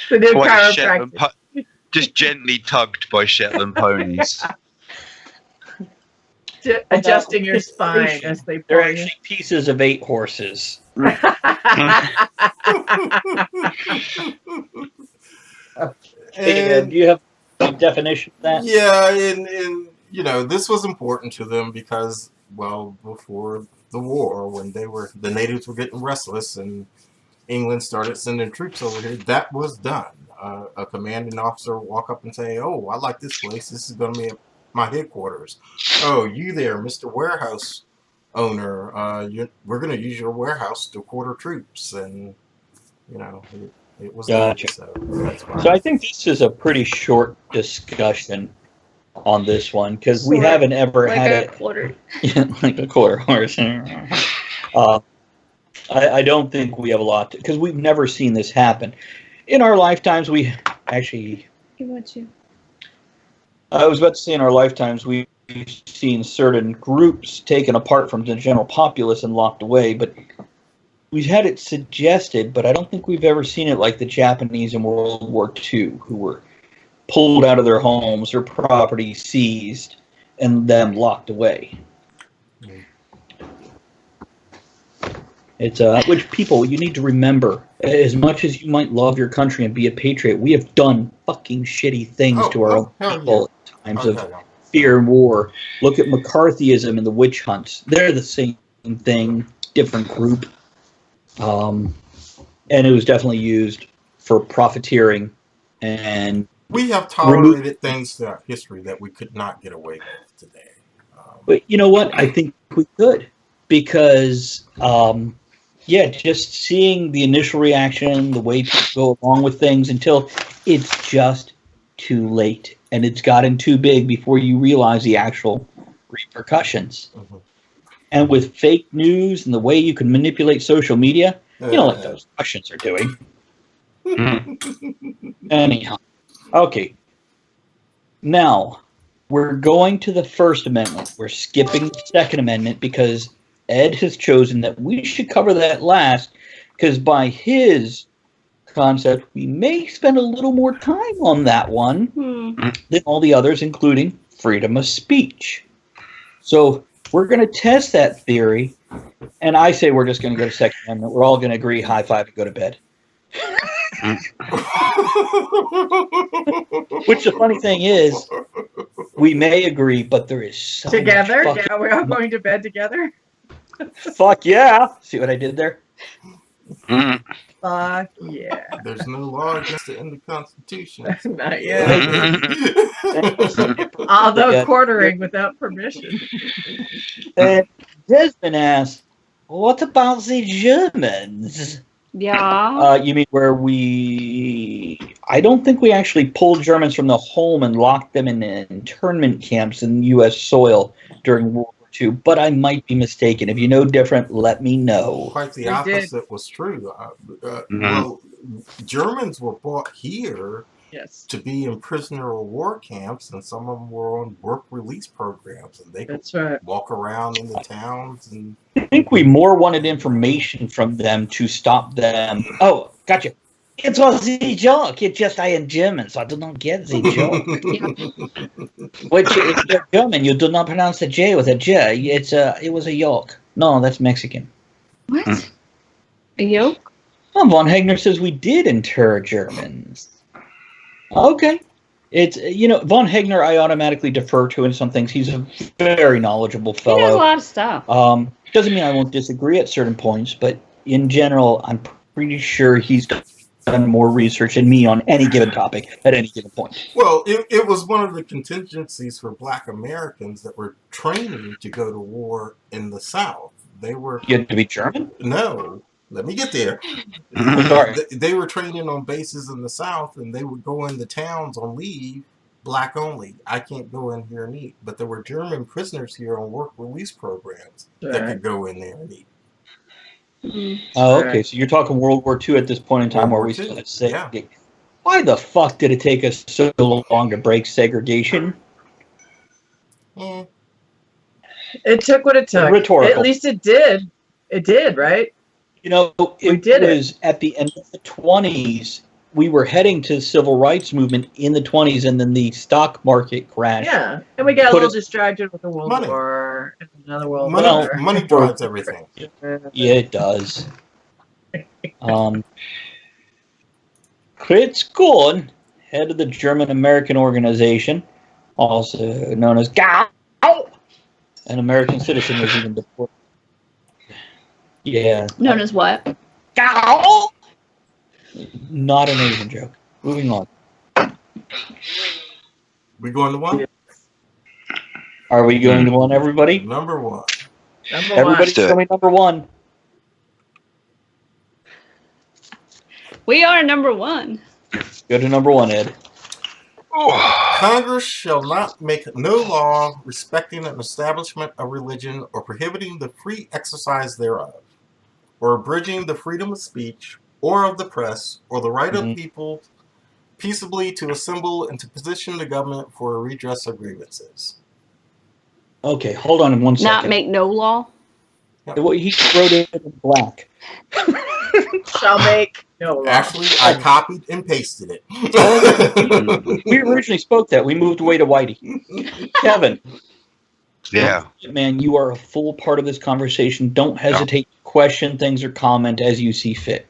The new chiropractic. Just gently tugged by Shetland ponies. Adjusting your spine as they They're actually pieces of 8 horses. Do you have a definition of that? Yeah, and this was important to them because, well, before the war, when the natives were getting restless and England started sending troops over here, that was done. A commanding officer would walk up and say, "Oh, I like this place. This is going to be my headquarters. Oh, you there, Mr. Warehouse owner, we're going to use your warehouse to quarter troops," and it was gotcha. So that's fine. So I think this is a pretty short discussion on this one because we haven't ever had a quarter. Like a quarter horse. I don't think we have a lot because we've never seen this happen in our lifetimes. We actually. I was about to say in our lifetimes we've seen certain groups taken apart from the general populace and locked away, but we've had it suggested, but I don't think we've ever seen it like the Japanese in World War II, who were pulled out of their homes, their property seized, and them locked away. It's which people you need to remember. As much as you might love your country and be a patriot, we have done fucking shitty things to our own people at times of fear and war. Look at McCarthyism and the witch hunts. They're the same thing, different group. And it was definitely used for profiteering. And we have tolerated things throughout history that we could not get away with today. But you know what? I think we could. Because, just seeing the initial reaction, the way people go along with things until it's just too late. And it's gotten too big before you realize the actual repercussions. Mm-hmm. And with fake news and the way you can manipulate social media, you know what those Russians are doing. Anyhow. Okay. Now, we're going to the First Amendment. We're skipping the Second Amendment because Ed has chosen that we should cover that last because by his concept, we may spend a little more time on that one than all the others, including freedom of speech. So we're going to test that theory, and I say we're just going to go to Second Amendment. We're all going to agree, high five, and go to bed. Which the funny thing is, we may agree, but there is so Together? much Yeah, we're all going to bed together? fuck yeah. See what I did there? Mm. Fuck yeah. There's no law against it in the Constitution. Not yet. Mm. Although quartering without permission. And Desmond asked, what about the Germans? Yeah. You mean where I don't think we actually pulled Germans from the home and locked them in internment camps in U.S. soil during World War II, but I might be mistaken. If you know different, let me know. Quite the We opposite was true. Well, Germans were brought here Yes. to be in prisoner of war camps, and some of them were on work release programs, and they could That's right. walk around in the towns. And I think we more wanted information from them to stop them. Oh, gotcha. It was the joke. It's just I am German, so I do not get the joke. Which, if you're German, you do not pronounce the J with a J. It was a yoke. No, that's Mexican. What? A yoke? Well, von Hegner says we did inter Germans. Okay. It's, von Hegner I automatically defer to in some things. He's a very knowledgeable fellow. He knows a lot of stuff. Doesn't mean I won't disagree at certain points, but in general, I'm pretty sure he's done more research than me on any given topic at any given point. Well, it was one of the contingencies for Black Americans that were training to go to war in the South. They were... You had to be German? No. Let me get there. Sorry. They were training on bases in the South, and they would go into towns on leave, black only. I can't go in here and eat. But there were German prisoners here on work release programs that could go in there and eat. Oh, okay. So you're talking World War II at this point in time, where we still had segregation. Why the fuck did it take us so long to break segregation? Mm. It took what it took. Rhetorical. At least it did. It did, right? It was at the end of the 20s. We were heading to the civil rights movement in the 20s, and then the stock market crashed. Yeah, and we got a little distracted with the World War and another World War. Money drives everything. Yeah, it does. Fritz Kuhn, head of the German-American organization, also known as GAU, an American citizen, was even deported. Yeah. Known as what? GAU! Not an Asian joke. Moving on. We going to one? Are we going to one, everybody? Number one. Everybody's going number one. We are number one. Go to number one, Ed. Congress shall not make no law respecting an establishment of religion or prohibiting the free exercise thereof, or abridging the freedom of speech, or of the press, or the right of people peaceably to assemble and to petition the government for a redress of grievances. Okay, hold on 1 second. Not make no law? Well, he wrote it in black. Shall make no law. Actually, I copied and pasted it. We originally spoke that. We moved away to Whitey. Kevin. Yeah. Man, you are a full part of this conversation. Don't hesitate to question things or comment as you see fit.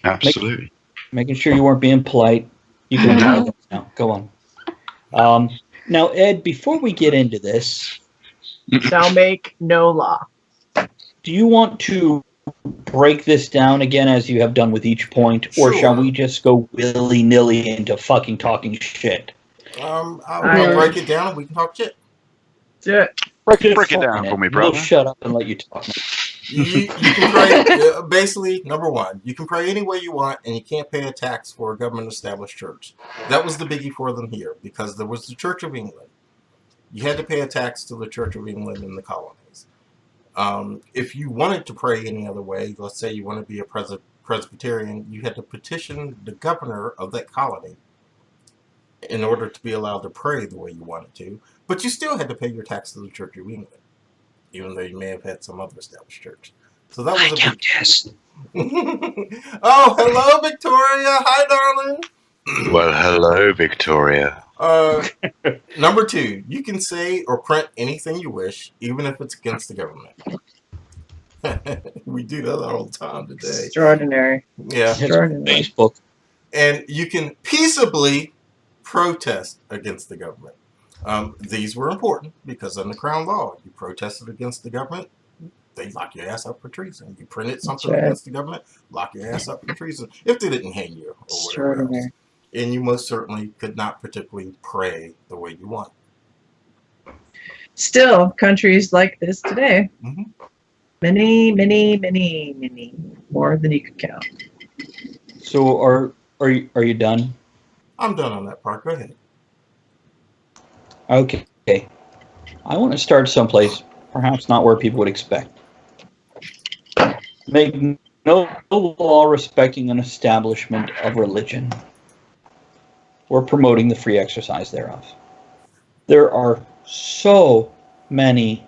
Absolutely. Making sure you weren't being polite. You can now. Go on. Now, Ed, before we get into this, shall make no law. Do you want to break this down again as you have done with each point, or shall we just go willy-nilly into fucking talking shit? I'll break it down and we can talk shit. Break it down for me, brother. We'll shut up and let you talk. You can pray, basically, number one, you can pray any way you want, and you can't pay a tax for a government-established church. That was the biggie for them here, because there was the Church of England. You had to pay a tax to the Church of England in the colonies. If you wanted to pray any other way, let's say you want to be a Presbyterian, you had to petition the governor of that colony in order to be allowed to pray the way you wanted to, but you still had to pay your tax to the Church of England, even though you may have had some other established church. So that was a big... Oh, hello, Victoria. Hi, darling. Well, hello, Victoria. Number two, you can say or print anything you wish, even if it's against the government. We do that all the time today. Extraordinary. Yeah. Extraordinary. Facebook. And you can peaceably protest against the government. These were important because under Crown law, you protested against the government, they lock your ass up for treason. You printed something against the government, lock your ass up for treason. If they didn't hang you or whatever else. And you most certainly could not particularly pray the way you want. Still, countries like this today, many, many, many, many more than you could count. So are you done? I'm done on that part. Go ahead. Okay. I want to start someplace, perhaps not where people would expect. Make no law respecting an establishment of religion or promoting the free exercise thereof. There are so many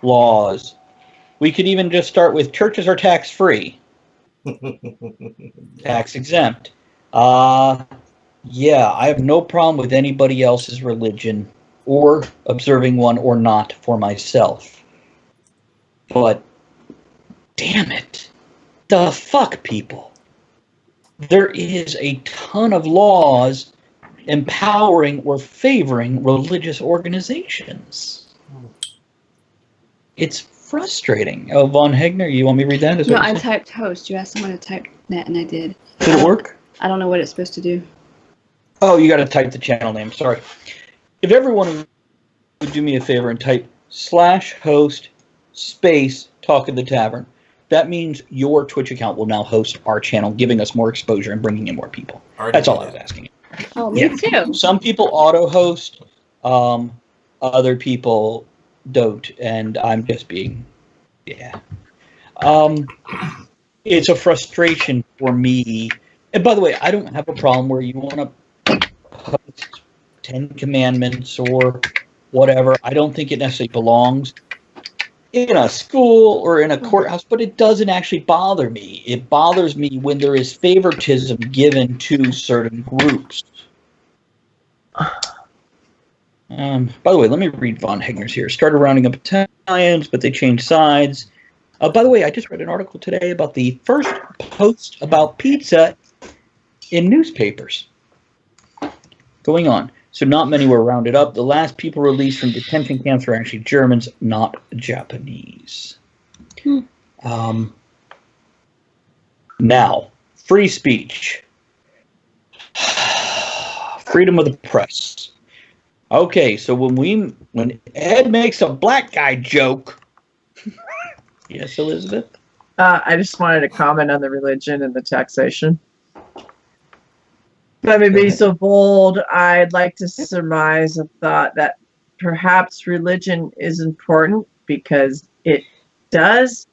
laws. We could even just start with churches are tax-free, tax-exempt. Yeah, I have no problem with anybody else's religion or observing one or not for myself. But, damn it, the fuck, people. There is a ton of laws empowering or favoring religious organizations. It's frustrating. Oh, Von Hegner, you want me to read that? No, I typed host. You asked someone to type that, and I did. Did it work? I don't know what it's supposed to do. Oh, you got to type the channel name. Sorry. If everyone would do me a favor and type /host space Talk of the Tavern, that means your Twitch account will now host our channel, giving us more exposure and bringing in more people. That's all I was asking. Oh, me too. Some people auto-host, other people don't, and I'm just being, it's a frustration for me. And by the way, I don't have a problem where you want to post 10 Commandments or whatever. I don't think it necessarily belongs in a school or in a courthouse, but it doesn't actually bother me. It bothers me when there is favoritism given to certain groups. By the way, let me read Von Hegner's here. Started rounding up Italians, but they changed sides. By the way, I just read an article today about the first post about pizza in newspapers. Going on. So not many were rounded up. The last people released from detention camps were actually Germans, not Japanese. Now, free speech. Freedom of the press. Okay, so when Ed makes a black guy joke. Yes, Elizabeth? I just wanted to comment on the religion and the taxation. Let me be so bold. I'd like to surmise a thought that perhaps religion is important because it does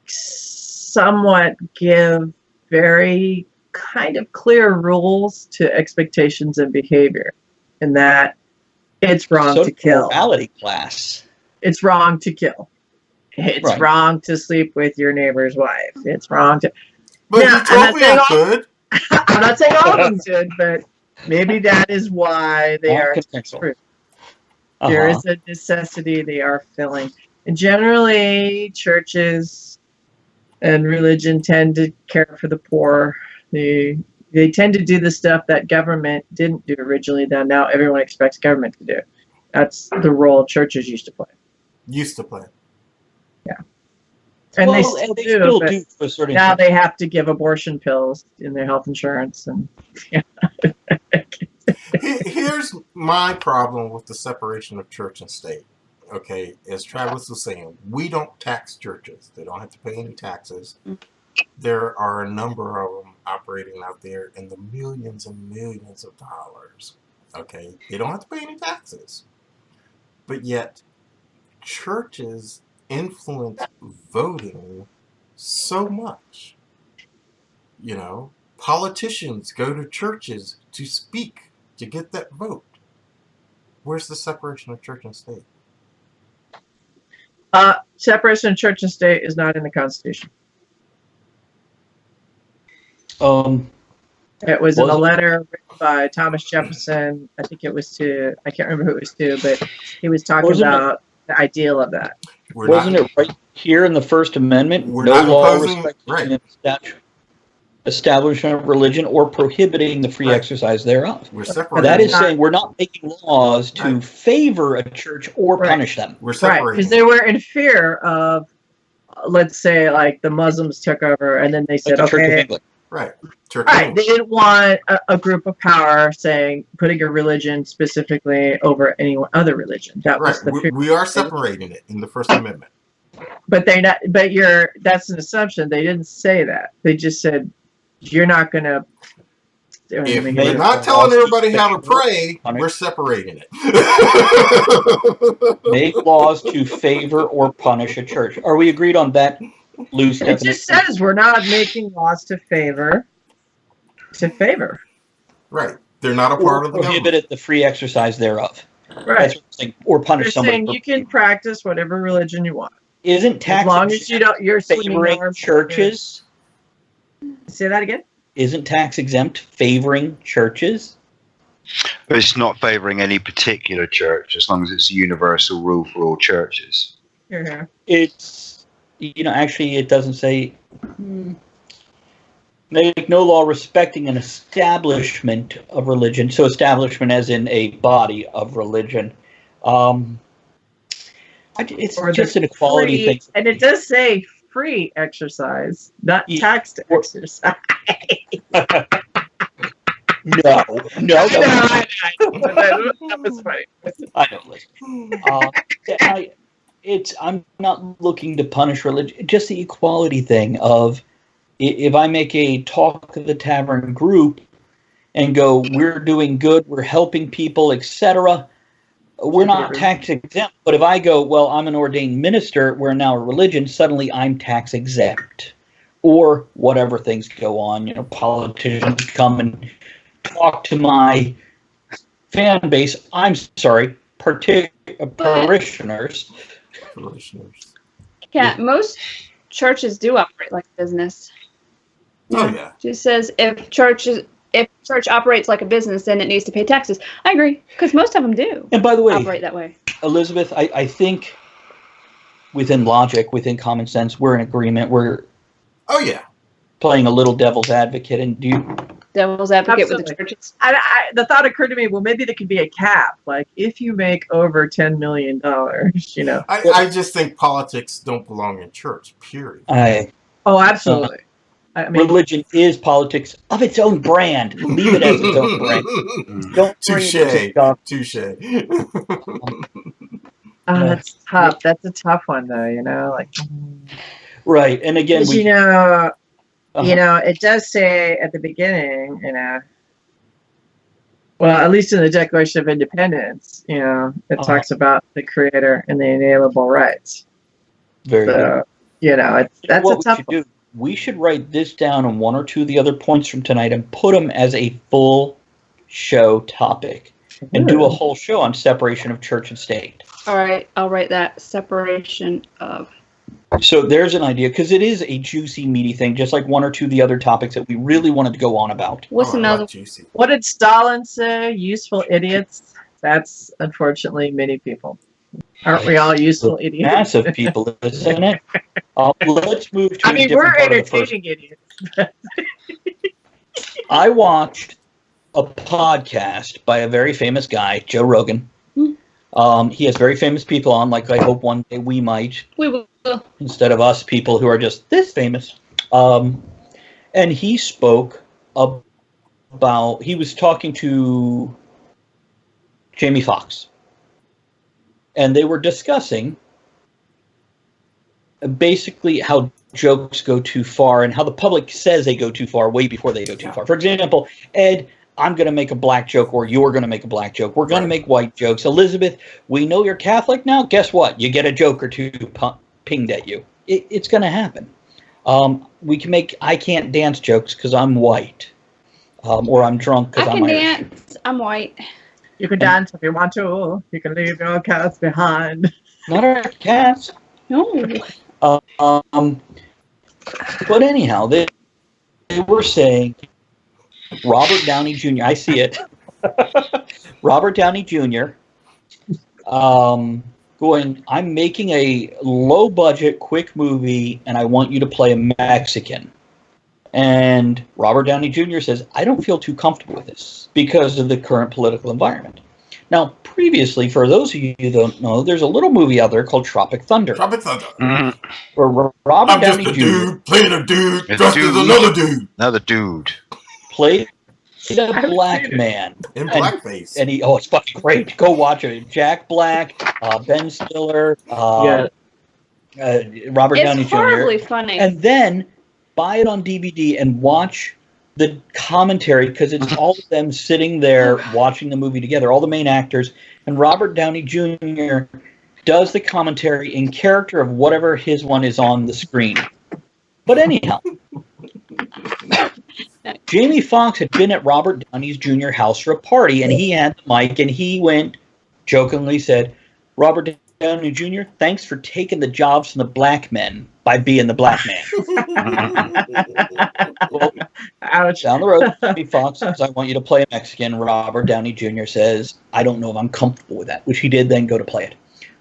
somewhat give very kind of clear rules to expectations and behavior, and that it's wrong to kill. Morality class. It's wrong to kill. It's wrong to sleep with your neighbor's wife. It's wrong to. But now, you told me I could. I'm not saying all of them should, but maybe that is why they are true. There is a necessity they are filling. And generally, churches and religion tend to care for the poor. They tend to do the stuff that government didn't do originally that now everyone expects government to do. That's the role churches used to play. Yeah. And they still do for certain now people. They have to give abortion pills in their health insurance. And Here's my problem with the separation of church and state. Okay, as Travis was saying, we don't tax churches. They don't have to pay any taxes. There are a number of them operating out there in the millions and millions of dollars. Okay, they don't have to pay any taxes. But yet, churches influence voting so much. You know, politicians go to churches to speak to get that vote. Where's the separation of church and state? Separation of church and state is not in the Constitution. It was in a letter written by Thomas Jefferson. I think it was to, I can't remember who it was to, but he was talking about the ideal of that. Wasn't it right here in the First Amendment? We're not imposing, right. establishment of religion or prohibiting the free exercise thereof. We're separating. That is saying we're not making laws to favor a church or punish them. We're separating. Right, because they were in fear of, let's say, like the Muslims took over, and then they said, Like the Church of okay, England. Right. right. They didn't want a group of power saying putting a religion specifically over any other religion. That was the fear. We are separating it in the First Amendment. But they're not. But that's an assumption. They didn't say that. They just said you're not going to. If we're not telling everybody how to pray, we're separating it. Make laws to favor or punish a church. Are we agreed on that loose definition? It just says we're not making laws to favor. Right. They're not a part of the government. Prohibited the free exercise thereof. Right. That's what I'm saying. Or punish They're somebody. saying you can practice whatever religion you want. Isn't tax as long as you don't, you're favoring churches? Say that again. Isn't tax exempt favoring churches? It's not favoring any particular church as long as it's a universal rule for all churches. Yeah. It's, actually it doesn't say, make no law respecting an establishment of religion. So establishment as in a body of religion. It's just an equality thing. And it does say free exercise, not taxed exercise. No. That was funny. I don't listen. I'm not looking to punish religion. Just the equality thing of, if I make a talk of the tavern group and go, we're doing good, we're helping people, etc., we're not tax exempt. But if I go, well, I'm an ordained minister, we're now a religion, suddenly I'm tax exempt. Or whatever things go on, politicians come and talk to my fan base. I'm sorry, parishioners. Yeah, most churches do operate like a business. Oh yeah. Just says if church operates like a business, then it needs to pay taxes. I agree, because most of them do. And by the way, operate that way. Elizabeth, I think within logic, within common sense, we're in agreement. We're playing a little devil's advocate, and devil's advocate Absolutely. with the churches. The thought occurred to me, well, maybe there could be a cap. Like, if you make over $10 million, I just think politics don't belong in church, period. Oh, absolutely. I mean, religion is politics of its own brand. Leave it as its own brand. Don't Touche. That's tough. That's a tough one, though, Right, and again, it does say at the beginning, well, at least in the Declaration of Independence, it talks about the Creator and the inalienable rights. Very good. That's a tough one. We should write this down on one or two of the other points from tonight and put them as a full show topic and do a whole show on separation of church and state. All right, I'll write that, separation of. So there's an idea, because it is a juicy, meaty thing, just like one or two of the other topics that we really wanted to go on about. What's another? Juicy. What did Stalin say? Useful idiots? That's unfortunately many people. Aren't we all useful idiots? Massive people, isn't it? Let's move to a different we're part of the entertaining idiots. I watched a podcast by a very famous guy, Joe Rogan. He has very famous people on, like I hope one day we might. We will. Instead of us people who are just this famous. And he spoke about, he was talking to Jamie Foxx. And they were discussing basically how jokes go too far and how the public says they go too far way before they go too far. For example, Ed, I'm going to make a black joke, or you're going to make a black joke. We're going to make white jokes. Elizabeth, we know you're Catholic now. Guess what? You get a joke or two pinged at you. It's going to happen. We can make I can't dance jokes because I'm white. Or I'm drunk because I'm Irish. I can dance. I'm white. You can dance if you want to. You can leave your cats behind. Not our cats. No. But anyhow, they were saying Robert Downey Jr. I see it. Robert Downey Jr. Going, I'm making a low-budget, quick movie, and I want you to play a Mexican. And Robert Downey Jr. says, I don't feel too comfortable with this because of the current political environment. Now, previously, for those of you who don't know, there's a little movie out there called Tropic Thunder. Tropic Thunder. Where Robert I'm Downey just a Jr. dude playing a dude dressed as another dude. Another dude. Played a black man. In blackface. And it's fucking great. Go watch it. Jack Black, Ben Stiller, Robert Downey Jr. It's horribly funny. And then buy it on DVD and watch the commentary, because it's all of them sitting there watching the movie together, all the main actors, and Robert Downey Jr. does the commentary in character of whatever his one is on the screen. But anyhow, Jamie Foxx had been at Robert Downey Jr. house for a party, and he had the mic, and he went, jokingly said, Robert Downey Jr., thanks for taking the jobs from the black men by being the black man. Well, Ouch. down the road, Jamie Foxx says, I want you to play a Mexican. Robert Downey Jr. says, I don't know if I'm comfortable with that, which he did then go to play it.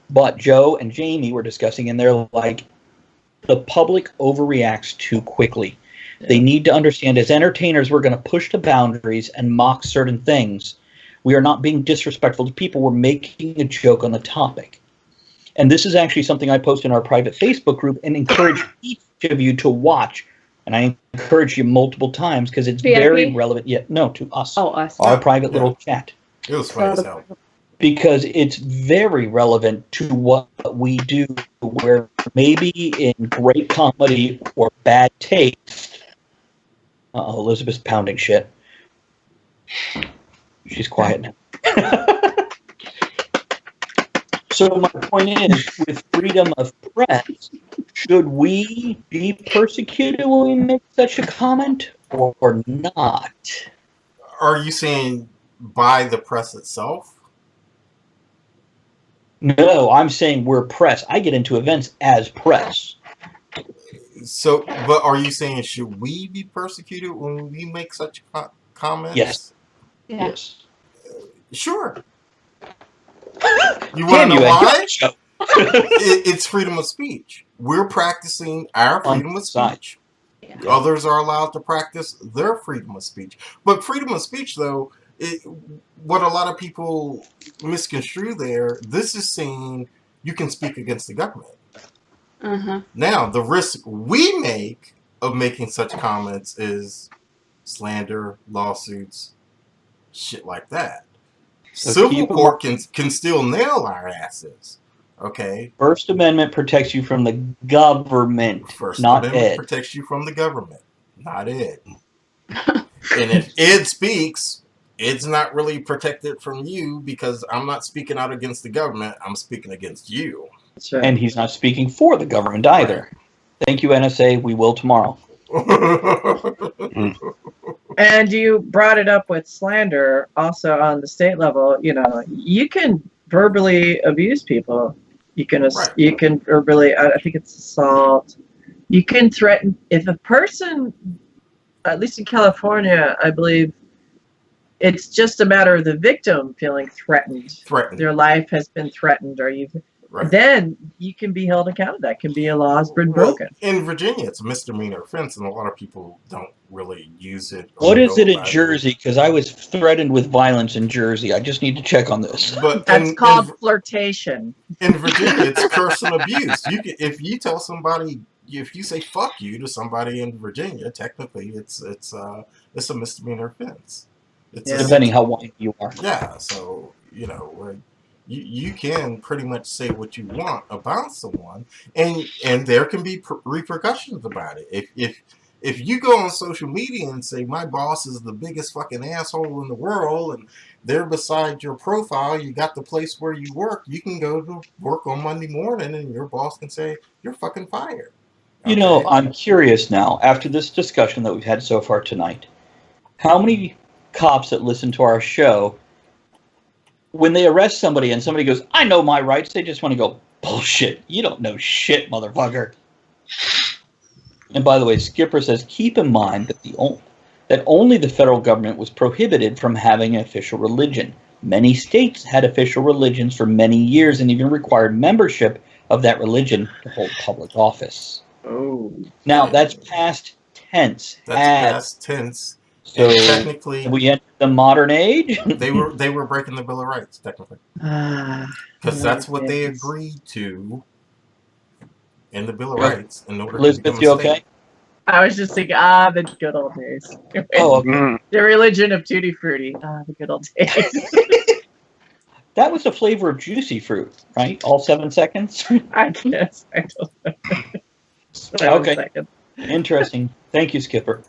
But Joe and Jamie were discussing, and they're like, the public overreacts too quickly. They need to understand, as entertainers, we're going to push the boundaries and mock certain things. We are not being disrespectful to people. We're making a joke on the topic. And this is actually something I post in our private Facebook group and encourage each of you to watch. And I encourage you multiple times because it's VIP? very relevant. No, to us. Oh, us. Our private little chat. It was funny as hell. Because it's very relevant to what we do, where maybe in great comedy or bad taste. Elizabeth's pounding shit. She's quiet now. So my point is, with freedom of press, should we be persecuted when we make such a comment or not? Are you saying by the press itself? No, I'm saying we're press. I get into events as press. So, but are you saying should we be persecuted when we make such comments? Yes. Yeah. Yes. Sure. You want to know why? It's freedom of speech. We're practicing our freedom of speech. Yeah. Others are allowed to practice their freedom of speech. But freedom of speech, though, what a lot of people misconstrue there, this is saying you can speak against the government. Uh-huh. Now, the risk we make of making such comments is slander, lawsuits, shit like that. So Civil court can still nail our asses. Okay? First Amendment protects you from the government, First not Amendment Ed. protects you from the government, not Ed. And if Ed speaks, Ed's not really protected from you because I'm not speaking out against the government. I'm speaking against you. That's right. And he's not speaking for the government either. Thank you, NSA. We will tomorrow. And you brought it up with slander also on the state level. You know, you can verbally abuse people. You can you can verbally, I think it's assault. You can threaten. If a person, at least in California, I believe, it's just a matter of the victim feeling threatened. Their life has been threatened, or then you can be held accountable. That can be a law has been broken. In Virginia, it's a misdemeanor offense, and a lot of people don't really use it. What is it in Jersey? Because I was threatened with violence in Jersey. I just need to check on this. But that's called flirtation. In Virginia, it's curse and abuse. You can, if you tell somebody, if you say "fuck you" to somebody in Virginia, technically it's a misdemeanor offense. Depending how white you are. Yeah, so you know. You can pretty much say what you want about someone, and there can be repercussions about it. If you go on social media and say my boss is the biggest fucking asshole in the world, and they're beside your profile, you got the place where you work, you can go to work on Monday morning, and your boss can say you're fucking fired. Okay? You know, I'm curious now, after this discussion that we've had so far tonight, how many cops that listen to our show, when they arrest somebody and somebody goes, I know my rights, they just want to go, bullshit. You don't know shit, motherfucker. And by the way, Skipper says, keep in mind that only the federal government was prohibited from having an official religion. Many states had official religions for many years and even required membership of that religion to hold public office. Oh. Now, that's past tense. That's past tense. So and technically, we entered the modern age. they were breaking the Bill of Rights technically, because that's what they agreed to in the Bill of Rights in order to become a state. Okay? I was just thinking, the good old days. Oh, okay. The religion of Tutti Frutti. The good old days. That was the flavor of juicy fruit, right? All 7 seconds? I guess. I don't know. Okay. Seconds. Interesting. Thank you, Skipper.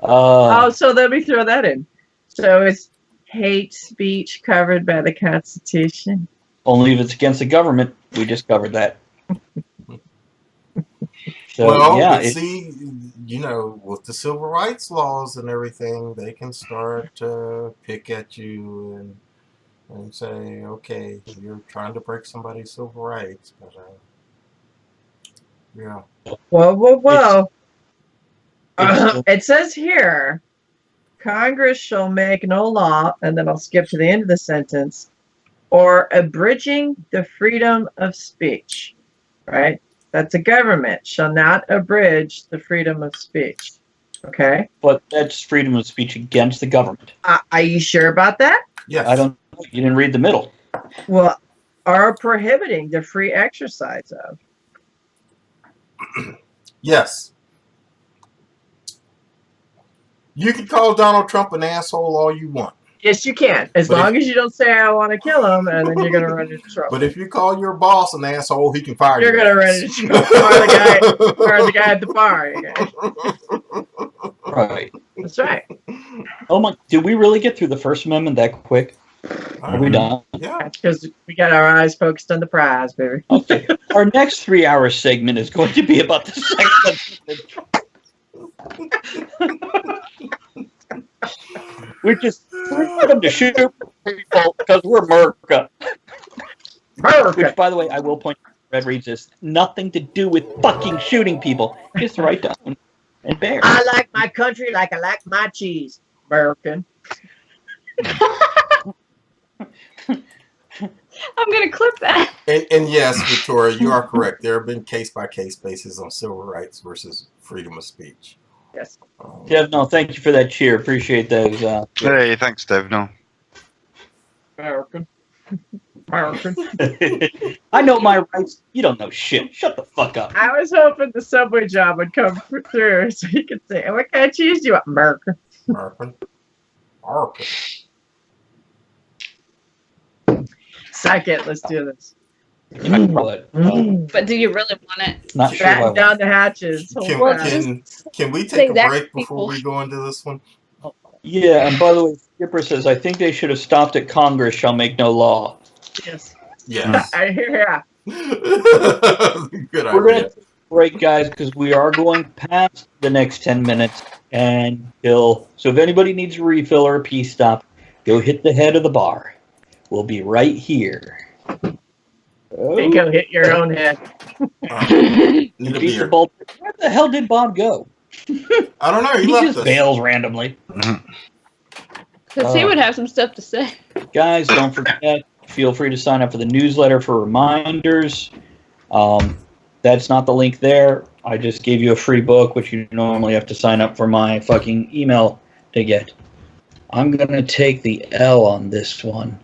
So let me throw that in. So is hate speech covered by the Constitution? Only if it's against the government. We just covered that. So, well, yeah, but see, with the civil rights laws and everything, they can start to pick at you and say, okay, you're trying to break somebody's civil rights. But, yeah. Whoa. It says here, Congress shall make no law, and then I'll skip to the end of the sentence, or abridging the freedom of speech, right? That's a government shall not abridge the freedom of speech. Okay? But that's freedom of speech against the government. Are you sure about that? Yes. I don't know. You didn't read the middle. Well, are prohibiting the free exercise of. Yes. You can call Donald Trump an asshole all you want. Yes, you can. As long as you don't say I want to kill him, and then you're going to run into trouble. But if you call your boss an asshole, he can fire you. You're going to run into trouble. Or the guy at the bar. Right. That's right. Oh my! Did we really get through the First Amendment that quick? Are we done? Yeah. Because we got our eyes focused on the prize, baby. Okay. Our next 3-hour segment is going to be about the Second Amendment. We're just freedom to shoot people because we're America. Which, by the way, I will point out, Red reads this, nothing to do with fucking shooting people. Just write down and bear. I like my country like I like my cheese. American. I'm going to clip that. And yes, Victoria, you are correct. There have been case-by-case basis on civil rights versus freedom of speech. Yes. Dev, no, thank you for that cheer. Appreciate those. Hey, thanks, Dev. No. American. I know my rights. You don't know shit. Shut the fuck up. I was hoping the subway job would come through so you could say, what kind of cheese do you want? American. Second, let's do this. But do you really want it? Not sure. Batten down the hatches. Can we take a break before we go into this one? Yeah, and by the way, Skipper says, I think they should have stopped at Congress shall make no law. Yes. Yes. I hear Good idea. We're going to take a break, guys, because we are going past the next 10 minutes until. So if anybody needs a refill or a pee stop, go hit the head of the bar. We'll be right here. You go hit your own head. Where the hell did Bob go? I don't know. He left just us. bails randomly. Because he would have some stuff to say. Guys, don't forget, feel free to sign up for the newsletter for reminders. That's not the link there. I just gave you a free book, which you normally have to sign up for my fucking email to get. I'm going to take the L on this one.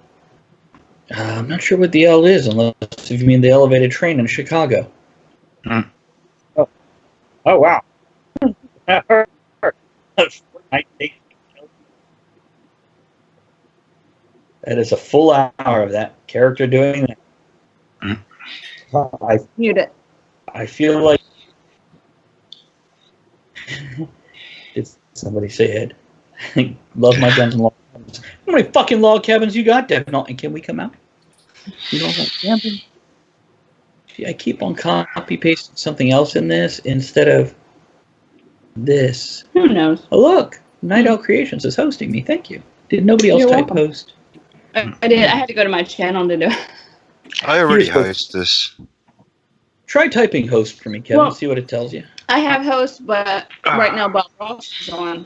I'm not sure what the L is, unless if you mean the elevated train in Chicago. Oh, wow. That hurt. That is a full hour of that character doing that. Mute it. I feel like... Did somebody say it? Love my guns and log cabins. How many fucking log cabins you got, Dev? And can we come out? You don't have camping? See, I keep on copy-pasting something else in this instead of this. Who knows? Oh, look. Night Owl Creations is hosting me. Thank you. Did nobody else You're type welcome. host? I did. I had to go to my channel to do it. I already host this. Try typing host for me, Kevin. Well, see what it tells you. I have host, but right now Bob Ross is on.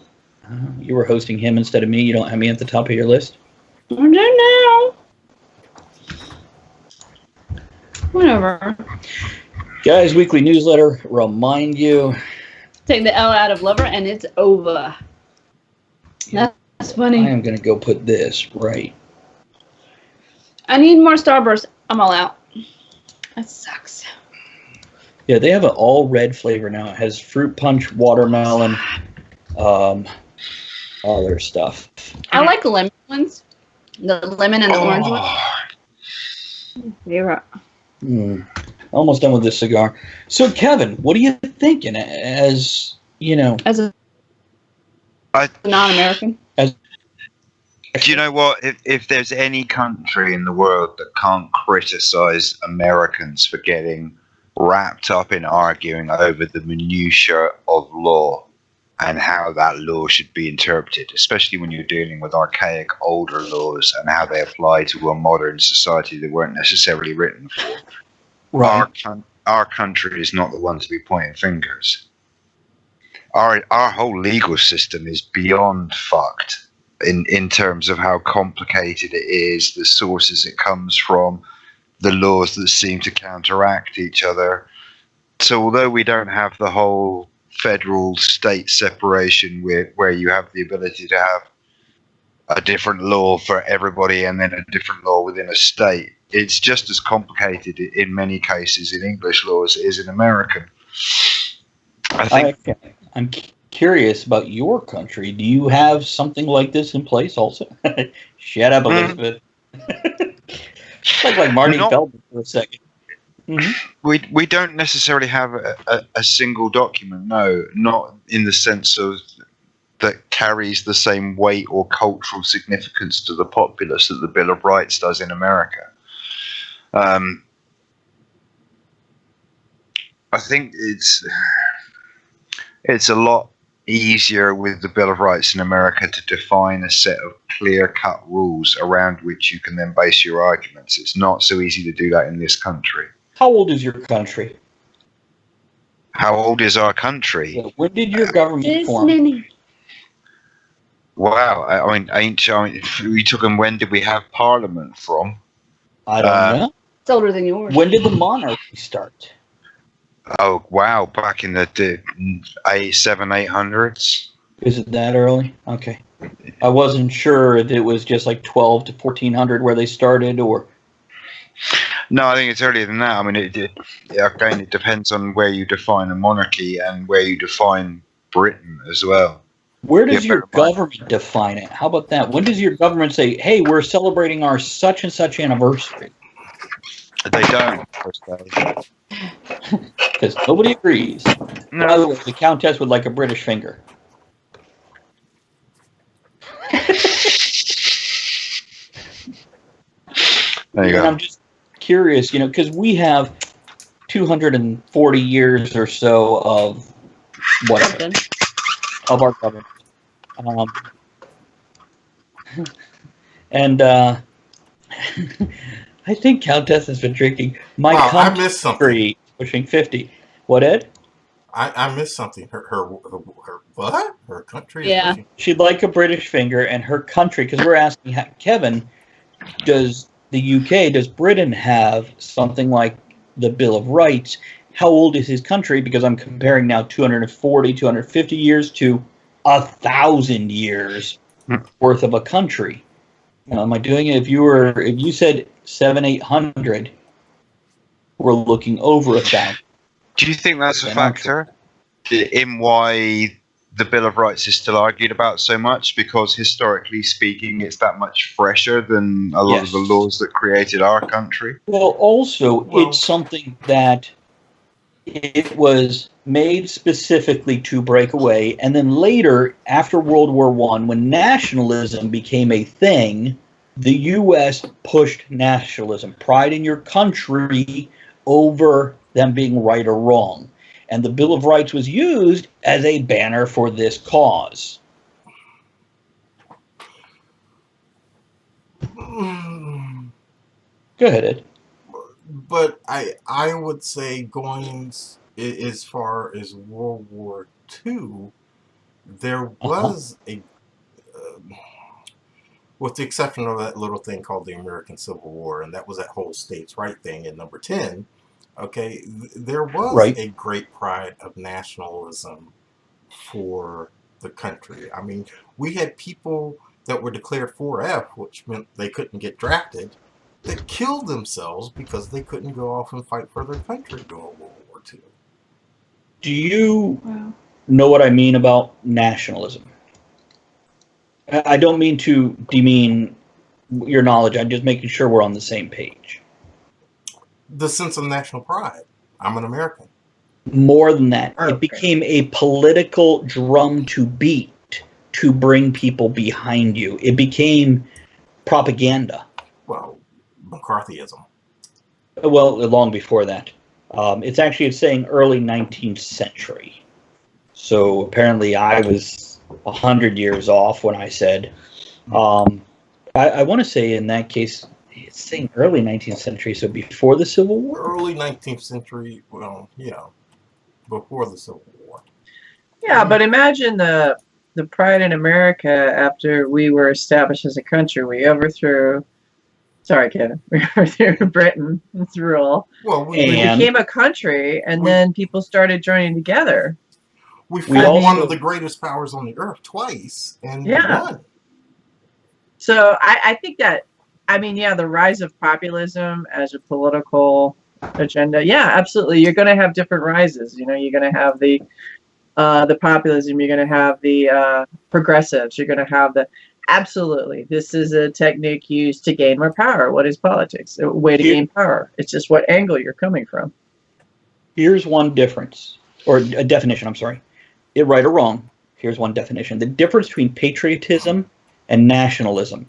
You were hosting him instead of me. You don't have me at the top of your list? I do now. Whatever. Guys, weekly newsletter. Remind you Take the L out of lover, and it's over. That's funny. I am going to go put this right. I need more Starburst. I'm all out. That sucks. Yeah, they have an all red flavor now. It has fruit punch, watermelon, other stuff. I like lemon ones. The lemon and the orange one. Favorite. Almost done with this cigar. So, Kevin, what are you thinking? As you know, As a non-American. Do you know what? If there's any country in the world that can't criticize Americans for getting wrapped up in arguing over the minutiae of law and how that law should be interpreted, especially when you're dealing with archaic, older laws and how they apply to a modern society that weren't necessarily written for. right? Our country is not the one to be pointing fingers. Our whole legal system is beyond fucked in terms of how complicated it is, the sources it comes from, the laws that seem to counteract each other. So although we don't have the whole federal state separation where you have the ability to have a different law for everybody and then a different law within a state, it's just as complicated in many cases in English law as it is in American. I think I'm curious about your country. Do you have something like this in place also? Shut up, Elizabeth. like Marty Feldman for a second. Mm-hmm. We don't necessarily have a single document, no, not in the sense of that carries the same weight or cultural significance to the populace that the Bill of Rights does in America. I think it's a lot easier with the Bill of Rights in America to define a set of clear-cut rules around which you can then base your arguments. It's not so easy to do that in this country. How old is your country? How old is our country? Yeah, when did your government form? Wow, I mean, we took them. When did we have Parliament from? I don't know. It's older than yours. When did the monarchy start? Oh wow, back in the 700s. Is it that early? Okay, I wasn't sure if it was just like 12 to 1400 where they started, or. No, I think it's earlier than that. I mean, again, it depends on where you define a monarchy and where you define Britain as well. Where does your government define it? How about that? When does your government say, hey, we're celebrating our such and such anniversary? They don't. Because nobody agrees. No. By the way, the Countess would like a British finger. There you go. And I'm just curious, because we have 240 years or so of whatever, of our government. And I think Countess has been drinking. I missed something. Pushing 50. What, Ed? I missed something. Her what? Her country? Yeah. She'd like a British finger, and her country, because we're asking Kevin, does Britain have something like the Bill of Rights? How old is his country? Because I'm comparing now 240, 250 years to 1,000 years worth of a country. Am I doing it? If you said 800, we're looking over 1,000. Do you think that's a factor in why the Bill of Rights is still argued about so much? Because historically speaking, it's that much fresher than a lot of the laws that created our country. Well, also, it's something that it was made specifically to break away. And then later, after World War I, when nationalism became a thing, the U.S. pushed nationalism, pride in your country, over them being right or wrong. And the Bill of Rights was used as a banner for this cause. Go ahead, Ed. But I would say going as far as World War II, there was with the exception of that little thing called the American Civil War, and that was that whole states' right thing in number 10. Okay, there was a great pride of nationalism for the country. I mean, we had people that were declared 4F, which meant they couldn't get drafted, that killed themselves because they couldn't go off and fight for their country during World War II. Do you know what I mean about nationalism? I don't mean to demean your knowledge. I'm just making sure we're on the same page. The sense of national pride. I'm an American. More than that, it became a political drum to beat to bring people behind you. It became propaganda. Well, McCarthyism. Well, long before that. It's saying early 19th century. So apparently I was 100 years off when I said. I want to say in that case, it's saying early 19th century, so before the Civil War? Early 19th century, well, yeah, before the Civil War. Yeah, but imagine the pride in America after we were established as a country. We overthrew, sorry, Kevin, we overthrew Britain's rule. Well, we became a country, and then people started joining together. We fought one of the greatest powers on the earth twice, and won. So I think that, I mean, yeah, the rise of populism as a political agenda. Yeah, absolutely. You're going to have different rises. You know, you're going to have the populism. You're going to have the progressives. You're going to have the absolutely. This is a technique used to gain more power. What is politics? A way to gain power. It's just what angle you're coming from. Here's one difference, or a definition. I'm sorry, right or wrong. Here's one definition. The difference between patriotism and nationalism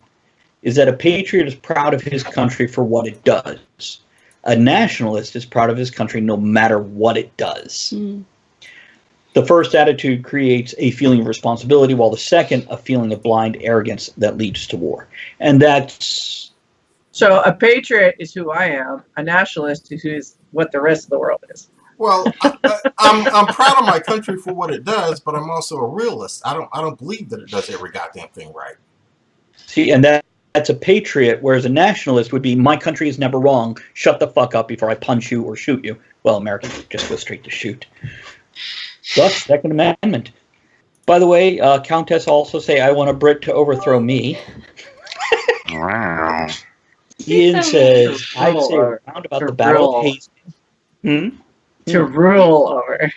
is that a patriot is proud of his country for what it does. A nationalist is proud of his country no matter what it does. The first attitude creates a feeling of responsibility, while the second, a feeling of blind arrogance that leads to war. And that's... So a patriot is who I am. A nationalist is what the rest of the world is. Well, I'm proud of my country for what it does, but I'm also a realist. I don't believe that it does every goddamn thing right. See, and that's a patriot, whereas a nationalist would be, my country is never wrong. Shut the fuck up before I punch you or shoot you. Well, Americans just go straight to shoot. Thus, Second Amendment. By the way, Countess also say, I want a Brit to overthrow me. Wow. Ian says, I'd say around about the Battle of Hastings. To rule over.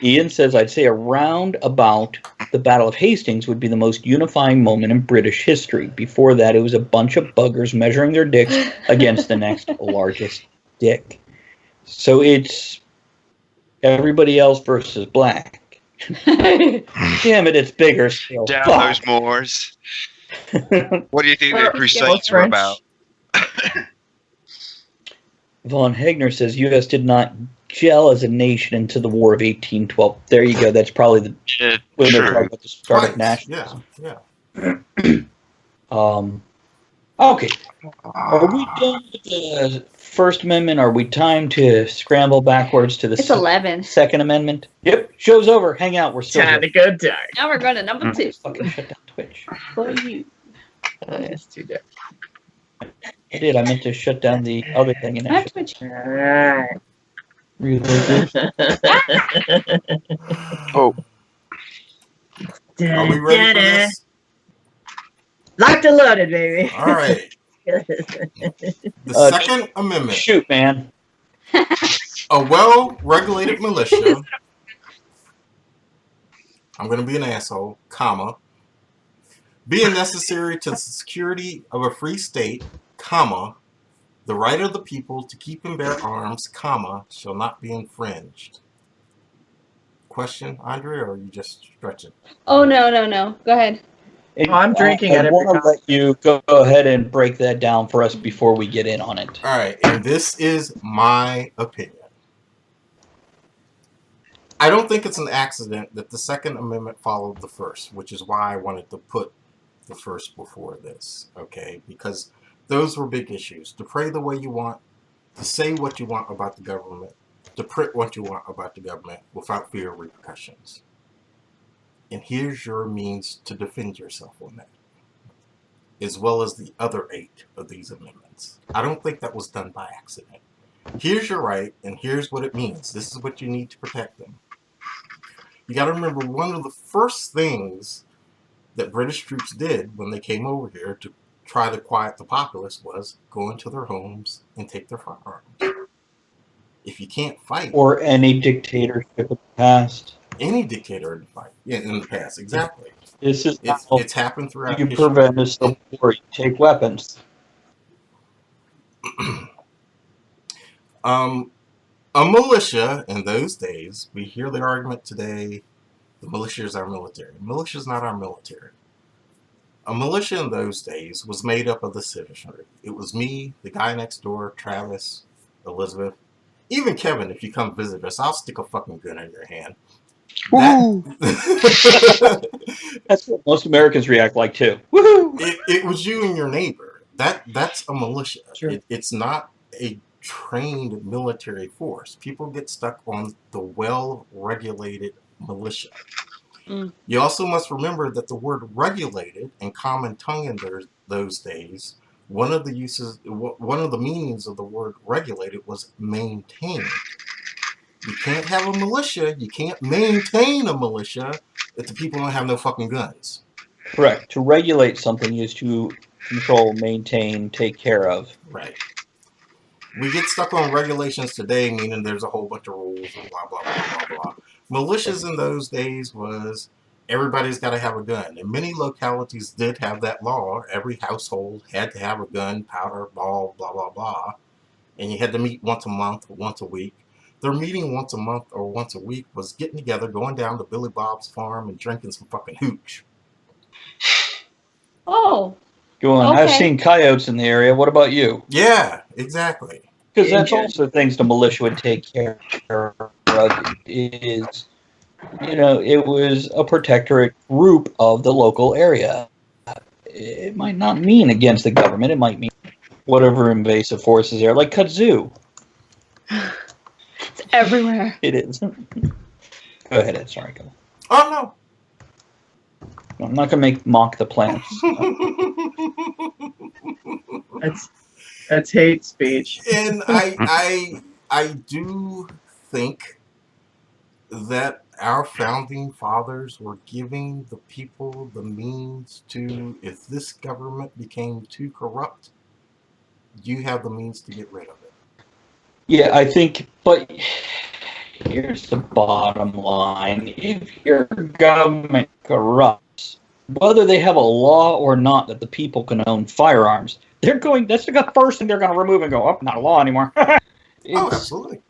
Ian says, I'd say around about the Battle of Hastings would be the most unifying moment in British history. Before that, it was a bunch of buggers measuring their dicks against the next largest dick. So it's everybody else versus black. Damn it, it's bigger still. Down those Moors. What do you think the Crusades were about? Von Hegner says, U.S. did not gel as a nation into the War of 1812. There you go. That's probably the when they're talking about the start of nationalism. Yeah. Okay. Are we done with the First Amendment? Are we time to scramble backwards to the It's 11. Second Amendment? Yep. Show's over. Hang out. We're still Time to go dark. Now we're going to number 2. Fucking shut down Twitch. For you. It's too dark. I did. I meant to shut down the other thing. And I have Twitch. Alright. Oh. Are we ready for this? Locked and loaded, baby. All right. The Second Amendment. Shoot, man. A well-regulated militia. I'm going to be an asshole, comma. Being necessary to the security of a free state, comma. The right of the people to keep and bear arms, comma, shall not be infringed. Question, Andre, or are you just stretching? Oh, no. Go ahead. I'm drinking I want to let you go ahead and break that down for us before we get in on it. All right, and this is my opinion. I don't think it's an accident that the Second Amendment followed the First, which is why I wanted to put the First before this, okay? Because those were big issues. To pray the way you want, to say what you want about the government, to print what you want about the government without fear of repercussions. And here's your means to defend yourself on that, as well as the other 8 of these amendments. I don't think that was done by accident. Here's your right, and here's what it means. This is what you need to protect them. You got to remember, one of the first things that British troops did when they came over here to try to quiet the populace was go into their homes and take their firearms. If you can't fight, or any dictatorship of the past, any dictator in the past, exactly. This is It's happened throughout you history. prevent a civil war. You take weapons. A militia in those days, we hear the argument today, the militia is our military. Militia is not our military. A militia in those days was made up of the citizenry. It was me, the guy next door, Travis, Elizabeth, even Kevin. If you come visit us, I'll stick a fucking gun in your hand. That's what most Americans react like too. Woohoo! It was you and your neighbor. That's a militia. Sure. It's not a trained military force. People get stuck on the well-regulated militia. You also must remember that the word regulated in common tongue in those days, one of the meanings of the word regulated was maintained. You can't have a militia, you can't maintain a militia if the people don't have no fucking guns. Correct. To regulate something is to control, maintain, take care of. Right. We get stuck on regulations today, meaning there's a whole bunch of rules and blah, blah, blah, blah, blah. Militias in those days was everybody's got to have a gun. And many localities did have that law. Every household had to have a gun, powder, ball, blah, blah, blah. And you had to meet once a month or once a week. Their meeting once a month or once a week was getting together, going down to Billy Bob's farm and drinking some fucking hooch. Oh. Go on. Okay. I've seen coyotes in the area. What about you? Yeah, exactly. Because that's also things the militia would take care of. Is, it was a protectorate group of the local area. It might not mean against the government. It might mean whatever invasive forces there, like kudzu. It's everywhere. It is. Go ahead, Ed. Sorry, go. Oh, no. I'm not going to mock the plants. That's hate speech. And I do think that our founding fathers were giving the people the means to, if this government became too corrupt, you have the means to get rid of it. Yeah, I think, but here's the bottom line. If your government corrupts, whether they have a law or not that the people can own firearms, that's the first thing they're going to remove and go, oh, not a law anymore. Absolutely.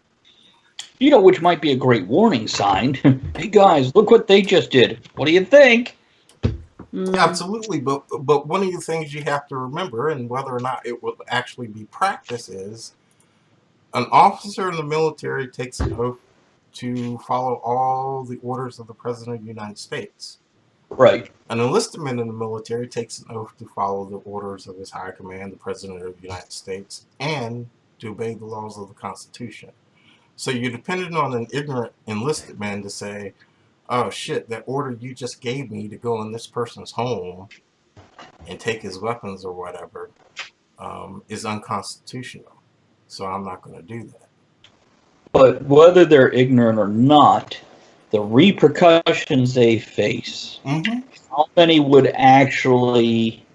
Which might be a great warning sign. Hey guys, look what they just did. What do you think? Absolutely, but one of the things you have to remember, and whether or not it will actually be practiced, is an officer in the military takes an oath to follow all the orders of the President of the United States. Right. An enlistment in the military takes an oath to follow the orders of his high command, the President of the United States, and to obey the laws of the Constitution. So you're dependent on an ignorant enlisted man to say, oh shit, that order you just gave me to go in this person's home and take his weapons or whatever is unconstitutional. So I'm not going to do that. But whether they're ignorant or not, the repercussions they face, how many would actually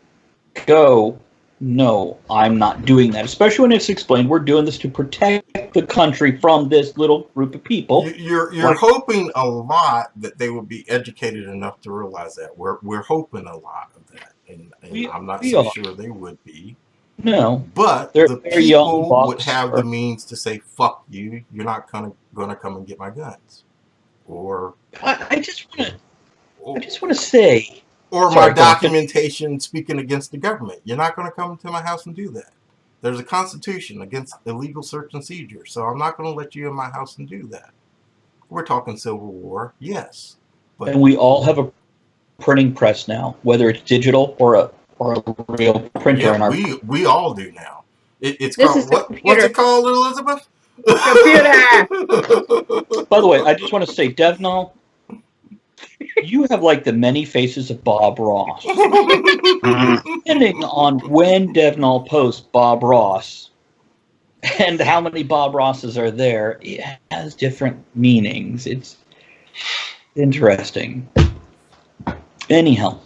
go, no, I'm not doing that? Especially when it's explained, we're doing this to protect the country from this little group of people. You're hoping a lot that they would be educated enough to realize that. We're hoping a lot of that. And I'm not so sure they would be. No. But the people would have the means to say, fuck you, you're not going to come and get my guns. Or I just want to say, or my documentation speaking against the government. You're not going to come to my house and do that. There's a constitution against illegal search and seizure, so I'm not going to let you in my house and do that. We're talking Civil War, yes, but and we all have a printing press now, whether it's digital or a real printer. Yeah, in our we all do now. It's called what's it called, Elizabeth? Computer. By the way, I just want to say, Devnall, you have like the many faces of Bob Ross. Depending on when Devnall posts Bob Ross and how many Bob Rosses are there, it has different meanings. Interesting. Anyhow,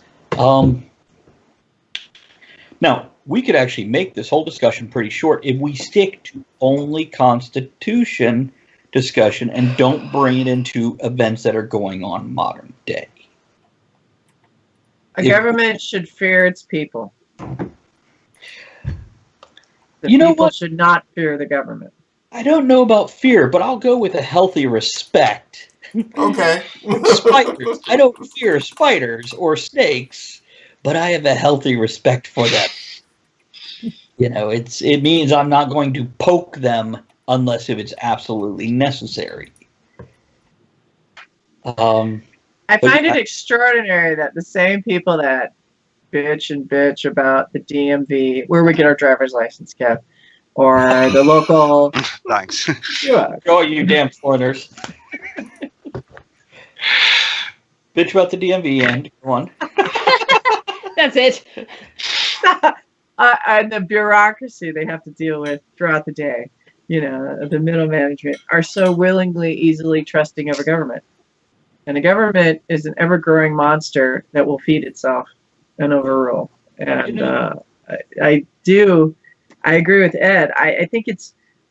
now we could actually make this whole discussion pretty short if we stick to only Constitution discussion and don't bring it into events that are going on modern day. A government should fear its people. The people should not fear the government. I don't know about fear, but I'll go with a healthy respect. Okay. Spiders. I don't fear spiders or snakes, but I have a healthy respect for them. It means I'm not going to poke them unless if it's absolutely necessary. I find it extraordinary that the same people that bitch about the DMV, where we get our driver's license, Kev, or the local. Thanks. Oh, you damn foreigners. Bitch about the DMV and go on. That's it. And the bureaucracy they have to deal with throughout the day, the middle management are so willingly, easily trusting of a government. And the government is an ever-growing monster that will feed itself and overrule. And I agree with Ed. I think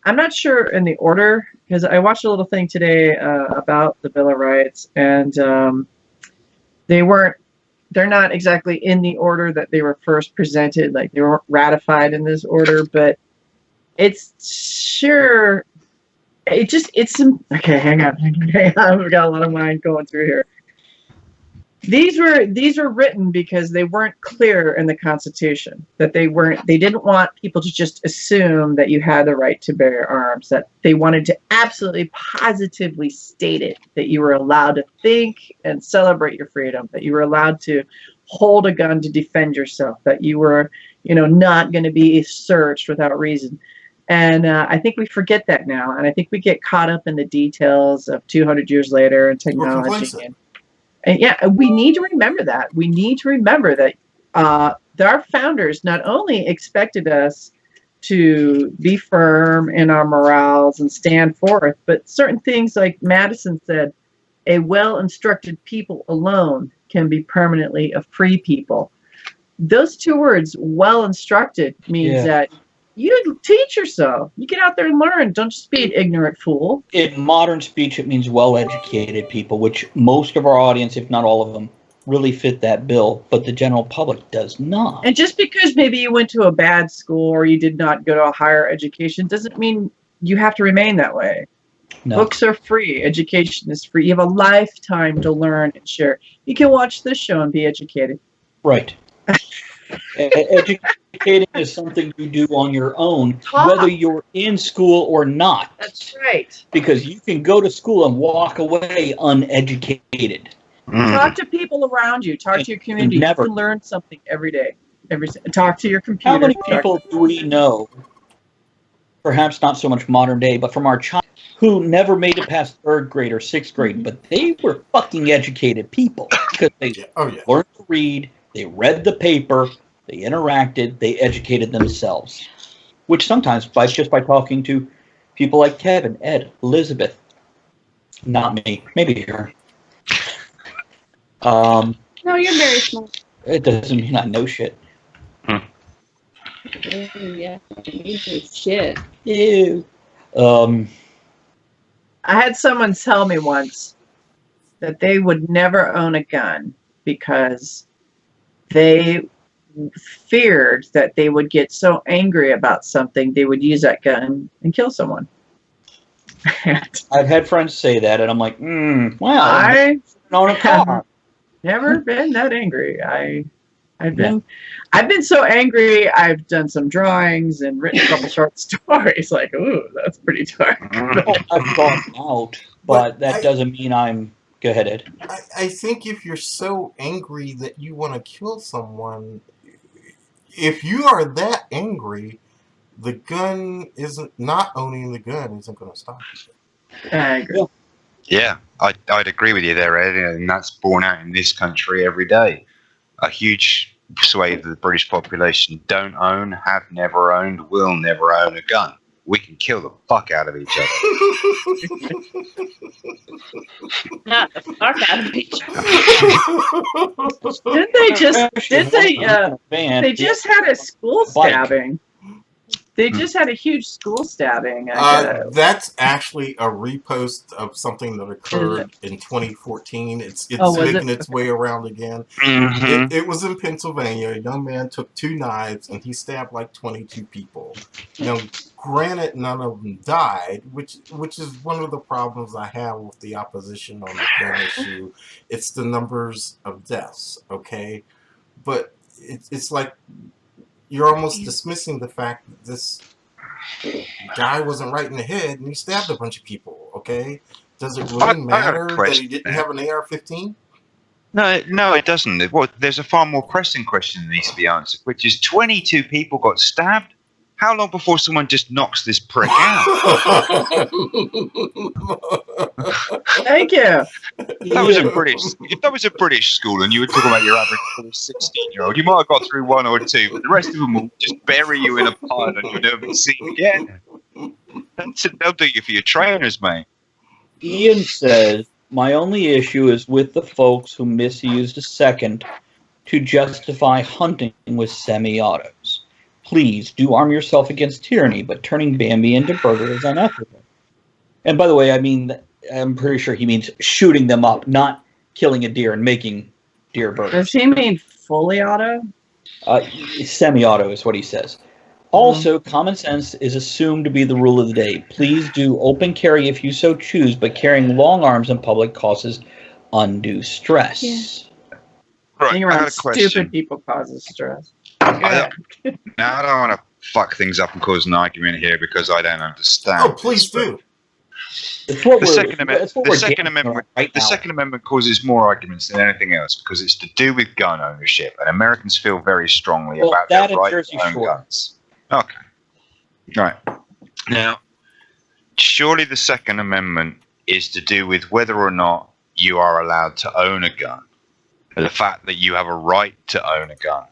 I'm not sure in the order, because I watched a little thing today about the Bill of Rights, and they're not exactly in the order that they were first presented, like they weren't ratified in this order, but it's sure, okay, hang on. I've got a lot of mind going through here. These were written because they weren't clear in the Constitution, that they didn't want people to just assume that you had the right to bear arms, that they wanted to absolutely positively state it, that you were allowed to think and celebrate your freedom, that you were allowed to hold a gun to defend yourself, that you were, not going to be searched without reason. And I think we forget that now, and I think we get caught up in the details of 200 years later and technology. And yeah, we need to remember that. We need to remember that our founders not only expected us to be firm in our morals and stand forth, but certain things, like Madison said, a well-instructed people alone can be permanently a free people. Those two words, well-instructed, means that you teach yourself. You get out there and learn. Don't just be an ignorant fool. In modern speech, it means well-educated people, which most of our audience, if not all of them, really fit that bill, but the general public does not. And just because maybe you went to a bad school or you did not go to a higher education doesn't mean you have to remain that way. No. Books are free. Education is free. You have a lifetime to learn and share. You can watch this show and be educated. Right. Educating is something you do on your own, whether you're in school or not. That's right. Because you can go to school and walk away uneducated. Talk to people around you. Talk to your community. You can learn something every day. Talk to your computer. How many people do we know, perhaps not so much modern day, but from our child, who never made it past third grade or sixth grade, but they were fucking educated people because they learned to read, they read the paper, they interacted, they educated themselves. Which sometimes by talking to people like Kevin, Ed, Elizabeth, not me, maybe her. No, you're very smart. It doesn't mean I know shit. Yeah, you do shit. Ew. I had someone tell me once that they would never own a gun because they feared that they would get so angry about something they would use that gun and kill someone. I've had friends say that, and I'm like, well, I own a car. Never been that angry. I've been so angry. I've done some drawings and written a couple short stories. Like, ooh, that's pretty dark. I've gone out, but that doesn't mean I'm. Go ahead, Ed. I think if you're so angry that you want to kill someone, if you are that angry, the gun not owning the gun isn't going to stop you. I agree. Yeah, I'd agree with you there, Ed, and that's borne out in this country every day. A huge swathe of the British population don't own, have never owned, will never own a gun. we can kill the fuck out of each other. Not the fuck out of each other. They just had a school stabbing. They just had a huge school stabbing. That's actually a repost of something that occurred in 2014. It's making its way around again. Mm-hmm. It was in Pennsylvania. A young man took 2 knives and he stabbed like 22 people. Now, granted, none of them died, which is one of the problems I have with the opposition on the gun issue. It's the numbers of deaths, okay? But it's like you're almost dismissing the fact that this guy wasn't right in the head and he stabbed a bunch of people, okay? Does it really matter that he didn't have an AR-15? No, it doesn't. Well, there's a far more pressing question that needs to be answered, which is 22 people got stabbed. How long before someone just knocks this prick out? Thank you. If that was a British school and you were talking about your average 16-year-old, you might have got through 1 or 2, but the rest of them will just bury you in a pile and you'll never be seen again. They'll do you for your trainers, mate. Ian says, my only issue is with the folks who misused a second to justify hunting with semi-autos. Please do arm yourself against tyranny, but turning Bambi into Burger is unethical. And by the way, I'm pretty sure he means shooting them up, not killing a deer and making deer burgers. Does he mean fully auto? Semi-auto is what he says. Also, common sense is assumed to be the rule of the day. Please do open carry if you so choose, but carrying long arms in public causes undue stress. Yeah. Right, Being around stupid people causes stress. Now, I don't want to fuck things up and cause an argument here because I don't understand. Oh, please do. The Second Amendment causes more arguments than anything else because it's to do with gun ownership, and Americans feel very strongly about their right to own guns. Okay. Right. Now, surely the Second Amendment is to do with whether or not you are allowed to own a gun. The fact that you have a right to own a gun.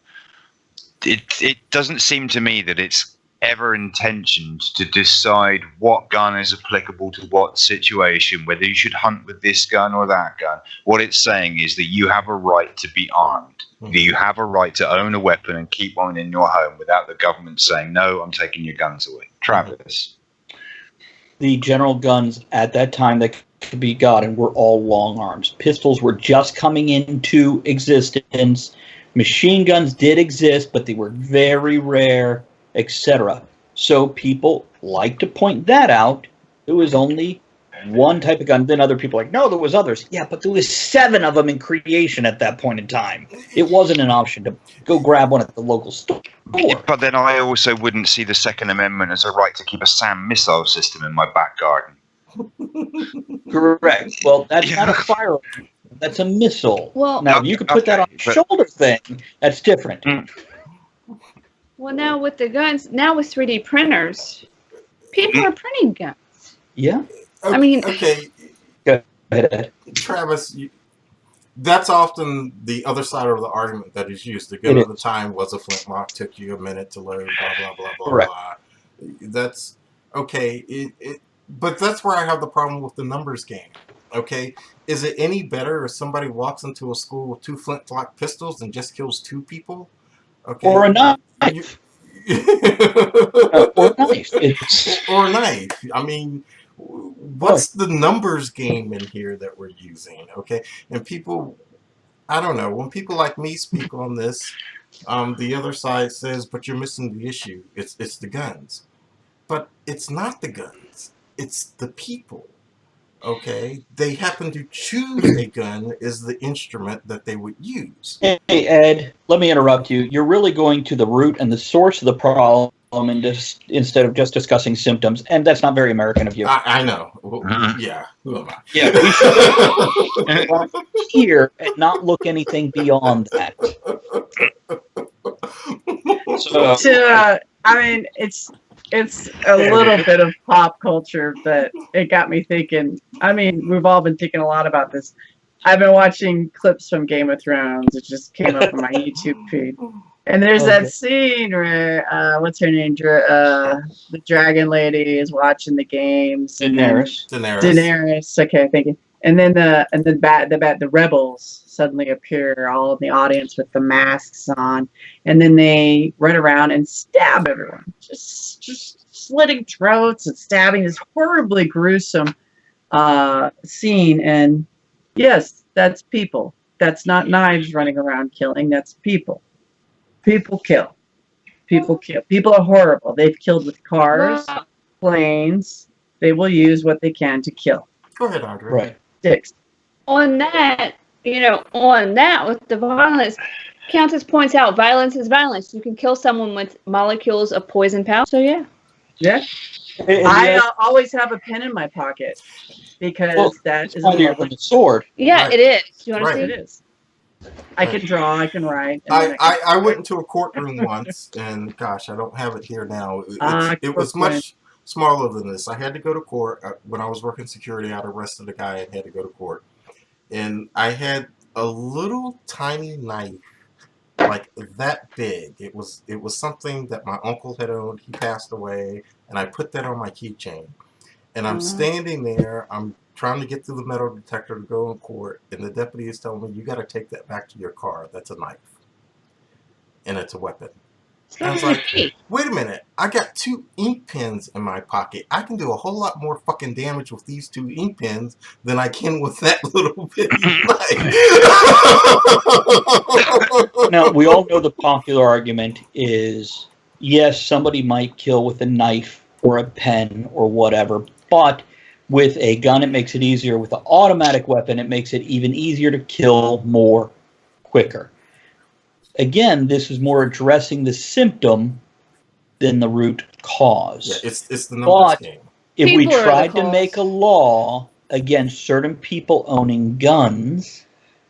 It doesn't seem to me that it's ever intentioned to decide what gun is applicable to what situation, whether you should hunt with this gun or that gun. What it's saying is that you have a right to be armed. That you have a right to own a weapon and keep one in your home without the government saying, no, I'm taking your guns away. Travis. The general guns at that time that could be gotten were all long arms. Pistols were just coming into existence. Machine guns did exist, but they were very rare, etc. So people like to point that out. There was only one type of gun. Then other people are like, no, there was others. Yeah, but there was 7 of them in creation at that point in time. It wasn't an option to go grab one at the local store. But then I also wouldn't see the Second Amendment as a right to keep a SAM missile system in my back garden. Correct. Well, that's not a firearm. That's a missile. Well, now, you could put that on a shoulder thing. That's different. Well, now with the guns, now with 3D printers, people are printing guns. Yeah. Oh, I mean... Okay. Go ahead, Ed. Travis, that's often the other side of the argument that is used. The gun of the time was a flintlock, took you a minute to load, blah, blah, blah, blah, Correct. blah. That's, okay, but that's where I have the problem with the numbers game. Okay, is it any better if somebody walks into a school with 2 flintlock pistols and just kills 2 people? Okay. Or a knife. Or a knife. Or a knife. I mean, what's the numbers game in here that we're using? Okay, and people, I don't know. When people like me speak on this, the other side says, "But you're missing the issue. It's the guns." But it's not the guns. It's the people. Okay, they happen to choose a gun as the instrument that they would use. Hey, Ed, let me interrupt you. You're really going to the root and the source of the problem instead of just discussing symptoms, and that's not very American of you. I know. Well, yeah. Who am I? Yeah, we should here and not look anything beyond that. So, I mean, it's a little bit of pop culture, but it got me thinking. I mean, we've all been thinking a lot about this. I've been watching clips from Game of Thrones. It just came up on my YouTube feed. And there's that scene where what's her name? The dragon lady is watching the games. Daenerys. Okay, thank you. And then the rebels suddenly appear, all in the audience with the masks on, and then they run around and stab everyone, just slitting throats and stabbing. This horribly gruesome scene. And yes, that's people. That's not knives running around killing. That's people. People kill. People kill. People are horrible. They've killed with cars, planes. They will use what they can to kill. Go ahead, Andre. Right. Sticks. On that with the violence, Countess points out violence is violence. You can kill someone with molecules of poison powder. So yeah. I always have a pen in my pocket because that is a sword. Yeah, right. It is. You want to see? It is. I can draw, I can write. I went into a courtroom once, and gosh, I don't have it here now. It was much smaller than this. I had to go to court. When I was working security, I'd arrested a guy and had to go to court. And I had a little tiny knife, like that big. It was something that my uncle had owned. He passed away, and I put that on my keychain. And I'm standing there, I'm trying to get through the metal detector to go in court, and the deputy is telling me, you got to take that back to your car. That's a knife. And it's a weapon. And I was like, wait a minute. I got 2 ink pens in my pocket. I can do a whole lot more fucking damage with these 2 ink pens than I can with that little bitty knife. Now, we all know the popular argument is, yes, somebody might kill with a knife or a pen or whatever, but with a gun, it makes it easier. With an automatic weapon, it makes it even easier to kill more quicker. Again, this is more addressing the symptom than the root cause. Yeah, it's the numbers game. If we tried to make a law against certain people owning guns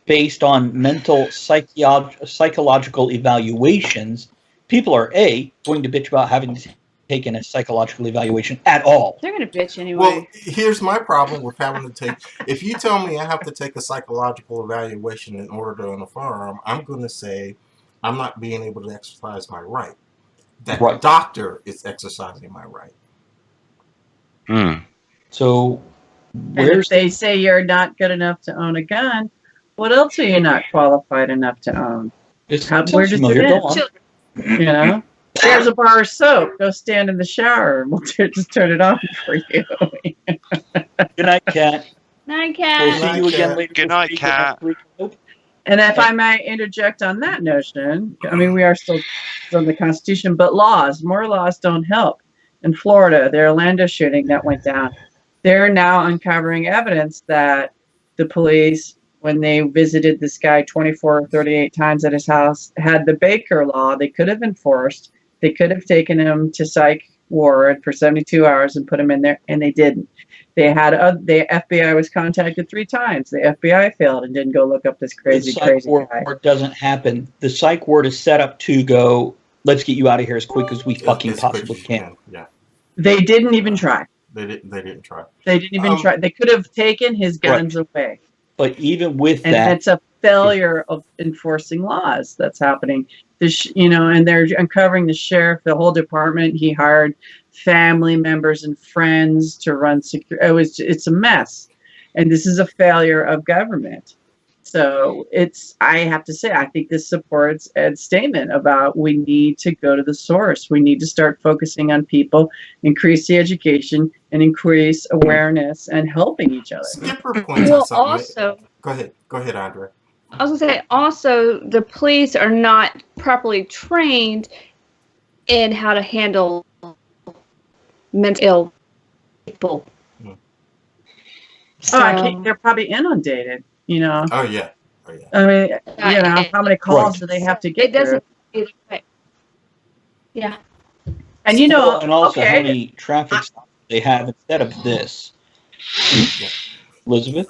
based on mental psychological evaluations, people are going to bitch about having to taken a psychological evaluation at all. They're going to bitch anyway. Well, here's my problem with having to take... If you tell me I have to take a psychological evaluation in order to own a firearm, I'm going to say I'm not being able to exercise my right. That doctor is exercising my right. So, if they say you're not good enough to own a gun, what else are you not qualified enough to own? Where does it end? You know? There's a bar of soap. Go stand in the shower and we'll just turn it on for you. Good night, Kat. Night, Kat. We'll see you again later. Good night, Kat. And if I may interject on that notion, I mean, we are still on the Constitution, but more laws don't help. In Florida, the Orlando shooting that went down, they're now uncovering evidence that the police, when they visited this guy 24 or 38 times at his house, had the Baker law they could have enforced. They could have taken him to psych ward for 72 hours and put him in there, and they didn't. They had the FBI was contacted 3 times. The FBI failed and didn't go look up this crazy guy. The psych ward doesn't happen. The psych ward is set up to go, let's get you out of here as quick as we fucking possibly can. Yeah. They didn't even try. They didn't try. They didn't even try. They could have taken his guns away. But even with that, and it's a failure of enforcing laws that's happening. And they're uncovering the sheriff, the whole department. He hired family members and friends to run security. It's a mess, and this is a failure of government. So I have to say, I think this supports Ed's statement about we need to go to the source. We need to start focusing on people, increase the education, and increase awareness and helping each other. Skipper points out something. Also, go ahead, Andre. I was going to say, also, the police are not properly trained in how to handle mentally ill people. So, they're probably inundated. You know. Oh yeah. I mean, how many calls do they have to get? It doesn't. Yeah. And and also how many traffic stops they have instead of this. Elizabeth.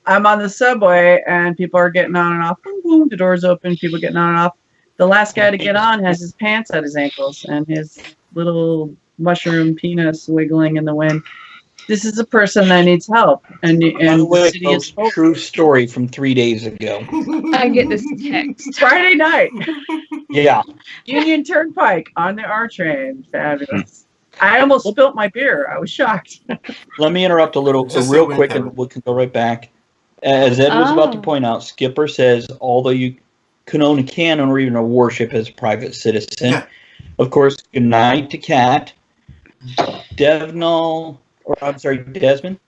I'm on the subway and people are getting on and off. Boom, boom, the door's open. People getting on and off. The last guy to get on has his pants at his ankles and his little mushroom penis wiggling in the wind. this is a person that needs help, and By the way, the city is folks, true story from 3 days ago. I get this text. Friday night. Yeah. Union Turnpike on the R train. Fabulous. I almost spilt my beer. I was shocked. Let me interrupt real quick, and we can go right back. As Ed was about to point out, Skipper says, although you can own a cannon or even a warship as a private citizen, of course, good night to Kat. Desmond,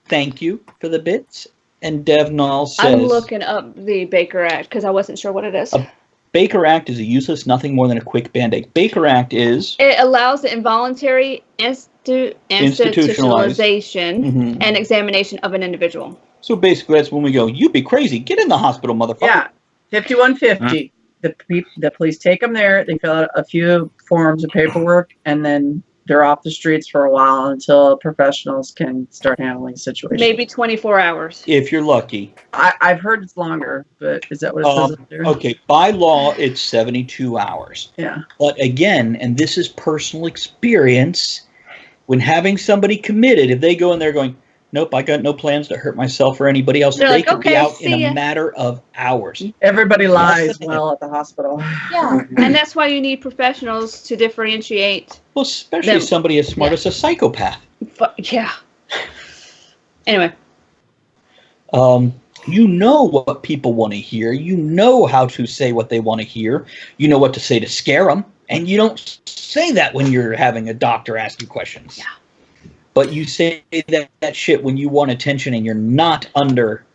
thank you for the bits. And Devnall says... I'm looking up the Baker Act because I wasn't sure what it is. A Baker Act is a useless, nothing more than a quick Band-Aid. Baker Act is... It allows the involuntary institutionalization and examination of an individual. So basically, that's when we go, you be crazy. Get in the hospital, motherfucker. Yeah, 5150. The police take them there. They fill out a few forms of paperwork, and then they're off the streets for a while until professionals can start handling situations. Maybe 24 hours. If you're lucky. I've heard it's longer, but is that what it says up there? Okay, by law, it's 72 hours. Yeah. But again, and this is personal experience, when having somebody committed, if they go in there going, nope, I got no plans to hurt myself or anybody else, they could be out in a matter of hours. Everybody lies well at the hospital. Yeah, and that's why you need professionals to differentiate. Well, especially somebody as smart as a psychopath. Yeah. Anyway. You know what people want to hear. You know how to say what they want to hear. You know what to say to scare them. And you don't say that when you're having a doctor ask you questions. Yeah. But you say that shit when you want attention and you're not under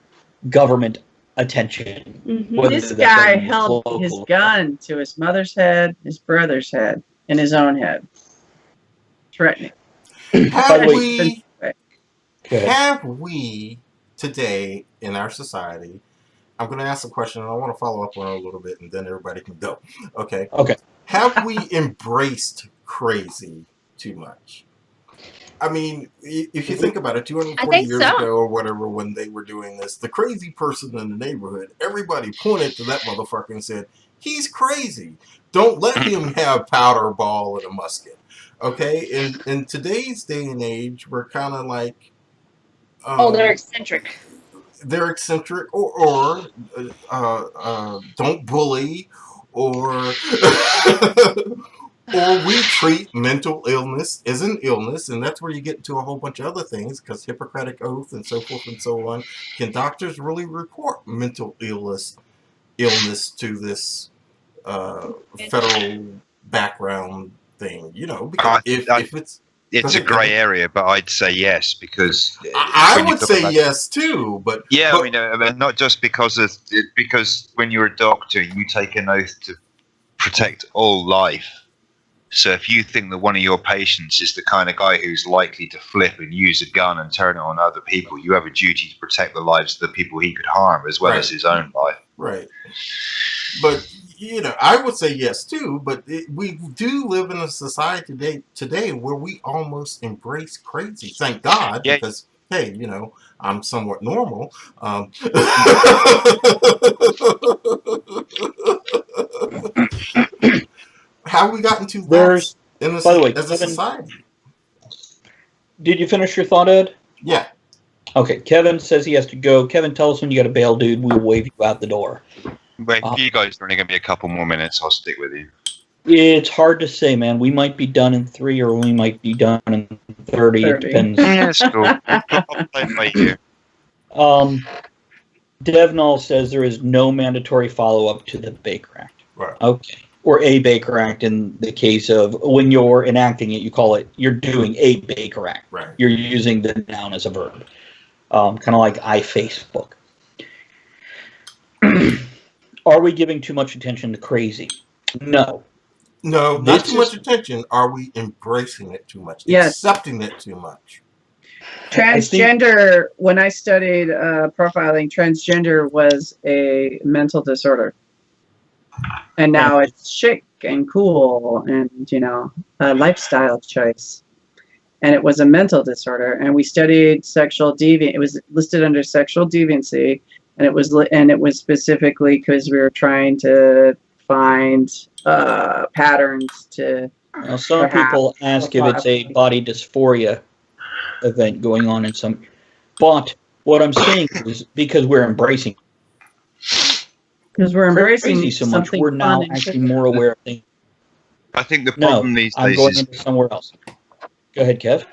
government attention. Mm-hmm. This guy held his gun to his mother's head, his brother's head, and his own head. Threatening. Have we today in our society, I'm going to ask a question and I want to follow up on it a little bit and then everybody can go. Okay. Have we embraced crazy too much? I mean, if you think about it, 240 years ago or whatever, when they were doing this, the crazy person in the neighborhood, everybody pointed to that motherfucker and said, he's crazy. Don't let him have powder ball and a musket. Okay? In today's day and age, we're kind of like... they're eccentric. They're eccentric, or don't bully, or... Or we treat mental illness as an illness, and that's where you get into a whole bunch of other things, because Hippocratic Oath and so forth and so on. Can doctors really report mental illness to this federal background thing? You know, because if it's a grey area, but I'd say yes, because I would say yes too. But yeah, I mean, not just because when you're a doctor, you take an oath to protect all life. So if you think that one of your patients is the kind of guy who's likely to flip and use a gun and turn it on other people, you have a duty to protect the lives of the people he could harm as well as his own life. Right. But, you know, I would say yes too, but we do live in a society today where we almost embrace crazy. Thank God, because, hey, you know, I'm somewhat normal. How have we gotten to that as a society? Did you finish your thought, Ed? Yeah. Okay, Kevin says he has to go. Kevin, tell us when you got to bail, dude. We'll wave you out the door. Wait, you guys are only going to be a couple more minutes. I'll stick with you. It's hard to say, man. We might be done in 3 or we might be done in 30. It depends. Yeah, that's cool. I'll play by you. Devnall says there is no mandatory follow-up to the Baker Act. Right. Okay. Or a Baker Act in the case of when you're enacting it, you're doing a Baker Act. Right. You're using the noun as a verb. Kind of like Facebook. Are we giving too much attention to crazy? No. No, not too much attention. Are we embracing it too much? Yes. Accepting it too much? Transgender, when I studied profiling, transgender was a mental disorder. And now it's chic and cool and, you know, a lifestyle choice. And it was a mental disorder. And we studied sexual deviance. It was listed under sexual deviancy. And it was specifically because we were trying to find patterns to... Now, some people ask if it's a body dysphoria. event going on in some. But what I'm saying is because we're embracing. Because we're embracing crazy so much, something we're now fun actually more aware of things. I think the problem these I'm days going is into somewhere else. Go ahead, Kev.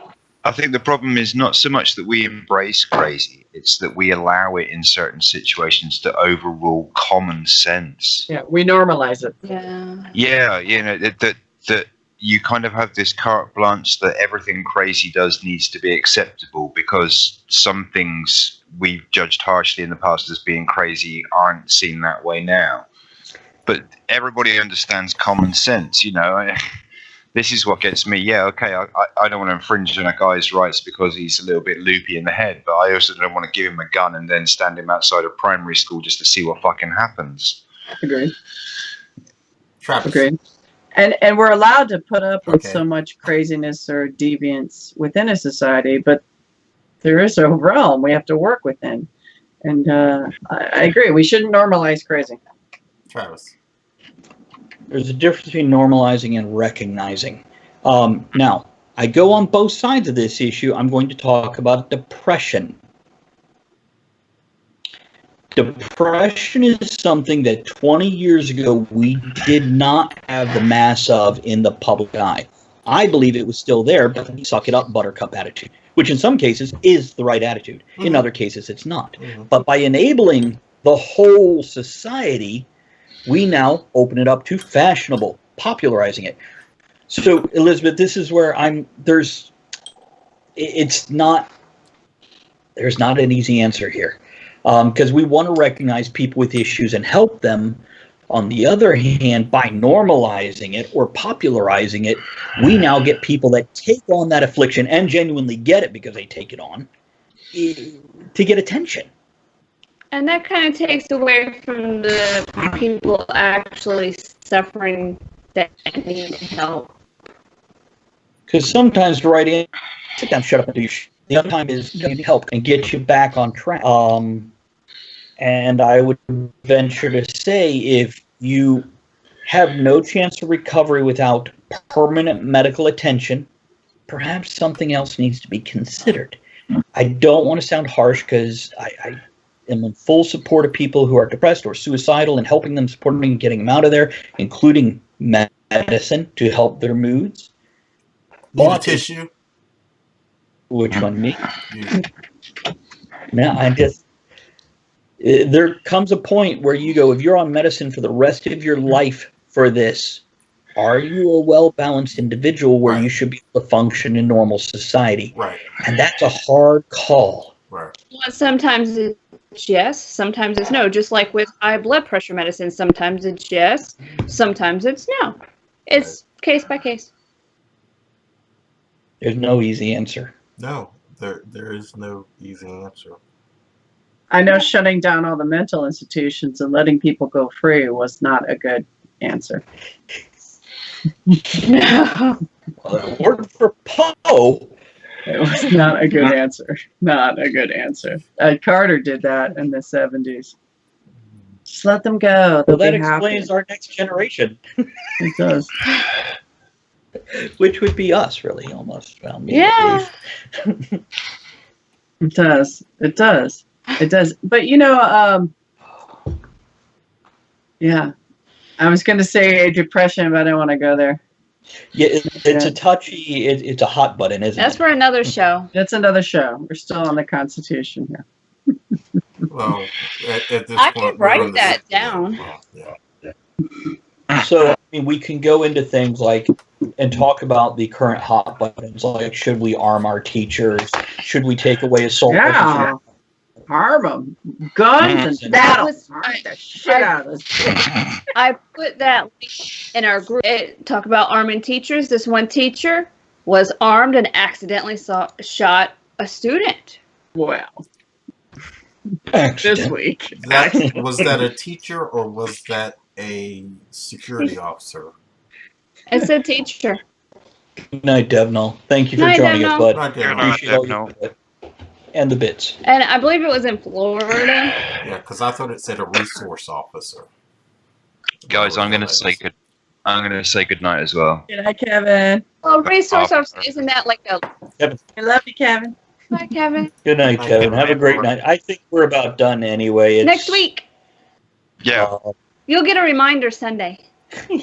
I think the problem is not so much that we embrace crazy; it's that we allow it in certain situations to overrule common sense. Yeah, we normalize it. Yeah, you know that you kind of have this carte blanche that everything crazy does needs to be acceptable because some things we've judged harshly in the past as being crazy aren't seen that way now. But everybody understands common sense, you know. This is what gets me. Yeah, okay, I don't want to infringe on a guy's rights because he's a little bit loopy in the head, but I also don't want to give him a gun and then stand him outside of primary school just to see what fucking happens. Agreed. Travis. Agreed. And we're allowed to put up with so much craziness or deviance within a society, but there is a realm we have to work within. And I agree. We shouldn't normalize crazy. Travis. There's a difference between normalizing and recognizing. Now, I go on both sides of this issue. I'm going to talk about depression. Depression is something that 20 years ago we did not have the mass of in the public eye. I believe it was still there, but the suck it up buttercup attitude, which in some cases is the right attitude. Mm-hmm. In other cases, it's not. Mm-hmm. But by enabling the whole society, we now open it up to fashionable, popularizing it. So, Elizabeth, this is where there's not an easy answer here. Because we want to recognize people with issues and help them. On the other hand, by normalizing it or popularizing it, we now get people that take on that affliction and genuinely get it because they take it on to get attention. And that kind of takes away from the people actually suffering that need help. Because sometimes the right answer, sit down, shut up, and do your shit. The other time is you need help and get you back on track. And I would venture to say if you have no chance of recovery without permanent medical attention, perhaps something else needs to be considered. I don't want to sound harsh because I am in full support of people who are depressed or suicidal and helping them, supporting them, getting them out of there, including medicine to help their moods. Need a tissue? Which one, me? No, there comes a point where you go, if you're on medicine for the rest of your life for this, are you a well-balanced individual where you should be able to function in normal society? Right. And that's a hard call. Right. Well, sometimes it's yes, sometimes it's no. Just like with high blood pressure medicine, sometimes it's yes, sometimes it's no. It's case by case. There's no easy answer. No, there is no easy answer. I know shutting down all the mental institutions and letting people go free was not a good answer. No. Well, it worked for Poe. It was not a good answer. Not a good answer. Carter did that in the 70s. Just let them go. Well, that explains our next generation. It does. Which would be us, really, almost. Well, yeah. It does. It does. It does. But, yeah. I was going to say depression, but I don't want to go there. Yeah, it's a touchy, it's a hot button, isn't it? That's for another show. That's another show. We're still on the Constitution here. Well, at this I point, could write that down. Yeah. So, I mean, we can go into things like, and talk about the current hot buttons, like, should we arm our teachers? Should we take away assault? Yeah. Arm them. Guns and that was the shit out of us. I put that link in our group. Talk about arming teachers. This one teacher was armed and accidentally shot a student. Well, Accident. this week. Was that a teacher or was that a security officer? It's a teacher. Good night, Devnal. Thank you for joining us, bud. Night, Good night, Appreciate all Devnal. your and the bits. And I believe it was in Florida. Yeah, because I thought it said a resource officer. Guys, I'm going to say I'm going to say goodnight as well. Good night, Kevin. Well, resource officer, isn't that like a... I love you, Kevin. Bye, Kevin. Good night, Kevin. Have a great night. I think we're about done anyway. Next week. Yeah. You'll get a reminder Sunday. You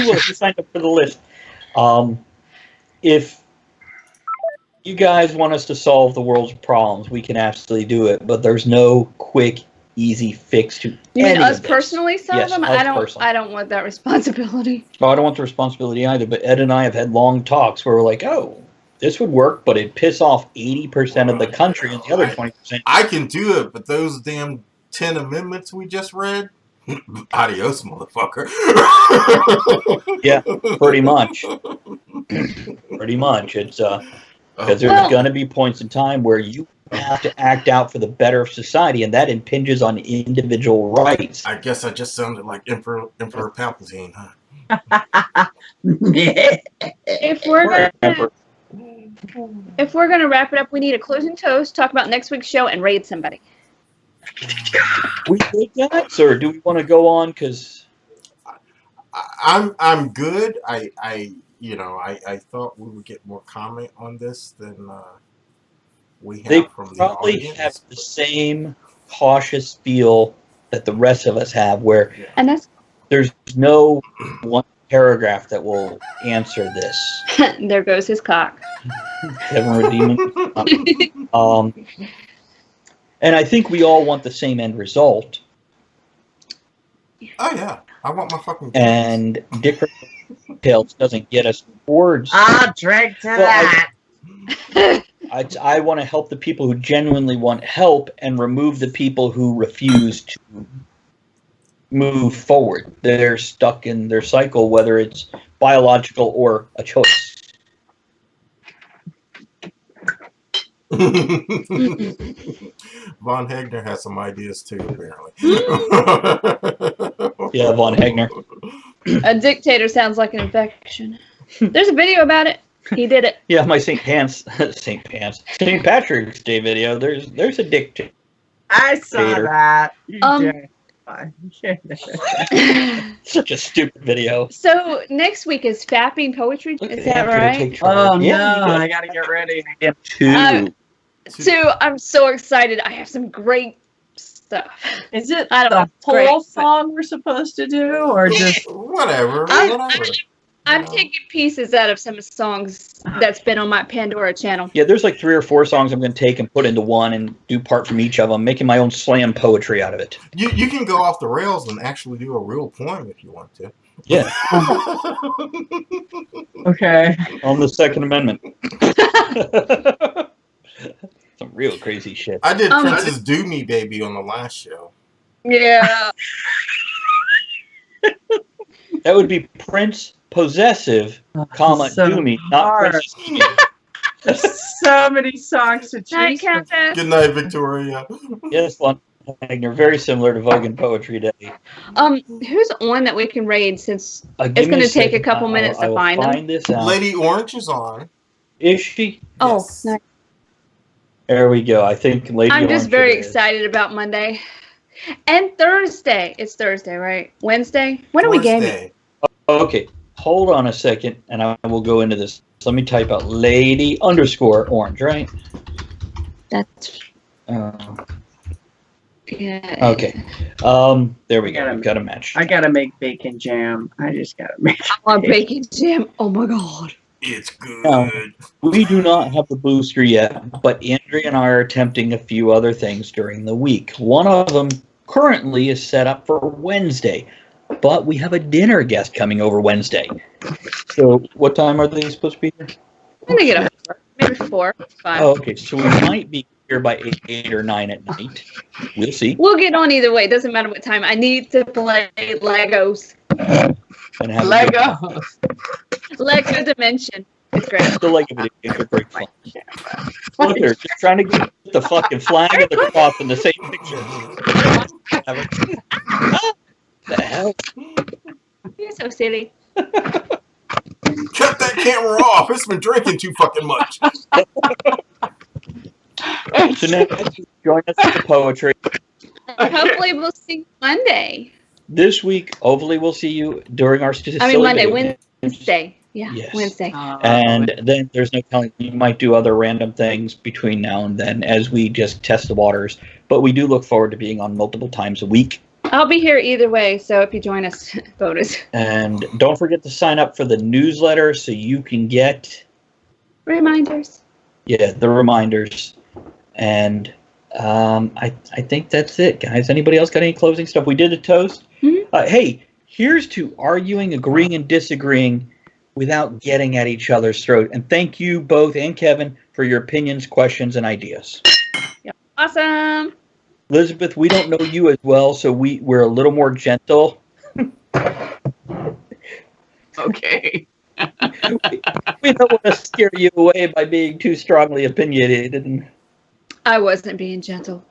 will. You signed up for the list. If you guys want us to solve the world's problems, we can absolutely do it. But there's no quick, easy fix to You mean any us of this. personally solve Yes, them? us personally. I don't want that responsibility. Oh, I don't want the responsibility either. But Ed and I have had long talks where we're like, oh, this would work, but it'd piss off 80% of the country and the other 20%. I can do it, but those damn 10 amendments we just read, adios, motherfucker. Yeah, pretty much. Pretty much. It's because there's going to be points in time where you have to act out for the better of society, and that impinges on individual rights. I guess I just sounded like Emperor Palpatine, huh? If we're gonna wrap it up, we need a closing toast, talk about next week's show, and raid somebody. We did that, sir. Do we want to go on? Because I'm good. I thought we would get more comment on this than we have they from the probably audience. have the same cautious feel that the rest of us have, where And that's there's no one paragraph that will answer this. there goes his cock. Tavern redeeming. And I think we all want the same end result. Oh yeah, I want my fucking. And Dick Tales doesn't get us towards. I'll drink to that. I want to help the people who genuinely want help and remove the people who refuse to move forward. They're stuck in their cycle, whether it's biological or a choice. Von Hegner has some ideas too, apparently. Yeah, Von Hegner. A dictator sounds like an infection. There's a video about it. He did it. Yeah, my St. Patrick's Day video. There's a dictator. I saw that. Such a stupid video. So next week is fapping poetry. Is that right? Oh Yeah, no, I gotta get ready. So I'm so excited. I have some great stuff. Is it I don't know, the great, whole but- song we're supposed to do, or just whatever. I'm taking pieces out of some songs that's been on my Pandora channel. Yeah, there's like 3 or 4 songs I'm going to take and put into one and do part from each of them, making my own slam poetry out of it. You can go off the rails and actually do a real poem if you want to. Yeah. okay? On the Second Amendment. Some real crazy shit. I did Prince's Do Me Baby on the last show. Yeah. That would be Prince Possessive, comma, so do me, not hard. Princess Do Me. There's so many songs to Night, choose from. Countess. Good night, Victoria. Yes, Von Wagner, very similar to Vogue and Poetry Day. Who's on that we can raid since Give it's me going a to take a second. couple minutes I to will find them? this out. Lady Orange is on. Is she? Oh, Yes. nice. There we go. I think Lady I'm just Orange very it is. excited about Monday. And Thursday. It's Thursday, right? Wednesday? When are we gaming? Wednesday. Okay, hold on a second, and I will go into this. Let me type out Lady_Orange, right? That's... yeah. Okay. There we go. We've got a match. I gotta make bacon jam. I just gotta make. I want bacon jam. Oh my god. It's good. Now, we do not have the booster yet, but Andrea and I are attempting a few other things during the week. One of them currently is set up for Wednesday, but we have a dinner guest coming over Wednesday. So what time are they supposed to be here? I'm going to get a 4. Maybe 4, 5. Oh, okay. So we might be here by 8 or 9 at night. We'll see. We'll get on either way. It doesn't matter what time. I need to play Legos. And have Lego. Lego Dimension. It's great. the Lego video games are great fun. Look, they're just trying to get the fucking flag and the cross in the same picture. The hell? You're so silly. Cut that camera off. It's been drinking too fucking much. So now join us for the poetry. Hopefully we'll see you Monday. this week, hopefully we'll see you during our Wednesday. Yeah, yes. Wednesday. And then there's no telling. We might do other random things between now and then as we just test the waters. But we do look forward to being on multiple times a week. I'll be here either way, so if you join us, bonus. And don't forget to sign up for the newsletter so you can get... reminders. Yeah, the reminders. And I think that's it, guys. Anybody else got any closing stuff? We did a toast. Mm-hmm. Hey, here's to arguing, agreeing, and disagreeing without getting at each other's throat. And thank you both and Kevin for your opinions, questions, and ideas. Yep. Awesome. Elizabeth, we don't know you as well, so we're a little more gentle. Okay. We don't want to scare you away by being too strongly opinionated. I wasn't being gentle.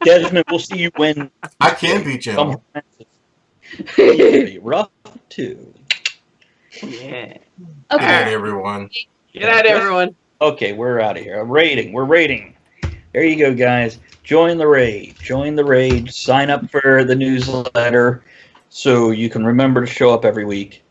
Desmond, we'll see you when. I can be gentle. You can be rough too. Yeah. Okay. Good night, everyone. Good night, everyone. Okay, we're out of here. We're rating. There you go, guys. Join the raid. Join the raid. Sign up for the newsletter so you can remember to show up every week.